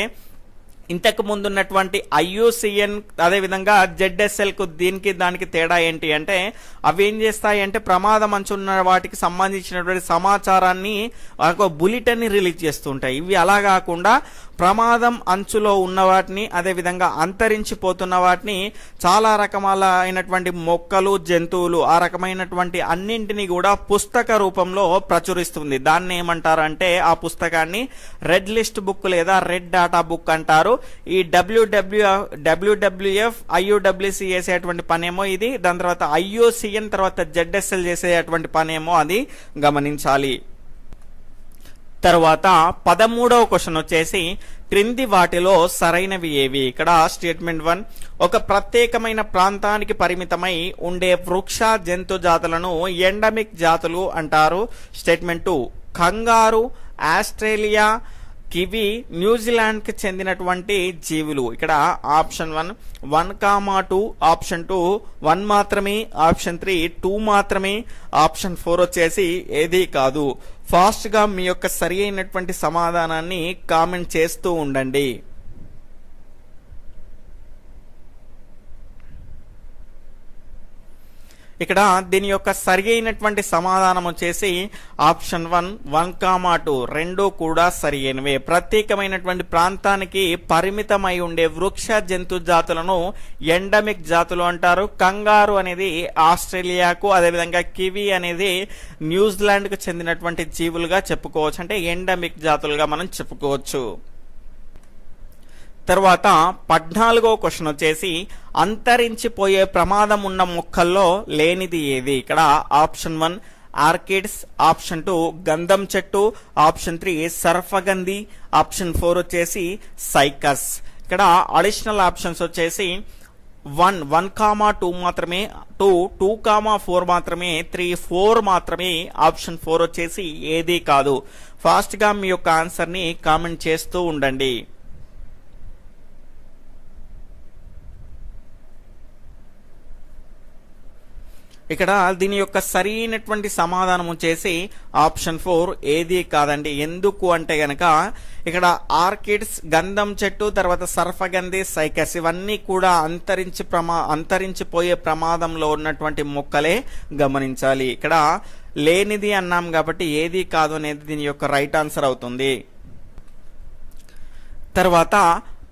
ఇంతకు ముందు ఉన్నటువంటి IUCN అదేవిధంగా ZSL కు దానికి తేడా ఏంటి అంటే అవి ఏం చేస్తాయి అంటే ప్రమాదం అంచున్న వాటికి సంబంధించినటువంటి సమాచారాన్ని ఒక బులెటిన్ ని రిలీజ్ చేస్తుంటాయి. ఇవి అలా కాకుండా ప్రమాదం అంచులో ఉన్న వాటిని అదేవిధంగా అంతరించిపోతున్న వాటిని చాలా రకమైనటువంటి మొక్కలు జంతువులు ఆ రకమైనటువంటి అన్నింటినీ కూడా పుస్తక రూపంలో ప్రచురిస్తుంది. దాన్ని ఏమంటారంటే ఆ పుస్తకాన్ని రెడ్ లిస్ట్ బుక్ లేదా రెడ్ డాటా బుక్ అంటారు. ఈ WWF IUWC చేసేటువంటి పనేమో ఇది, దాని తర్వాత IUCN తర్వాత ZSL చేసేటువంటి పనేమో అది, గమనించాలి. తర్వాత 13వ క్వశ్చన్ వచ్చేసి క్రింది వాటిలో సరైనవి ఏవి? ఇక్కడ స్టేట్మెంట్ 1, ఒక ప్రత్యేకమైన ప్రాంతానికి పరిమితమై ఉండే వృక్ష జంతు జాతులను ఎండమిక్ జాతులు అంటారు. స్టేట్మెంట్ 2, కంగారు, ఆస్ట్రేలియా, కివి న్యూజిలాండ్ కి చెందినటువంటి జీవులు. ఇక్కడ ఆప్షన్ 1 1,2, ఆప్షన్ 2 1 మాత్రమే, ఆప్షన్ 3 2 మాత్రమే, ఆప్షన్ 4 వచ్చేసి ఏది కాదు. ఫాస్ట్ గా మీ యొక్క సరి అయినటువంటి సమాధానాన్ని కామెంట్ చేస్తూ ఉండండి. ఇక్కడ దీని యొక్క సరి అయినటువంటి సమాధానం వచ్చేసి ఆప్షన్ 1 1,2 రెండు కూడా సరి అయినవే. ప్రత్యేకమైనటువంటి ప్రాంతానికి పరిమితమై ఉండే వృక్ష జంతు జాతులను ఎండమిక్ జాతులు అంటారు. కంగారు అనేది ఆస్ట్రేలియాకు, అదేవిధంగా కివి అనేది న్యూజిలాండ్ కు చెందినటువంటి జీవులుగా చెప్పుకోవచ్చు, అంటే ఎండమిక్ జాతులుగా మనం చెప్పుకోవచ్చు. తర్వాత 14వ క్వశ్చన్ వచ్చేసి అంతరించిపోయే ప్రమాదం ఉన్న మొక్కల్లో లేనిది ఏది? ఇక్కడ ఆప్షన్ 1 ఆర్కిడ్స్, ఆప్షన్ 2 గంధం చెట్టు, ఆప్షన్ 3 సర్ఫగంధి, ఆప్షన్ 4 వచ్చేసి సైకస్. ఇక్కడ అడిషనల్ ఆప్షన్స్ వచ్చేసి 1 1,2 మాత్రమే, 2 2,4 మాత్రమే, 3 4 మాత్రమే, ఆప్షన్ 4 వచ్చేసి ఏది కాదు. ఫాస్ట్ గా మీ యొక్క ఆన్సర్ ని కామెంట్ చేస్తూ ఉండండి. ఇక్కడ దీని యొక్క సరైనటువంటి సమాధానం వచ్చేసి ఆప్షన్ 4 ఏది కాదండి. ఎందుకు అంటే గనక ఇక్కడ ఆర్కిడ్స్, గంధం చెట్టు, తర్వాత సర్ఫగంధి, సైకస్ ఇవన్నీ కూడా అంతరించిపోయే ప్రమాదంలో ఉన్నటువంటి మొక్కలే, గమనించాలి. ఇక్కడ లేనిది అన్నాం కాబట్టి ఏది కాదు అనేది దీని యొక్క రైట్ ఆన్సర్ అవుతుంది. తర్వాత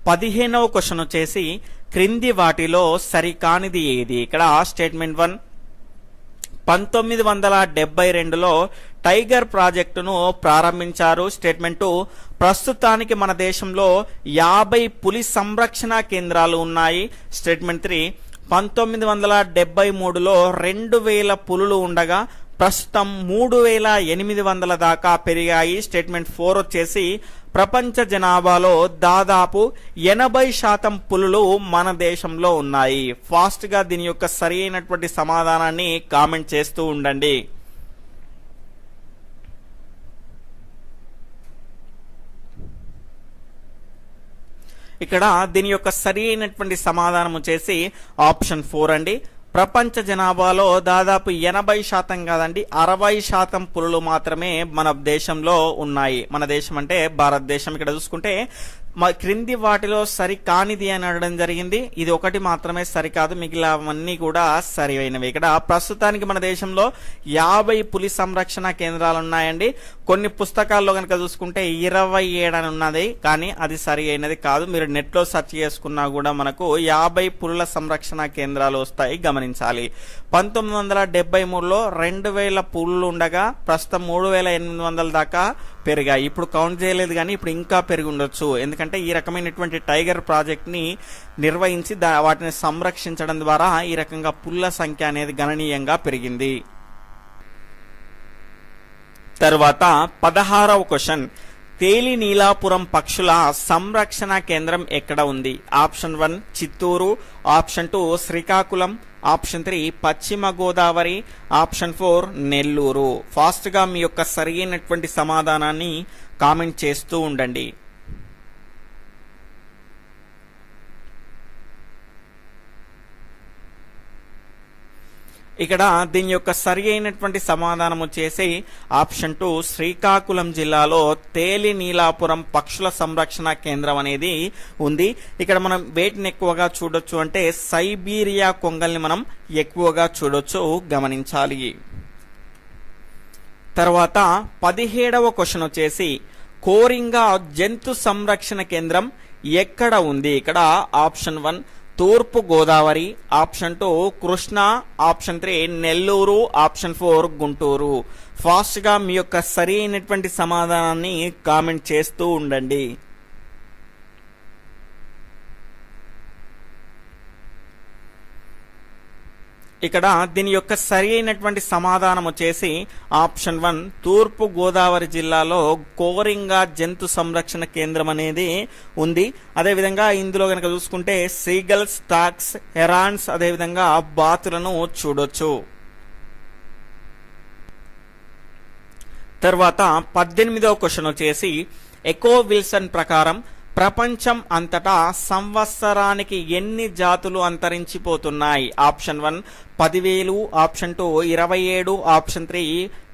15వ క్వశ్చన్ వచ్చేసి క్రింది వాటిలో సరికానిది ఏది? ఇక్కడ స్టేట్మెంట్ 1, 1972లో టైగర్ ప్రాజెక్టును ప్రారంభించారు. స్టేట్మెంట్ 2, ప్రస్తుతానికి మన దేశంలో 50 పులి సంరక్షణ కేంద్రాలు ఉన్నాయి. స్టేట్మెంట్ 3, 1973లో 2000 పులులు ఉండగా ప్రస్తుతం 3800 దాకా పెరిగాయి. స్టేట్మెంట్ 4 వచ్చేసి ప్రపంచ జనాభాలో దాదాపు 80% పులులు మన దేశంలో ఉన్నాయి. ఫాస్ట్ గా దీని యొక్క సరి అయినటువంటి సమాధానాన్ని కామెంట్ చేస్తూ ఉండండి. ఇక్కడ దీని యొక్క సరి అయినటువంటి సమాధానం వచ్చేసి ఆప్షన్ 4 అండి. ప్రపంచ జనాభాలో దాదాపు 80% కాదండి 60% పులులు మాత్రమే మన దేశంలో ఉన్నాయి. మన దేశం అంటే భారతదేశం. ఇక్కడ చూసుకుంటే క్రింది వాటిలో సరి కానిది అని అడగడం జరిగింది. ఇది ఒకటి మాత్రమే సరికాదు, మిగిలినవన్నీ కూడా సరైనవి. ఇక్కడ ప్రస్తుతానికి మన దేశంలో 50 పులి సంరక్షణ కేంద్రాలు ఉన్నాయండి. కొన్ని పుస్తకాల్లో కనుక చూసుకుంటే 27 అని ఉన్నది, కానీ అది సరి అయినది కాదు. మీరు నెట్ లో సెర్చ్ చేసుకున్నా కూడా మనకు 50 పులుల సంరక్షణ కేంద్రాలు వస్తాయి, గమనించాలి. 1973లో 2000 పులులు ఉండగా ప్రస్తుతం 3800 దాకా పెరిగాయి. ఇప్పుడు కౌంట్ చేయలేదు, కానీ ఇప్పుడు ఇంకా పెరిగి ఉండొచ్చు. ఎందుకంటే ఈ రకమైనటువంటి టైగర్ ప్రాజెక్ట్ ని నిర్వహించి వాటిని సంరక్షించడం ద్వారా ఈ రకంగా పుల్ల సంఖ్య అనేది గణనీయంగా పెరిగింది. తర్వాత 16వ క్వశ్చన్, తేలి నీలాపురం పక్షుల సంరక్షణ కేంద్రం ఎక్కడ ఉంది? Option 1 Chittoor, option 2 Srikakulam, option 3 పశ్చిమ గోదావరి, ఆప్షన్ 4 నెల్లూరు. ఫాస్ట్ గా మీ యొక్క సరైనటువంటి సమాధానాన్ని కామెంట్ చేస్తూ ఉండండి. ఇక్కడ దీని యొక్క సరి అయినటువంటి సమాధానం వచ్చేసి ఆప్షన్ 2 శ్రీకాకుళం జిల్లాలో తేలి నీలాపురం పక్షుల సంరక్షణ కేంద్రం అనేది ఉంది. ఇక్కడ మనం వేటిని ఎక్కువగా చూడొచ్చు అంటే సైబీరియా కొంగల్ని మనం ఎక్కువగా చూడొచ్చు, గమనించాలి. తర్వాత 17వ క్వశ్చన్ వచ్చేసి కోరింగా జంతు సంరక్షణ కేంద్రం ఎక్కడ ఉంది? ఇక్కడ ఆప్షన్ 1 తూర్పు Godavari, option 2 Krishna, option 3 Nellore, option 4 Guntur. Fast గా మీ యొక్క సరి అయినటువంటి సమాధానాన్ని కామెంట్ చేస్తూ ఉండండి. ఇక్కడ దీని యొక్క సరి అయినటువంటి సమాధానం వచ్చేసి ఆప్షన్ 1 తూర్పు గోదావరి జిల్లాలో కోరింగా జంతు సంరక్షణ కేంద్రం అనేది ఉంది. అదేవిధంగా ఇందులో కనుక చూసుకుంటే సీగల్స్, స్టాక్స్, హెరాన్స్, అదేవిధంగా బాతులను చూడొచ్చు. తర్వాత 18వ క్వశ్చన్ వచ్చేసి ఎకో విల్సన్ ప్రకారం ప్రపంచం అంతటా సంవత్సరానికి ఎన్ని జాతులు అంతరించిపోతున్నాయి? Option 1 10,000, option 2 27, option 3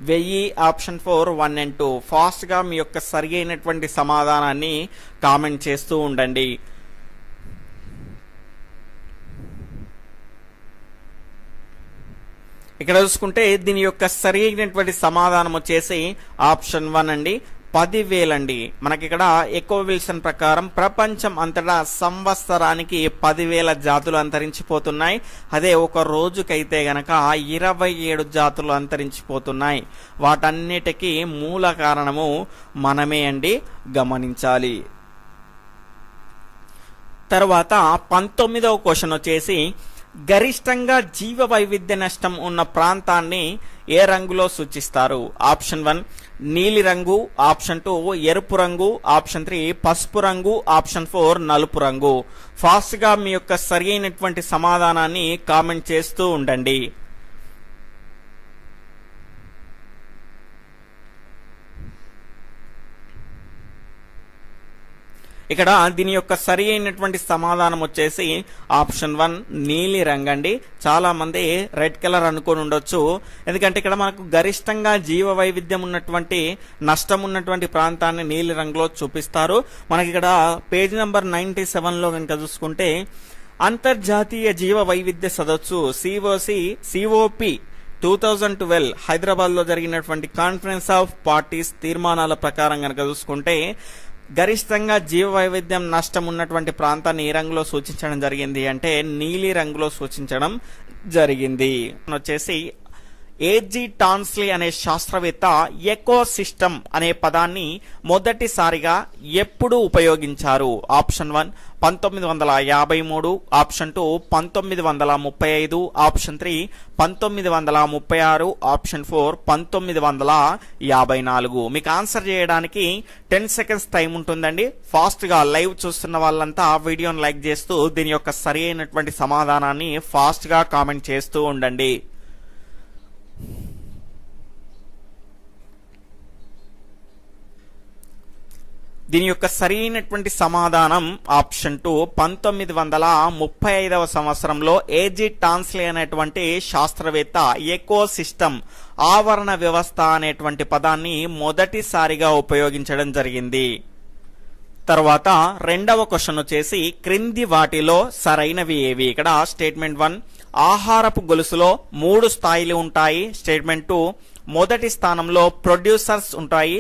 1000, option 4 1 and 2. Fast గా మీ యొక్క సరి అయినటువంటి సమాధానాన్ని కామెంట్ చేస్తూ ఉండండి. ఇక్కడ చూసుకుంటే దీని యొక్క సరి అయినటువంటి సమాధానం వచ్చేసి ఆప్షన్ 1 అండి, 10,000 అండి. మనకి ఇక్కడ ఎకో విల్సన్ ప్రకారం ప్రపంచం అంతటా సంవత్సరానికి 10,000 జాతులు అంతరించిపోతున్నాయి. అదే ఒక రోజుకైతే గనక 27 జాతులు అంతరించిపోతున్నాయి. వాటన్నిటికీ మూల కారణము మనమే అండి, గమనించాలి. తర్వాత 19వ క్వశ్చన్ వచ్చేసి గరిష్టంగా జీవ వైవిధ్య నష్టం ఉన్న ప్రాంతాన్ని ఏ రంగులో సూచిస్తారు? ఆప్షన్ 1 నీలి రంగు, ఆప్షన్ 2 ఎరుపు రంగు, ఆప్షన్ 3 పసుపు రంగు, ఆప్షన్ 4 నలుపు రంగు. ఫాస్ట్ గా మీ యొక్క సరి అయినటువంటి సమాధానాన్ని కామెంట్ చేస్తూ ఉండండి. ఇక్కడ దీని యొక్క సరి అయినటువంటి సమాధానం వచ్చేసి ఆప్షన్ 1 నీలి రంగు అండి. చాలా మంది రెడ్ కలర్ అనుకొని ఉండొచ్చు, ఎందుకంటే ఇక్కడ మనకు గరిష్టంగా జీవ వైవిధ్యం ఉన్నటువంటి నష్టం ఉన్నటువంటి ప్రాంతాన్ని నీలి రంగులో చూపిస్తారు. మనకి ఇక్కడ పేజ్ నెంబర్ 97లో కనుక చూసుకుంటే అంతర్జాతీయ జీవ వైవిధ్య సదస్సు COP 2012 హైదరాబాద్ లో జరిగినటువంటి కాన్ఫరెన్స్ ఆఫ్ పార్టీస్ తీర్మానాల ప్రకారం కనుక చూసుకుంటే గరిష్టంగా జీవ వైవిధ్యం నష్టం ఉన్నటువంటి ప్రాంతాన్ని ఏ రంగులో సూచించడం జరిగింది అంటే నీలి రంగులో సూచించడం జరిగింది. వచ్చేసి ఏజీ టాన్స్లీ అనే శాస్త్రవేత్త ఎకోసిస్టమ్ అనే పదాన్ని మొదటిసారిగా ఎప్పుడు ఉపయోగించారు? Option 1 1953, option 2 1935, option 3 1936, option 4 1954. మీకు ఆన్సర్ చేయడానికి 10 సెకండ్స్ టైం ఉంటుందండి. ఫాస్ట్ గా లైవ్ చూస్తున్న వాళ్ళంతా వీడియోని లైక్ చేస్తూ దీని యొక్క సరి అయినటువంటి సమాధానాన్ని ఫాస్ట్ గా కామెంట్ చేస్తూ ఉండండి. దీని యొక్క సరైనటువంటి సమాధానం ఆప్షన్ 2 1935 సంవత్సరంలో ఏజీ టాన్స్లీ అనేటువంటి శాస్త్రవేత్త ఎకోసిస్టమ్ ఆవరణ వ్యవస్థ అనేటువంటి పదాన్ని మొదటిసారిగా ఉపయోగించడం జరిగింది. తర్వాత రెండవ క్వశ్చన్ వచ్చేసి క్రింది వాటిలో సరైనవి ఏవి? ఇక్కడ స్టేట్మెంట్ 1 ఆహారపు గొలుసులో 3 స్థాయిలు ఉంటాయి. స్టేట్మెంట్ 2 మొదటి స్థానంలో ప్రొడ్యూసర్స్ ఉంటాయి.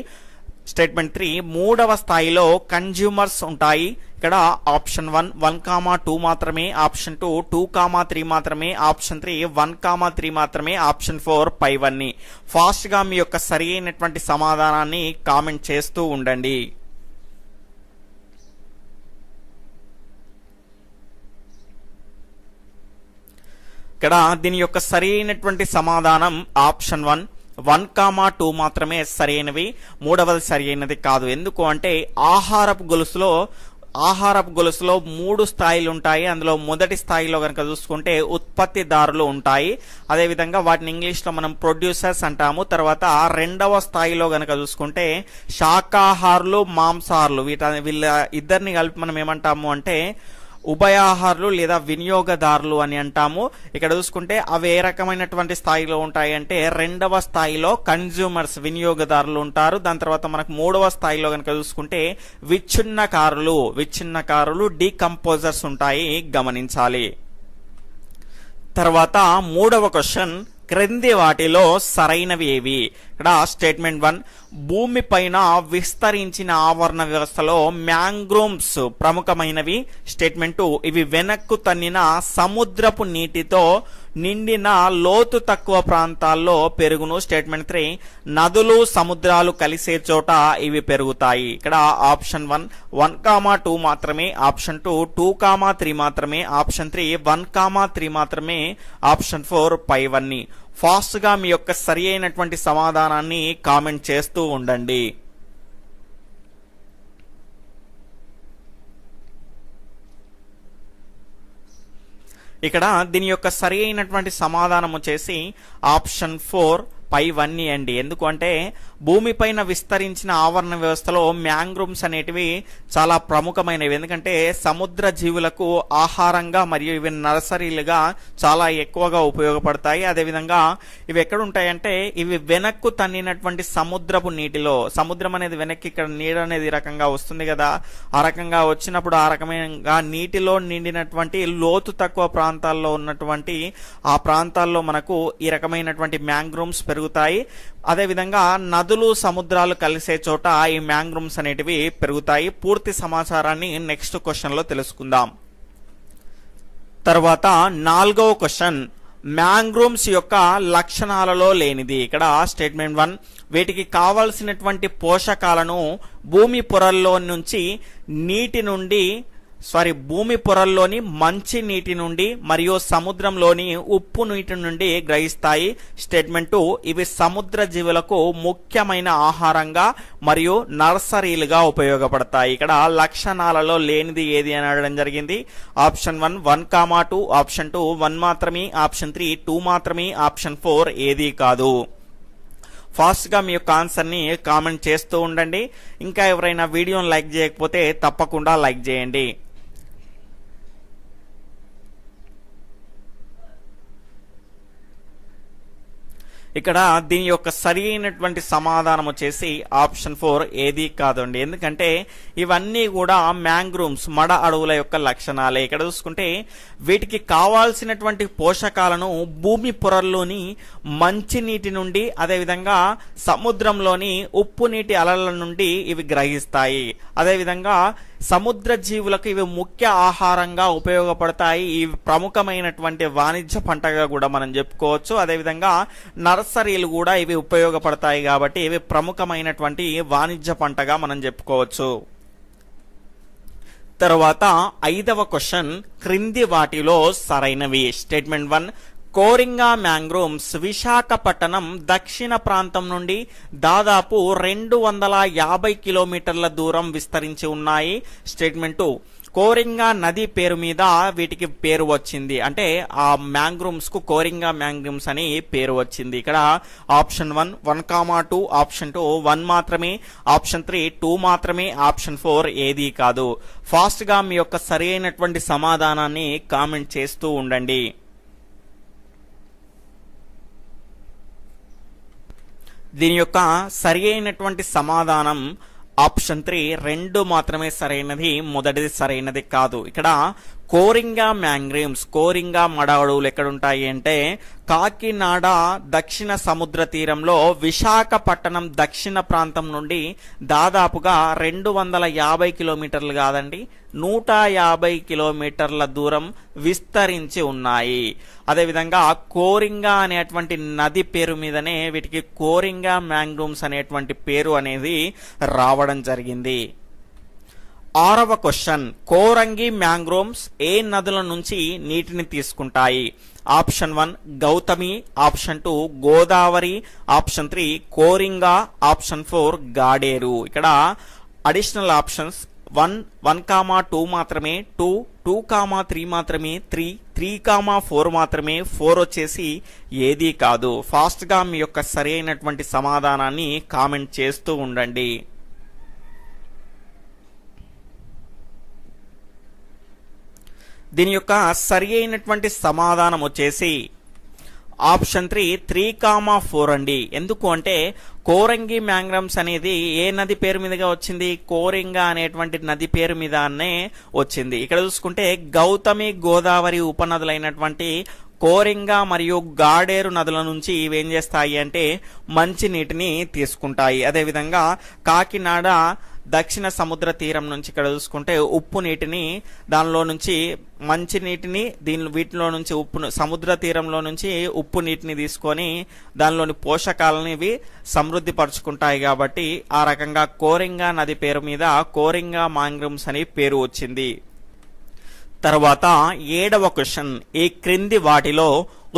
స్టేట్మెంట్ 3 మూడవ స్థాయిలో కన్జ్యూమర్స్ ఉంటాయి. ఇక్కడ ఆప్షన్ 1 1,2 మాత్రమే, ఆప్షన్ 2 2,3 మాత్రమే, ఆప్షన్ 3 1,3 మాత్రమే, ఆప్షన్ 4 పైవన్నీ. ఫాస్ట్ గా మీ యొక్క సరి అయినటువంటి సమాధానాన్ని కామెంట్ చేస్తూ ఉండండి. ఇక్కడ దీని యొక్క సరి అయినటువంటి సమాధానం ఆప్షన్ 1 1,2 మాత్రమే సరైనవి, మూడవది సరి అయినది కాదు. ఎందుకు అంటే ఆహారపు గొలుసులో 3 స్థాయిలు ఉంటాయి. అందులో మొదటి స్థాయిలో కనుక చూసుకుంటే ఉత్పత్తిదారులు ఉంటాయి. అదేవిధంగా వాటిని ఇంగ్లీష్ లో మనం ప్రొడ్యూసర్స్ అంటాము. తర్వాత రెండవ స్థాయిలో కనుక చూసుకుంటే శాకాహారులు, మాంసాహారులు, వీళ్ళ ఇద్దరిని కలిపి మనం ఏమంటాము అంటే ఉభయాహారులు లేదా వినియోగదారులు అని అంటాము. ఇక్కడ చూసుకుంటే అవి ఏ రకమైనటువంటి స్థాయిలో ఉంటాయి అంటే రెండవ స్థాయిలో కన్జ్యూమర్స్ వినియోగదారులు ఉంటారు. దాని తర్వాత మనకు మూడవ స్థాయిలో కనుక చూసుకుంటే విచ్ఛిన్నకారులు డీకంపోజర్స్ ఉంటాయి, గమనించాలి. తర్వాత మూడవ క్వశ్చన్ క్రింది వాటిలో సరైనవి ఏవి? ఇక్కడ స్టేట్మెంట్ 1 భూమి పైన విస్తరించిన ఆవరణ వ్యవస్థలో మ్యాంగ్రోవ్స్ ప్రముఖమైనవి. స్టేట్మెంట్ 2 ఇవి వెనక్కు తన్నిన సముద్రపు నీటితో నిండిన లోతు తక్కువ ప్రాంతాల్లో పెరుగును. స్టేట్మెంట్ 3 నదులు సముద్రాలు కలిసే చోట ఇవి పెరుగుతాయి. ఇక్కడ ఆప్షన్ 1 1,2 మాత్రమే, ఆప్షన్ 2 2,3 మాత్రమే, ఆప్షన్ 3 1,3 మాత్రమే, ఆప్షన్ 4 పైవన్నీ. ఫాస్ట్ గా మీ యొక్క సరి అయినటువంటి సమాధానాన్ని కామెంట్ చేస్తూ ఉండండి. ఇక్కడ దీని యొక్క సరి అయినటువంటి సమాధానం వచ్చేసి ఆప్షన్ 4 పైవన్నీ అండి. ఎందుకంటే భూమిపైన విస్తరించిన ఆవరణ వ్యవస్థలో మ్యాంగ్రోవ్స్ అనేటివి చాలా ప్రముఖమైనవి. ఎందుకంటే సముద్ర జీవులకు ఆహారంగా మరియు ఇవి నర్సరీలుగా చాలా ఎక్కువగా ఉపయోగపడతాయి. అదేవిధంగా ఇవి ఎక్కడ ఉంటాయంటే ఇవి వెనక్కు తన్నినటువంటి సముద్రపు నీటిలో, సముద్రం అనేది వెనక్కి ఇక్కడ నీడ అనేది రకంగా వస్తుంది కదా, ఆ రకంగా వచ్చినప్పుడు ఆ రకమైన నీటిలో నిండినటువంటి లోతు తక్కువ ప్రాంతాల్లో ఉన్నటువంటి ఆ ప్రాంతాల్లో మనకు ఈ రకమైనటువంటి మ్యాంగ్రోవ్స్ పెరుగుతాయి. అదేవిధంగా నదులు సముద్రాలు కలిసే చోట ఈ మ్యాంగ్రోవ్స్ అనేటివి పెరుగుతాయి. పూర్తి సమాచారాన్ని నెక్స్ట్ క్వశ్చన్ లో తెలుసుకుందాం. తర్వాత 4వ క్వశ్చన్ మ్యాంగ్రోవ్స్ యొక్క లక్షణాలలో లేనిది. ఇక్కడ స్టేట్మెంట్ 1 వీటికి కావలసినటువంటి పోషకాలను భూమి పొరల్లో నుంచి భూమి పొరల్లోని మంచి నీటి నుండి మరియు సముద్రంలోని ఉప్పు నీటి నుండి గ్రహిస్తాయి. స్టేట్మెంట్ 2 ఇవి సముద్ర జీవులకు ముఖ్యమైన ఆహారంగా మరియు నర్సరీలుగా ఉపయోగపడతాయి. ఇక్కడ లక్షణాలలో లేనిది ఏది అని అడగడం జరిగింది. ఆప్షన్ 1 1,2, ఆప్షన్ 2 1 మాత్రమే, ఆప్షన్ 3 2 మాత్రమే, ఆప్షన్ 4 ఏది కాదు. ఫాస్ట్ గా మీ యొక్క ఆన్సర్ ని కామెంట్ చేస్తూ ఉండండి. ఇంకా ఎవరైనా వీడియోని లైక్ చేయకపోతే తప్పకుండా లైక్ చేయండి. ఇక్కడ దీని యొక్క సరి అయినటువంటి సమాధానం వచ్చేసి ఆప్షన్ 4 ఏది కాదండి. ఎందుకంటే ఇవన్నీ కూడా మ్యాంగ్రూవ్స్ మడ అడవుల యొక్క లక్షణాలే. ఇక్కడ చూసుకుంటే వీటికి కావాల్సినటువంటి పోషకాలను భూమి పొరల్లోని మంచినీటి నుండి అదేవిధంగా సముద్రంలోని ఉప్పు నీటి అలల నుండి ఇవి గ్రహిస్తాయి. అదేవిధంగా సముద్ర జీవులకు ఇవి ముఖ్య ఆహారంగా ఉపయోగపడతాయి. ఇవి ప్రముఖమైనటువంటి వాణిజ్య పంటగా కూడా మనం చెప్పుకోవచ్చు. అదేవిధంగా నర్సరీలు కూడా ఇవి ఉపయోగపడతాయి కాబట్టి ఇవి ప్రముఖమైనటువంటి వాణిజ్య పంటగా మనం చెప్పుకోవచ్చు. తర్వాత 5వ క్వశ్చన్ క్రింది వాటిలో సరైనవి. స్టేట్మెంట్ 1, కోరింగా మ్యాంగ్రూవ్స్ విశాఖపట్నం దక్షిణ ప్రాంతం నుండి దాదాపు 250 కిలోమీటర్ల దూరం విస్తరించి ఉన్నాయి. స్టేట్మెంట్ 2, కోరింగా నది పేరు మీద వీటికి పేరు వచ్చింది. అంటే ఆ మ్యాంగ్రూవ్స్ కు కోరింగా మ్యాంగ్రూవ్స్ అని పేరు వచ్చింది. ఇక్కడ ఆప్షన్ 1 1,2, ఆప్షన్ 2 1 మాత్రమే, ఆప్షన్ 3 2 మాత్రమే, ఆప్షన్ 4 ఏది కాదు. ఫాస్ట్ గా మీ యొక్క సరి అయినటువంటి సమాధానాన్ని కామెంట్ చేస్తూ ఉండండి. దీని యొక్క సరి అయినటువంటి సమాధానం ఆప్షన్ 3 2 మాత్రమే సరైనది, మొదటిది సరైనది కాదు. ఇక్కడ కోరింగా మ్యాంగ్రూవ్స్ కోరింగా మడ అడవులు ఎక్కడుంటాయి అంటే కాకినాడ దక్షిణ సముద్ర తీరంలో విశాఖపట్నం దక్షిణ ప్రాంతం నుండి దాదాపుగా 250 కిలోమీటర్లు కాదండి 150 కిలోమీటర్ల దూరం విస్తరించి ఉన్నాయి. అదేవిధంగా కోరింగా అనేటువంటి నది పేరు మీదనే వీటికి కోరింగా మ్యాంగ్రూవ్స్ అనేటువంటి పేరు అనేది రావడం జరిగింది. 6వ క్వశ్చన్ కోరంగి మ్యాంగ్రూవ్స్ ఏ నదుల నుంచి నీటిని తీసుకుంటాయి? Option 1 Gautami, option 2 Godavari, option 3 Coringa, option 4 గాడేరు. ఇక్కడ అడిషనల్ ఆప్షన్స్ 1,2 మాత్రమే, 2,3 మాత్రమే, 3,4 మాత్రమే, 4 వచ్చేసి ఏది కాదు. ఫాస్ట్ గా మీ యొక్క సరి అయినటువంటి సమాధానాన్ని కామెంట్ చేస్తూ ఉండండి. దీని యొక్క సరి అయినటువంటి సమాధానం వచ్చేసి ఆప్షన్ 3 3,4 అండి. ఎందుకు అంటే కోరంగి మ్యాంగ్రూవ్స్ అనేది ఏ నది పేరు మీదుగా వచ్చింది? కోరింగా అనేటువంటి నది పేరు మీదనే వచ్చింది. ఇక్కడ చూసుకుంటే గౌతమి గోదావరి ఉపనదులైనటువంటి కోరింగా మరియు గాడేరు నదుల నుంచి ఇవేం చేస్తాయి అంటే మంచి నీటిని తీసుకుంటాయి. అదేవిధంగా కాకినాడ దక్షిణ సముద్ర తీరం నుంచి ఇక్కడ చూసుకుంటే ఉప్పు నీటిని దానిలో నుంచి మంచి నీటిని వీటిలో నుంచి సముద్ర తీరంలో నుంచి ఉప్పు నీటిని తీసుకొని దానిలోని పోషకాలను ఇవి సమృద్ధి పరుచుకుంటాయి. కాబట్టి ఆ రకంగా కోరింగా నది పేరు మీద కోరింగా మ్యాంగ్రూవ్స్ అని పేరు వచ్చింది. తర్వాత 7వ క్వశ్చన్ ఈ క్రింది వాటిలో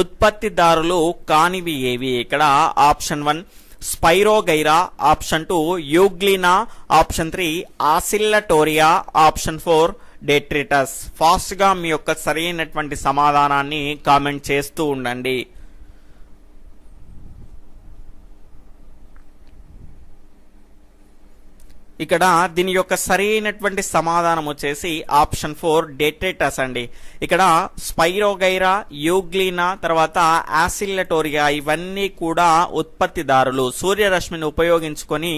ఉత్పత్తిదారులు కానివి ఏవి? ఇక్కడ option 1 spirogyra, option 2 euglena, option 3 oscillatoria, option 4 detritus. Fast గా మీ యొక్క సరైనటువంటి సమాధానాన్ని కామెంట్ చేస్తూ ఉండండి. ఇక్కడ దీని యొక్క సరైనటువంటి సమాధానం వచ్చేసి ఆప్షన్ 4 డెట్రిటస్ అండి. ఇక్కడ స్పైరోగైరా, యూగ్లినా, తర్వాత ఆసిల్లటోరియా ఇవన్నీ కూడా ఉత్పత్తిదారులు. సూర్యరశ్మిని ఉపయోగించుకొని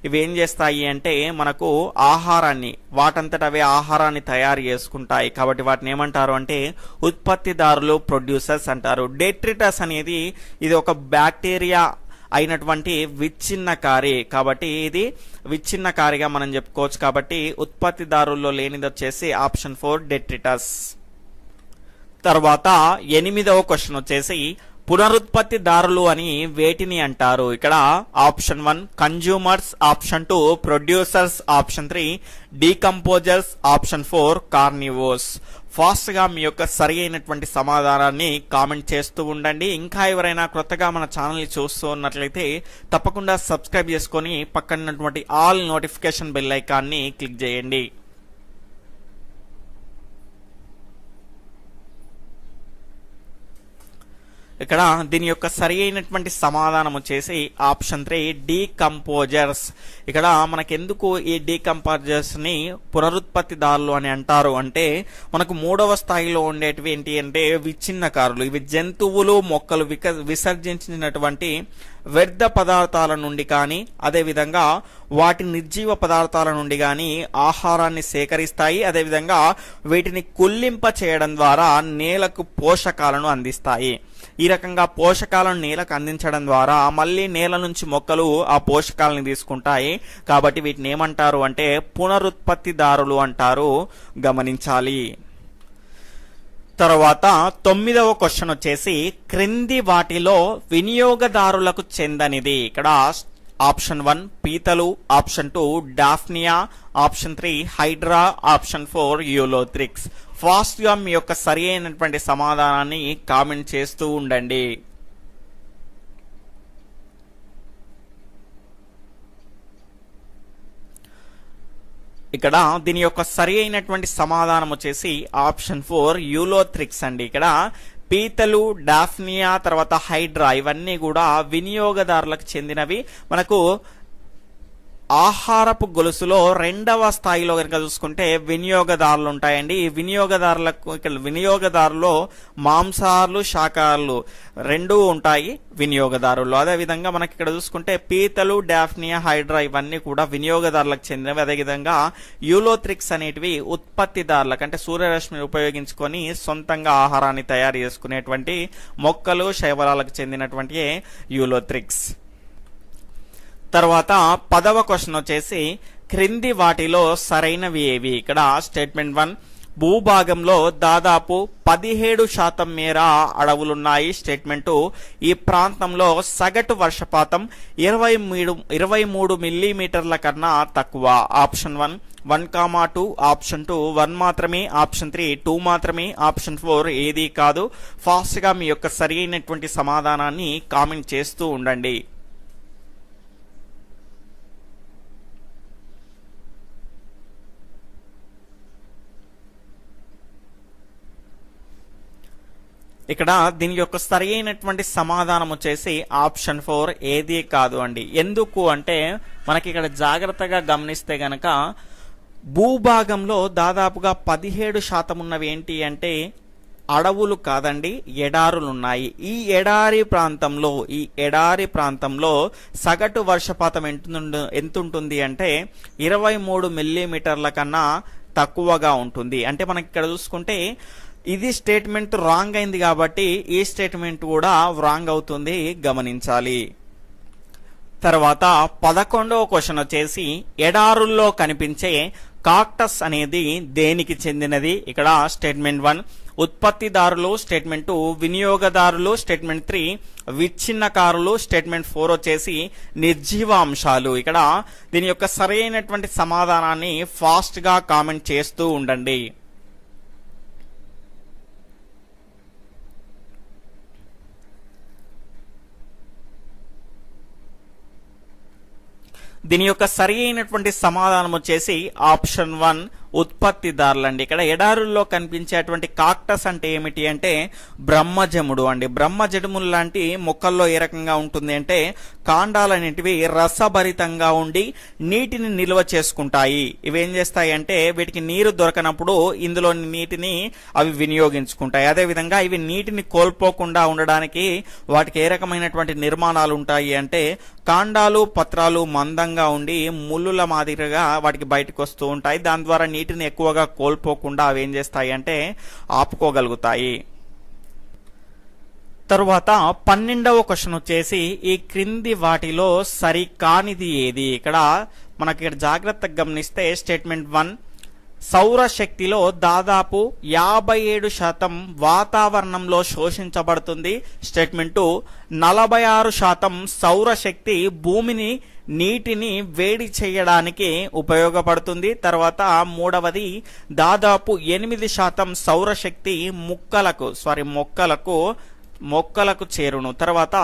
ఇవి ఏం చేస్తాయి అంటే మనకు ఆహారాన్ని వాటంతట అవే ఆహారాన్ని తయారు చేసుకుంటాయి. కాబట్టి వాటిని ఏమంటారు అంటే ఉత్పత్తిదారులు, ప్రొడ్యూసర్స్ అంటారు. డెట్రిటస్ అనేది ఇది ఒక బ్యాక్టీరియా అయినటువంటి విచ్ఛిన్నకారి. కాబట్టి ఇది విచ్ఛిన్నకారిగా మనం చెప్పుకోవచ్చు. కాబట్టి ఉత్పత్తిదారుల్లో లేనిది వచ్చేసి ఆప్షన్ 4 డెట్రిటస్. తర్వాత 8వ క్వశ్చన్ వచ్చేసి పునరుత్పత్తిదారులు అని వేటిని అంటారు? ఇక్కడ option 1 consumers, option 2 producers, option 3 decomposers, option 4 carnivores. Fast గా మీ యొక్క సరి అయినటువంటి సమాధానాన్ని కామెంట్ చేస్తూ ఉండండి. ఇంకా ఎవరైనా కొత్తగా మన ఛానల్ని చూస్తూ ఉన్నట్లయితే తప్పకుండా సబ్స్క్రైబ్ చేసుకొని పక్కనటువంటి ఆల్ నోటిఫికేషన్ బెల్ ఐకాన్ని క్లిక్ చేయండి. ఇక్కడ దీని యొక్క సరి అయినటువంటి సమాధానం వచ్చేసి ఆప్షన్ 3 డీకంపోజర్స్. ఇక్కడ మనకెందుకు ఈ డీకంపోజర్స్ ని పునరుత్పత్తిదారులు అని అంటారు అంటే మనకు 3వ స్థాయిలో ఉండేటివి ఏంటి అంటే విచ్ఛిన్నకారులు. ఇవి జంతువులు మొక్కలు విసర్జించినటువంటి వ్యర్థ పదార్థాల నుండి కానీ అదేవిధంగా వాటి నిర్జీవ పదార్థాల నుండి కానీ ఆహారాన్ని సేకరిస్తాయి. అదేవిధంగా వీటిని కుళ్ళింప చేయడం ద్వారా నేలకు పోషకాలను అందిస్తాయి. ఈ రకంగా పోషకాలను నేలకు అందించడం ద్వారా మళ్ళీ నేల నుంచి మొక్కలు ఆ పోషకాలను తీసుకుంటాయి. కాబట్టి వీటిని ఏమంటారు అంటే పునరుత్పత్తిదారులు అంటారు, గమనించాలి. తర్వాత 9వ క్వశ్చన్ వచ్చేసి క్రింది వాటిలో వినియోగదారులకు చెందనిది. ఇక్కడ ఆప్షన్ 1 పీతలు, option 2 daphnia, option 3 hydra, option 4 ulothrix. Fast గా మీ యొక్క సరి అయినటువంటి సమాధానాన్ని కామెంట్ చేస్తూ ఉండండి. ఇక్కడ దీని యొక్క సరి అయినటువంటి సమాధానం వచ్చేసి ఆప్షన్ 4 యూలోథ్రిక్స్ అండి. ఇక్కడ పీతలు, డాఫ్నియా, తర్వాత హైడ్రా ఇవన్నీ కూడా వినియోగదారులకు చెందినవి. మనకు ఆహారపు గొలుసులో 2వ స్థాయిలో కనుక చూసుకుంటే వినియోగదారులు ఉంటాయండి. ఈ వినియోగదారులకు ఇక్కడ వినియోగదారులో మాంసాహారులు, శాకాహారులు రెండూ ఉంటాయి వినియోగదారులు. అదేవిధంగా మనకి ఇక్కడ చూసుకుంటే పీతలు, డాఫ్నియా, హైడ్రా ఇవన్నీ కూడా వినియోగదారులకు చెందినవి. అదేవిధంగా యూలోథ్రిక్స్ అనేటివి ఉత్పత్తిదారులకు అంటే సూర్యరశ్మిని ఉపయోగించుకొని సొంతంగా ఆహారాన్ని తయారు చేసుకునేటువంటి మొక్కలు, శైవలాలకు చెందినటువంటి యూలోథ్రిక్స్. తర్వాత 10వ క్వశ్చన్ వచ్చేసి క్రింది వాటిలో సరైనవి ఏవి. ఇక్కడ స్టేట్మెంట్ 1 భూభాగంలో దాదాపు 17% మేర అడవులున్నాయి. స్టేట్మెంట్ 2 ఈ ప్రాంతంలో సగటు వర్షపాతం 23 మిల్లీమీటర్ల కన్నా తక్కువ. ఆప్షన్ 1 1,2, ఆప్షన్ 2 1 మాత్రమే, ఆప్షన్ 3 2 మాత్రమే, ఆప్షన్ 4 ఏది కాదు. ఫాస్ట్ గా మీ యొక్క సరి అయినటువంటి సమాధానాన్ని కామెంట్ చేస్తూ ఉండండి. ఇక్కడ దీని యొక్క సరి అయినటువంటి సమాధానం వచ్చేసి ఆప్షన్ 4 ఏది కాదు అండి. ఎందుకు అంటే మనకి ఇక్కడ జాగ్రత్తగా గమనిస్తే గనక భూభాగంలో దాదాపుగా 17% ఉన్నవి ఏంటి అంటే అడవులు కాదండి, ఎడారులు ఉన్నాయి. ఈ ఎడారి ప్రాంతంలో సగటు వర్షపాతం ఎంత ఉంటుంది అంటే 23 మిల్లీమీటర్ల కన్నా తక్కువగా ఉంటుంది. అంటే మనకి ఇక్కడ చూసుకుంటే ఇది స్టేట్మెంట్ రాంగ్ అయింది కాబట్టి ఈ స్టేట్మెంట్ కూడా రాంగ్ అవుతుంది, గమనించాలి. తర్వాత 11వ క్వశ్చన్ వచ్చేసి ఎడారుల్లో కనిపించే కాక్టస్ అనేది దేనికి చెందినది. ఇక్కడ స్టేట్మెంట్ 1 ఉత్పత్తిదారులు, స్టేట్మెంట్ 2 వినియోగదారులు, స్టేట్మెంట్ 3 విచ్ఛిన్నకారులు, స్టేట్మెంట్ 4 వచ్చేసి నిర్జీవ అంశాలు. ఇక్కడ దీని యొక్క సరైనటువంటి సమాధానాన్ని ఫాస్ట్ గా కామెంట్ చేస్తూ ఉండండి. దీని యొక్క సరి అయినటువంటి సమాధానం వచ్చేసి ఆప్షన్ 1 ఉత్పత్తిదారులు అండి. ఇక్కడ ఎడారుల్లో కనిపించేటువంటి కాక్టస్ అంటే ఏమిటి అంటే బ్రహ్మజముడు అండి. బ్రహ్మజముడు లాంటి మొక్కల్లో ఏ రకంగా ఉంటుంది అంటే కాండాలనేటివి రసభరితంగా ఉండి నీటిని నిల్వ చేసుకుంటాయి. ఇవి ఏం చేస్తాయి అంటే వీటికి నీరు దొరకనప్పుడు ఇందులోని నీటిని అవి వినియోగించుకుంటాయి. అదేవిధంగా ఇవి నీటిని కోల్పోకుండా ఉండడానికి వాటికి ఏ రకమైనటువంటి నిర్మాణాలు ఉంటాయి అంటే కాండాలు, పత్రాలు మందంగా ఉండి ముళ్ళుల మాదిరిగా వాటికి బయటకు వస్తూ ఉంటాయి. దాని ద్వారా నీటిని ఎక్కువగా కోల్పోకుండా అవి ఏం చేస్తాయి అంటే ఆపుకోగలుగుతాయి. తరువాత 12వ క్వశ్చన్ వచ్చేసి ఈ క్రింది వాటిలో సరికానిది ఏది. ఇక్కడ మనకి ఇక్కడ జాగ్రత్తగా గమనిస్తే స్టేట్మెంట్ 1 సౌరశక్తిలో దాదాపు 57% వాతావరణంలో శోషించబడుతుంది. స్టేట్మెంట్ 2 46% సౌరశక్తి భూమిని నీటిని వేడి చేయడానికి ఉపయోగపడుతుంది. తర్వాత 3వది దాదాపు 8% సౌరశక్తి మొక్కలకు చేరును. తర్వాత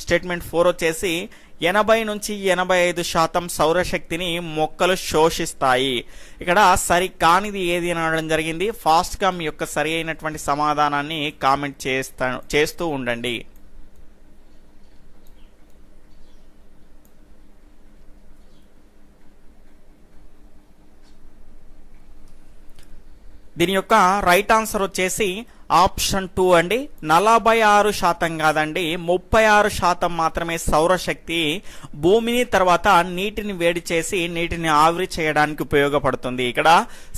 స్టేట్మెంట్ 4 వచ్చేసి 80 నుంచి 85% సౌరశక్తిని మొక్కలు శోషిస్తాయి. ఇక్కడ సరి కానిది ఏది అనడం జరిగింది. ఫాస్ట్ గా మీ యొక్క సరి అయినటువంటి సమాధానాన్ని కామెంట్ చేస్తూ ఉండండి. దీని యొక్క రైట్ ఆన్సర్ వచ్చేసి ఆప్షన్ 2 అండి. 46% కాదండి, 36% మాత్రమే సౌరశక్తి భూమిని తర్వాత నీటిని వేడి చేసి నీటిని ఆవిరి చేయడానికి ఉపయోగపడుతుంది. ఇక్కడ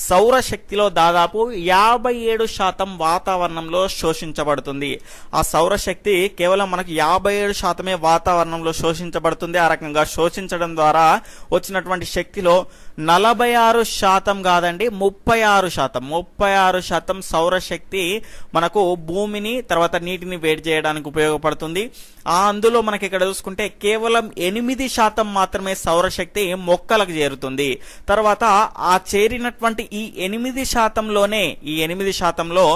సౌరశక్తిలో దాదాపు 57% వాతావరణంలో శోషించబడుతుంది. ఆ సౌరశక్తి కేవలం మనకు 57% వాతావరణంలో శోషించబడుతుంది. ఆ రకంగా శోషించడం ద్వారా వచ్చినటువంటి శక్తిలో 46% కాదండి, 36% సౌరశక్తి మనకు భూమిని తర్వాత నీటిని వేడి చేయడానికి ఉపయోగపడుతుంది. అందులో మనకి ఇక్కడ చూసుకుంటే కేవలం 8% మాత్రమే సౌరశక్తి మొక్కలకు చేరుతుంది. తర్వాత ఆ చేరినటువంటి ఈ 8%లోనే ఈ 8%లో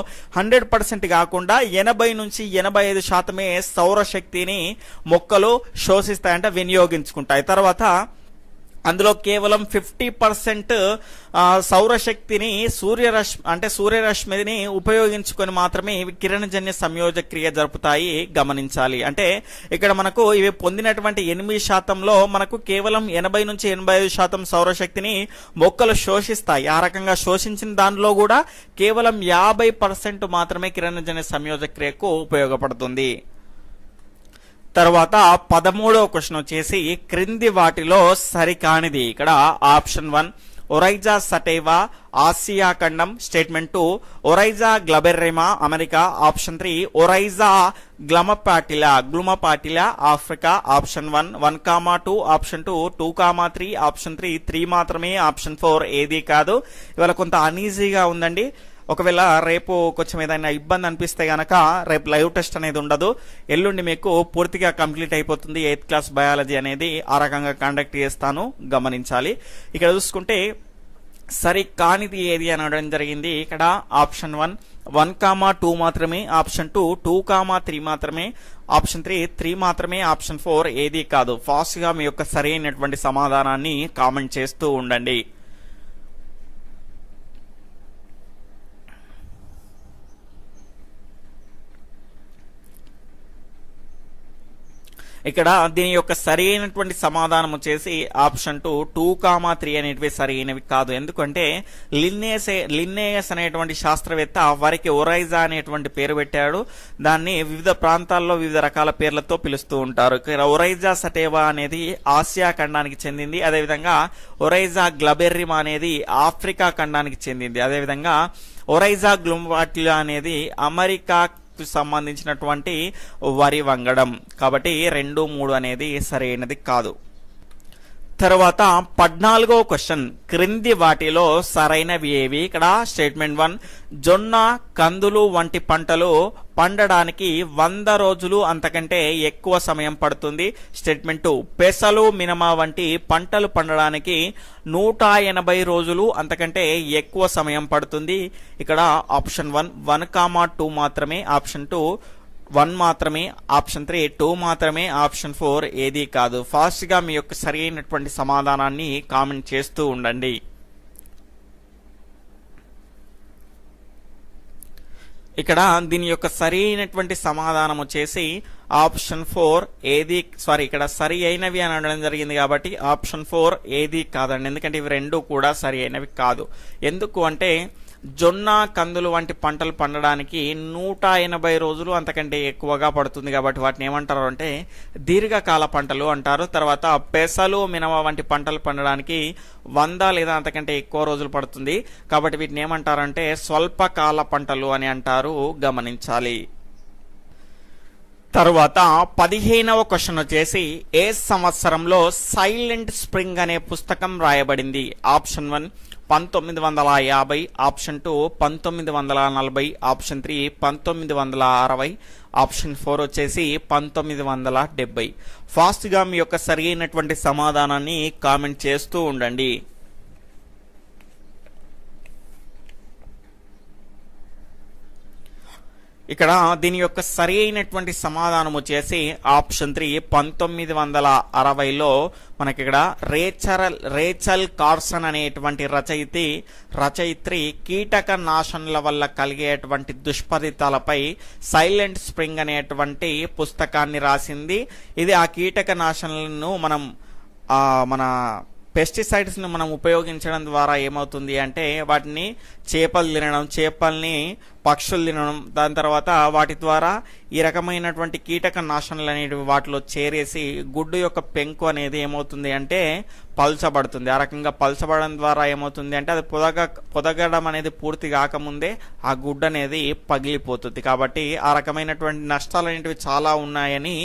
100% కాకుండా 80 నుంచి 85% సౌరశక్తిని మొక్కలు శోషిస్తాయంటే వినియోగించుకుంటాయి. తర్వాత అందులో కేవలం 50% సౌరశక్తిని సూర్యరశ్మిని ఉపయోగించుకొని మాత్రమే ఇవి కిరణజన్య సంయోజక క్రియ జరుపుతాయి, గమనించాలి. అంటే ఇక్కడ మనకు ఇవి పొందినటువంటి 8%లో మనకు కేవలం 80 నుంచి 85% సౌరశక్తిని మొక్కలు శోషిస్తాయి. ఆ రకంగా శోషించిన దానిలో కూడా కేవలం 50% మాత్రమే కిరణజన్య సంయోజక క్రియకు ఉపయోగపడుతుంది. తర్వాత 13వ క్వశ్చన్ వచ్చేసి క్రింది వాటిలో సరికానిది. ఇక్కడ ఆప్షన్ 1 ఒరైజా సటైవా ఆసియా ఖండం. Statement 2 ఒరైజా గ్లబెర్రిమా America. Option 3 ఒరైజా గ్లుమపాటిలా Africa. Option 1 1,2. Option 2 2,3. Option 3 మాత్రమే. ఆప్షన్ 4 ఏది కాదు. ఇవాళ కొంత అనీజీగా ఉందండి. ఒకవేళ రేపు కొంచెం ఏదైనా ఇబ్బంది అనిపిస్తే గనక రేపు లైవ్ టెస్ట్ అనేది ఉండదు. ఎల్లుండి మీకు పూర్తిగా కంప్లీట్ అయిపోతుంది 8th క్లాస్ బయాలజీ అనేది. ఆ రకంగా కండక్ట్ చేస్తాను, గమనించాలి. ఇక్కడ చూసుకుంటే సరి కానిది ఏది అనడం జరిగింది. ఇక్కడ ఆప్షన్ 1 1,2 మాత్రమే. ఆప్షన్ 2 2,3 మాత్రమే. ఆప్షన్ 3 మాత్రమే. ఆప్షన్ 4 ఏది కాదు. ఫాస్ట్ గా మీ యొక్క సరైనటువంటి సమాధానాన్ని కామెంట్ చేస్తూ ఉండండి. ఇక్కడ దీని యొక్క సరైనటువంటి సమాధానం వచ్చేసి ఆప్షన్ 2 2,3 అనేటివి సరైనవి కాదు. ఎందుకంటే లిన్నేయస్ అనేటువంటి శాస్త్రవేత్త వారికి ఒరైజా అనేటువంటి పేరు పెట్టాడు. దాన్ని వివిధ ప్రాంతాల్లో వివిధ రకాల పేర్లతో పిలుస్తూ ఉంటారు. ఇక్కడ ఒరైజా సటేవా అనేది ఆసియా ఖండానికి చెందింది. అదేవిధంగా ఒరైజా గ్లబెర్రిమా అనేది ఆఫ్రికా ఖండానికి చెందింది. అదేవిధంగా ఒరైజా గ్లుమపాటిలా అనేది అమెరికా సంబంధించినటువంటి వరి వంగడం. కాబట్టి 2, 3 అనేది సరైనది కాదు. తర్వాత 14వ క్వశ్చన్ క్రింది వాటిలో సరైనవి ఏవి. ఇక్కడ స్టేట్మెంట్ 1 జొన్న కందులు వంటి పంటలు పండడానికి 100 రోజులు అంతకంటే ఎక్కువ సమయం పడుతుంది. స్టేట్మెంట్ 2 పెసలు మినమా వంటి పంటలు పండడానికి 180 రోజులు అంతకంటే ఎక్కువ సమయం పడుతుంది. ఇక్కడ ఆప్షన్ 1 1,2 మాత్రమే. ఆప్షన్ 2 1 మాత్రమే. ఆప్షన్ 3 2 మాత్రమే. ఆప్షన్ 4 ఏది కాదు. ఫాస్ట్ గా మీ యొక్క సరైనటువంటి సమాధానాన్ని కామెంట్ చేస్తూ ఉండండి. ఇక్కడ దీని యొక్క సరైనటువంటి సమాధానం వచ్చేసి ఆప్షన్ 4 ఏది ఇక్కడ సరి అయినవి అని అనడం జరిగింది కాబట్టి ఆప్షన్ 4 ఏది కాదండి. ఎందుకంటే ఇవి 2 కూడా సరి అయినవి కాదు. ఎందుకు అంటే జొన్న కందులు వంటి పంటలు పండడానికి 180 రోజులు అంతకంటే ఎక్కువగా పడుతుంది కాబట్టి వాటిని ఏమంటారు అంటే దీర్ఘకాల పంటలు అంటారు. తర్వాత పెసలు మినమ వంటి పంటలు పండడానికి 100 లేదా అంతకంటే ఎక్కువ రోజులు పడుతుంది కాబట్టి వీటిని ఏమంటారంటే స్వల్పకాల పంటలు అని అంటారు, గమనించాలి. తరువాత 15వ క్వశ్చన్ వచ్చేసి ఏ సంవత్సరంలో సైలెంట్ స్ప్రింగ్ అనే పుస్తకం రాయబడింది. ఆప్షన్ 1 1950. ఆప్షన్ 2 1940. ఆప్షన్ 3 1960. ఆప్షన్ 4 వచ్చేసి 1970. ఫాస్ట్ గా మీ యొక్క సరైనటువంటి సమాధానాన్ని కామెంట్ చేస్తూ ఉండండి. ఇక్కడ దీని యొక్క సరి అయినటువంటి సమాధానం వచ్చేసి ఆప్షన్ 3 1960లో మనకి ఇక్కడ రేచల్ కార్సన్ అనేటువంటి రచయిత్రి కీటక నాశనల వల్ల కలిగేటువంటి దుష్ఫలితాలపై సైలెంట్ స్ప్రింగ్ అనేటువంటి పుస్తకాన్ని రాసింది. ఇది ఆ కీటక నాశనలను మన పెస్టిసైడ్స్ ని మనం ఉపయోగించడం ద్వారా ఏమవుతుంది అంటే వాటిని చేపలు తినడం, చేపల్ని పక్షులు తినడం, దాని తర్వాత వాటి ద్వారా ఈ రకమైనటువంటి కీటక నాశనలు అనేవి వాటిలో చేరేసి గుడ్డు యొక్క పెంకు అనేది ఏమవుతుంది అంటే పల్చబడుతుంది. ఆ రకంగా పల్చబడడం ద్వారా ఏమవుతుంది అంటే అది పొదగడం అనేది పూర్తి కాకముందే ఆ గుడ్డు అనేది పగిలిపోతుంది. కాబట్టి ఆ రకమైనటువంటి నష్టాలు అనేటివి చాలా ఉన్నాయని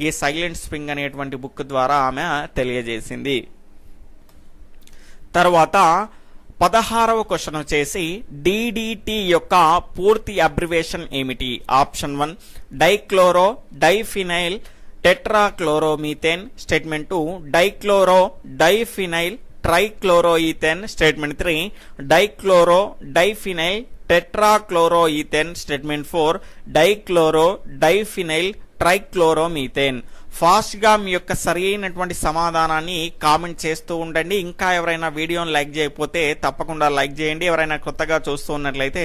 ఈ సైలెంట్ స్ప్రింగ్ అనేటువంటి బుక్ ద్వారా ఆమె తెలియజేసింది. తర్వాత 16వ క్వశ్చన్ వచ్చేసి డిడిటి యొక్క పూర్తి అబ్రివేషన్ ఏమిటి? Option 1 dichloro diphenyl tetrachloromethane. Statement 2 dichloro diphenyl trichloroethane. Statement 3 dichloro diphenyl tetrachloroethane. Statement 4 dichloro diphenyl trichloromethane. Fast గా మీ యొక్క సరి అయినటువంటి సమాధానాన్ని కామెంట్ చేస్తూ ఉండండి. ఇంకా ఎవరైనా వీడియోని లైక్ చేయకపోతే తప్పకుండా లైక్ చేయండి. ఎవరైనా కొత్తగా చూస్తూ ఉన్నట్లయితే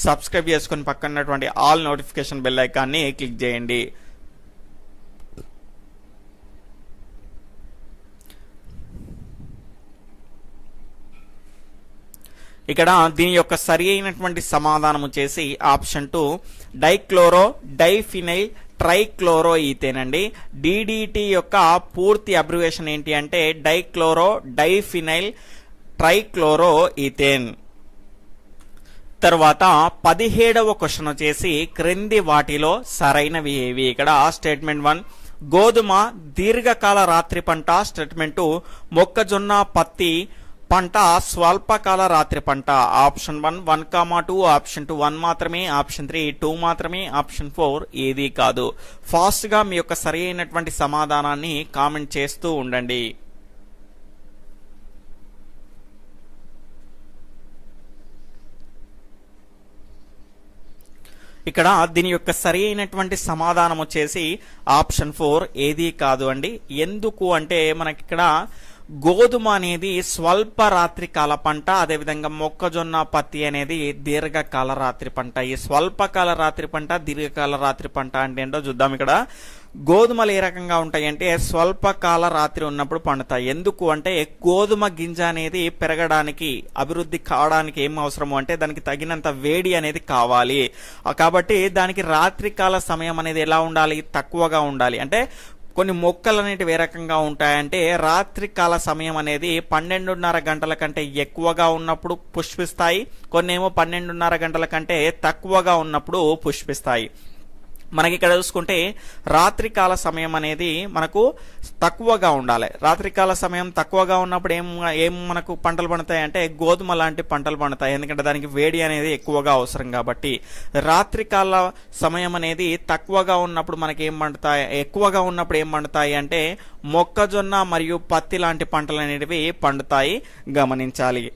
సబ్స్క్రైబ్ చేసుకుని పక్కనటువంటి ఆల్ నోటిఫికేషన్ బెల్ ఐకాన్ని క్లిక్ చేయండి. ఇక్కడ దీని యొక్క సరి అయినటువంటి సమాధానం వచ్చేసి ఆప్షన్ 2 డైక్లోరో డైఫినైల్ ట్రైక్లోరోఈథేన్ అండి. డిడిటి యొక్క పూర్తి అబ్రివేషన్ ఏంటి అంటే డైక్లోరో డైఫినైల్ ట్రైక్లోరోఈథేన్. తర్వాత 17వ క్వశ్చన్ వచ్చేసి క్రింది వాటిలో సరైనవి ఏవి? ఇక్కడ స్టేట్మెంట్ 1 గోధుమ దీర్ఘకాల రాత్రి పంట. స్టేట్మెంట్ 2 మొక్కజొన్న పత్తి పంట స్వల్పకాల రాత్రి పంట. ఆప్షన్ 1 1,2, ఆప్షన్ 2 1 మాత్రమే, ఆప్షన్ 3 2 మాత్రమే, ఆప్షన్ 4 ఏది కాదు. ఫాస్ట్ గా మీ యొక్క సరి అయినటువంటి సమాధానాన్ని కామెంట్ చేస్తూ ఉండండి. ఇక్కడ దీని యొక్క సరి అయినటువంటి సమాధానం వచ్చేసి ఆప్షన్ 4 ఏది కాదు అండి. ఎందుకు అంటే మనకి ఇక్కడ గోధుమ అనేది స్వల్ప రాత్రి కాల పంట, అదేవిధంగా మొక్కజొన్న పత్తి అనేది దీర్ఘకాల రాత్రి పంట. ఈ స్వల్పకాల రాత్రి పంట దీర్ఘకాల రాత్రి పంట అంటే ఏంటో చూద్దాం. ఇక్కడ గోధుమలు ఏ రకంగా ఉంటాయి అంటే స్వల్పకాల రాత్రి ఉన్నప్పుడు పండుతాయి. ఎందుకు అంటే గోధుమ గింజ అనేది పెరగడానికి అభివృద్ధి కావడానికి ఏం అవసరము అంటే దానికి తగినంత వేడి అనేది కావాలి. కాబట్టి దానికి రాత్రికాల సమయం అనేది ఎలా ఉండాలి? తక్కువగా ఉండాలి. అంటే కొన్ని మొక్కలు అనేటివి ఏ రకంగా ఉంటాయంటే రాత్రికాల సమయం అనేది 12:30 గంటల కంటే ఎక్కువగా ఉన్నప్పుడు పుష్పిస్తాయి, కొన్ని ఏమో 12:30 గంటల కంటే తక్కువగా ఉన్నప్పుడు పుష్పిస్తాయి. మనకి ఇక్కడ చూసుకుంటే రాత్రికాల సమయం అనేది మనకు తక్కువగా ఉండాలి. రాత్రికాల సమయం తక్కువగా ఉన్నప్పుడు ఏం మనకు పంటలు పండుతాయి అంటే గోధుమ లాంటి పంటలు పండుతాయి. ఎందుకంటే దానికి వేడి అనేది ఎక్కువగా అవసరం కాబట్టి. రాత్రికాల సమయం అనేది తక్కువగా ఉన్నప్పుడు మనకి ఏం పండుతాయి, ఎక్కువగా ఉన్నప్పుడు ఏం పండుతాయి అంటే మొక్కజొన్న మరియు పత్తి లాంటి పంటలు అనేటివి పండుతాయి, గమనించాలి.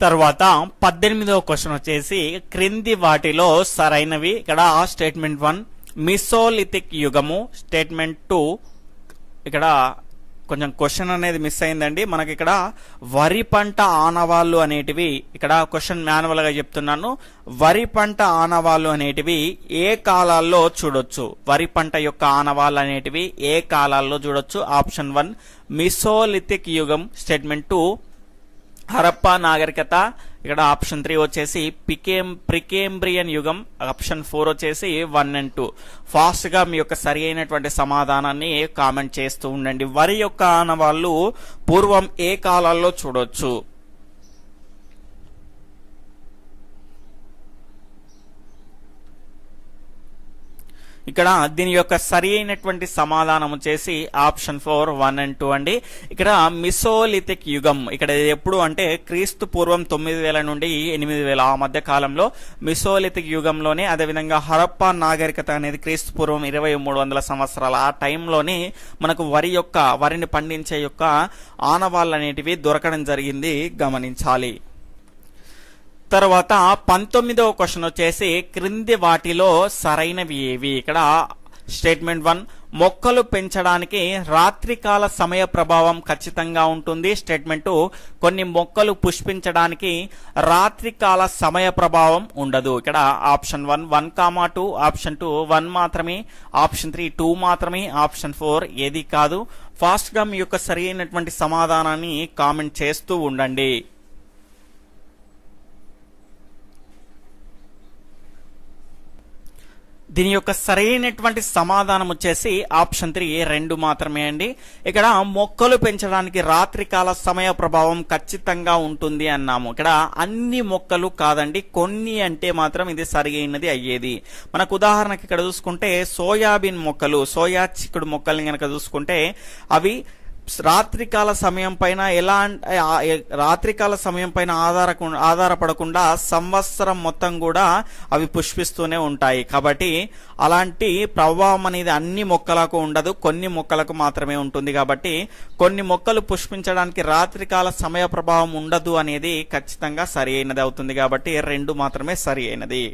తర్వాత 18వ క్వశ్చన్ వచ్చేసి క్రింది వాటిలో సరైనవి. ఇక్కడ స్టేట్మెంట్ 1 మిసోలిథిక్ యుగము. స్టేట్మెంట్ 2 ఇక్కడ కొంచెం క్వశ్చన్ అనేది మిస్ అయిందండి. మనకి ఇక్కడ వరి పంట ఆనవాళ్ళు అనేటివి, ఇక్కడ క్వశ్చన్ మాన్యువల్ గా చెప్తున్నాను, వరి పంట ఆనవాళ్ళు అనేటివి ఏ కాలాల్లో చూడొచ్చు? వరి పంట యొక్క ఆనవాళ్ళు అనేటివి ఏ కాలాల్లో చూడొచ్చు? ఆప్షన్ 1 మిసోలిథిక్ యుగం. స్టేట్మెంట్ 2 హరప్పా నాగరికత. ఇక్కడ ఆప్షన్ 3 వచ్చేసి ప్రికేంబ్రియన్ యుగం. ఆప్షన్ 4 వచ్చేసి 1 and 2. ఫాస్ట్ గా మీ యొక్క సరి అయినటువంటి సమాధానాన్ని కామెంట్ చేస్తూ ఉండండి. వరి యొక్క ఆనవాళ్ళు పూర్వం ఏ కాలాల్లో చూడొచ్చు? ఇక్కడ దీని యొక్క సరి అయినటువంటి సమాధానం వచ్చేసి ఆప్షన్ 4 1 and 2 అండి. ఇక్కడ మిసోలిథిక్ యుగం ఇక్కడ ఎప్పుడు అంటే క్రీస్తు పూర్వం 9000 నుండి 8000 ఆ మధ్య కాలంలో మిసోలిథిక్ యుగంలోనే, అదేవిధంగా హరప్పా నాగరికత అనేది క్రీస్తు పూర్వం 2300 సంవత్సరాల ఆ టైంలోనే మనకు వరిని పండించే యొక్క ఆనవాళ్ళు అనేటివి దొరకడం జరిగింది, గమనించాలి. తర్వాత 19వ క్వశ్చన్ వచ్చేసి క్రింది వాటిలో సరైనవి ఏవి? ఇక్కడ స్టేట్మెంట్ 1 మొక్కలు పెంచడానికి రాత్రికాల సమయ ప్రభావం ఖచ్చితంగా ఉంటుంది. స్టేట్మెంట్ కొన్ని మొక్కలు పుష్పించడానికి రాత్రికాల సమయ ప్రభావం ఉండదు. ఇక్కడ ఆప్షన్ 1, 1, 2, ఆప్షన్ 2 1 మాత్రమే, ఆప్షన్ 3 2 మాత్రమే, ఆప్షన్ 4 ఏది కాదు. ఫాస్ట్ గా మీ యొక్క సరి అయినటువంటి సమాధానాన్ని కామెంట్ చేస్తూ ఉండండి. దీని యొక్క సరైనటువంటి సమాధానం వచ్చేసి ఆప్షన్ 3 2 మాత్రమే అండి. ఇక్కడ మొక్కలు పెంచడానికి రాత్రికాల సమయ ప్రభావం ఖచ్చితంగా ఉంటుంది అన్నాము. ఇక్కడ అన్ని మొక్కలు కాదండి, కొన్ని అంటే మాత్రం ఇది సరైనది అయ్యేది. మనకు ఉదాహరణకి ఇక్కడ చూసుకుంటే సోయాబీన్ మొక్కలు, సోయా చిక్కుడు మొక్కల్ని కనుక చూసుకుంటే అవి రాత్రికాల సమయం పైన రాత్రికాల సమయం పైన ఆధారపడకుండా సంవత్సరం మొత్తం కూడా అవి పుష్పిస్తూనే ఉంటాయి. కాబట్టి అలాంటి ప్రభావం అనేది అన్ని మొక్కలకు ఉండదు, కొన్ని మొక్కలకు మాత్రమే ఉంటుంది. కాబట్టి కొన్ని మొక్కలు పుష్పించడానికి రాత్రికాల సమయ ప్రభావం ఉండదు అనేది ఖచ్చితంగా సరి అయినది అవుతుంది. కాబట్టి 2 మాత్రమే సరి అయినది.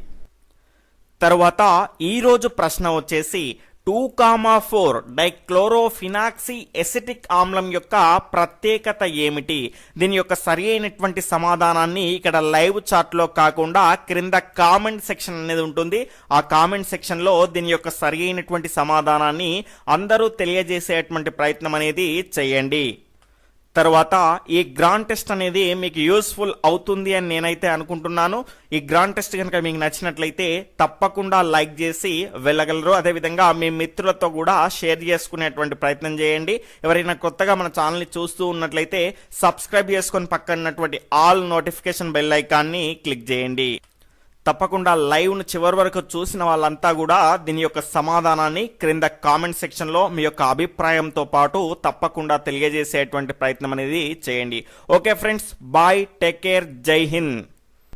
తరువాత ఈ రోజు ప్రశ్న వచ్చేసి 2,4 డైక్లోరోఫినాక్సీ ఎసిటిక్ ఆమ్లం యొక్క ప్రత్యేకత ఏమిటి? దీని యొక్క సరి అయినటువంటి సమాధానాన్ని ఇక్కడ లైవ్ చాట్ లో కాకుండా క్రింద కామెంట్ సెక్షన్ అనేది ఉంటుంది. ఆ కామెంట్ సెక్షన్ లో దీని యొక్క సరి అయినటువంటి సమాధానాన్ని అందరూ తెలియజేసేటువంటి ప్రయత్నం అనేది చేయండి. తర్వాత ఈ గ్రాండ్ టెస్ట్ అనేది మీకు యూస్ఫుల్ అవుతుంది అని నేనైతే అనుకుంటున్నాను. ఈ గ్రాండ్ టెస్ట్ కనుక మీకు నచ్చినట్లయితే తప్పకుండా లైక్ చేసి వెళ్ళగలరు. అదేవిధంగా మీ మిత్రులతో కూడా షేర్ చేసుకునేటువంటి ప్రయత్నం చేయండి. ఎవరైనా కొత్తగా మన ఛానల్ని చూస్తూ ఉన్నట్లయితే సబ్స్క్రైబ్ చేసుకొని పక్కనటువంటి ఆల్ నోటిఫికేషన్ బెల్ ఐకాన్ని క్లిక్ చేయండి. తప్పకుండా లైవ్ ను చివరి వరకు చూసిన వాళ్ళంతా కూడా దీని యొక్క సమాధానాన్ని క్రింద కామెంట్ సెక్షన్ లో మీ యొక్క అభిప్రాయంతో పాటు తప్పకుండా తెలియజేసేటువంటి ప్రయత్నం అనేది చేయండి. Okay friends, bye, take care, Jai Hind.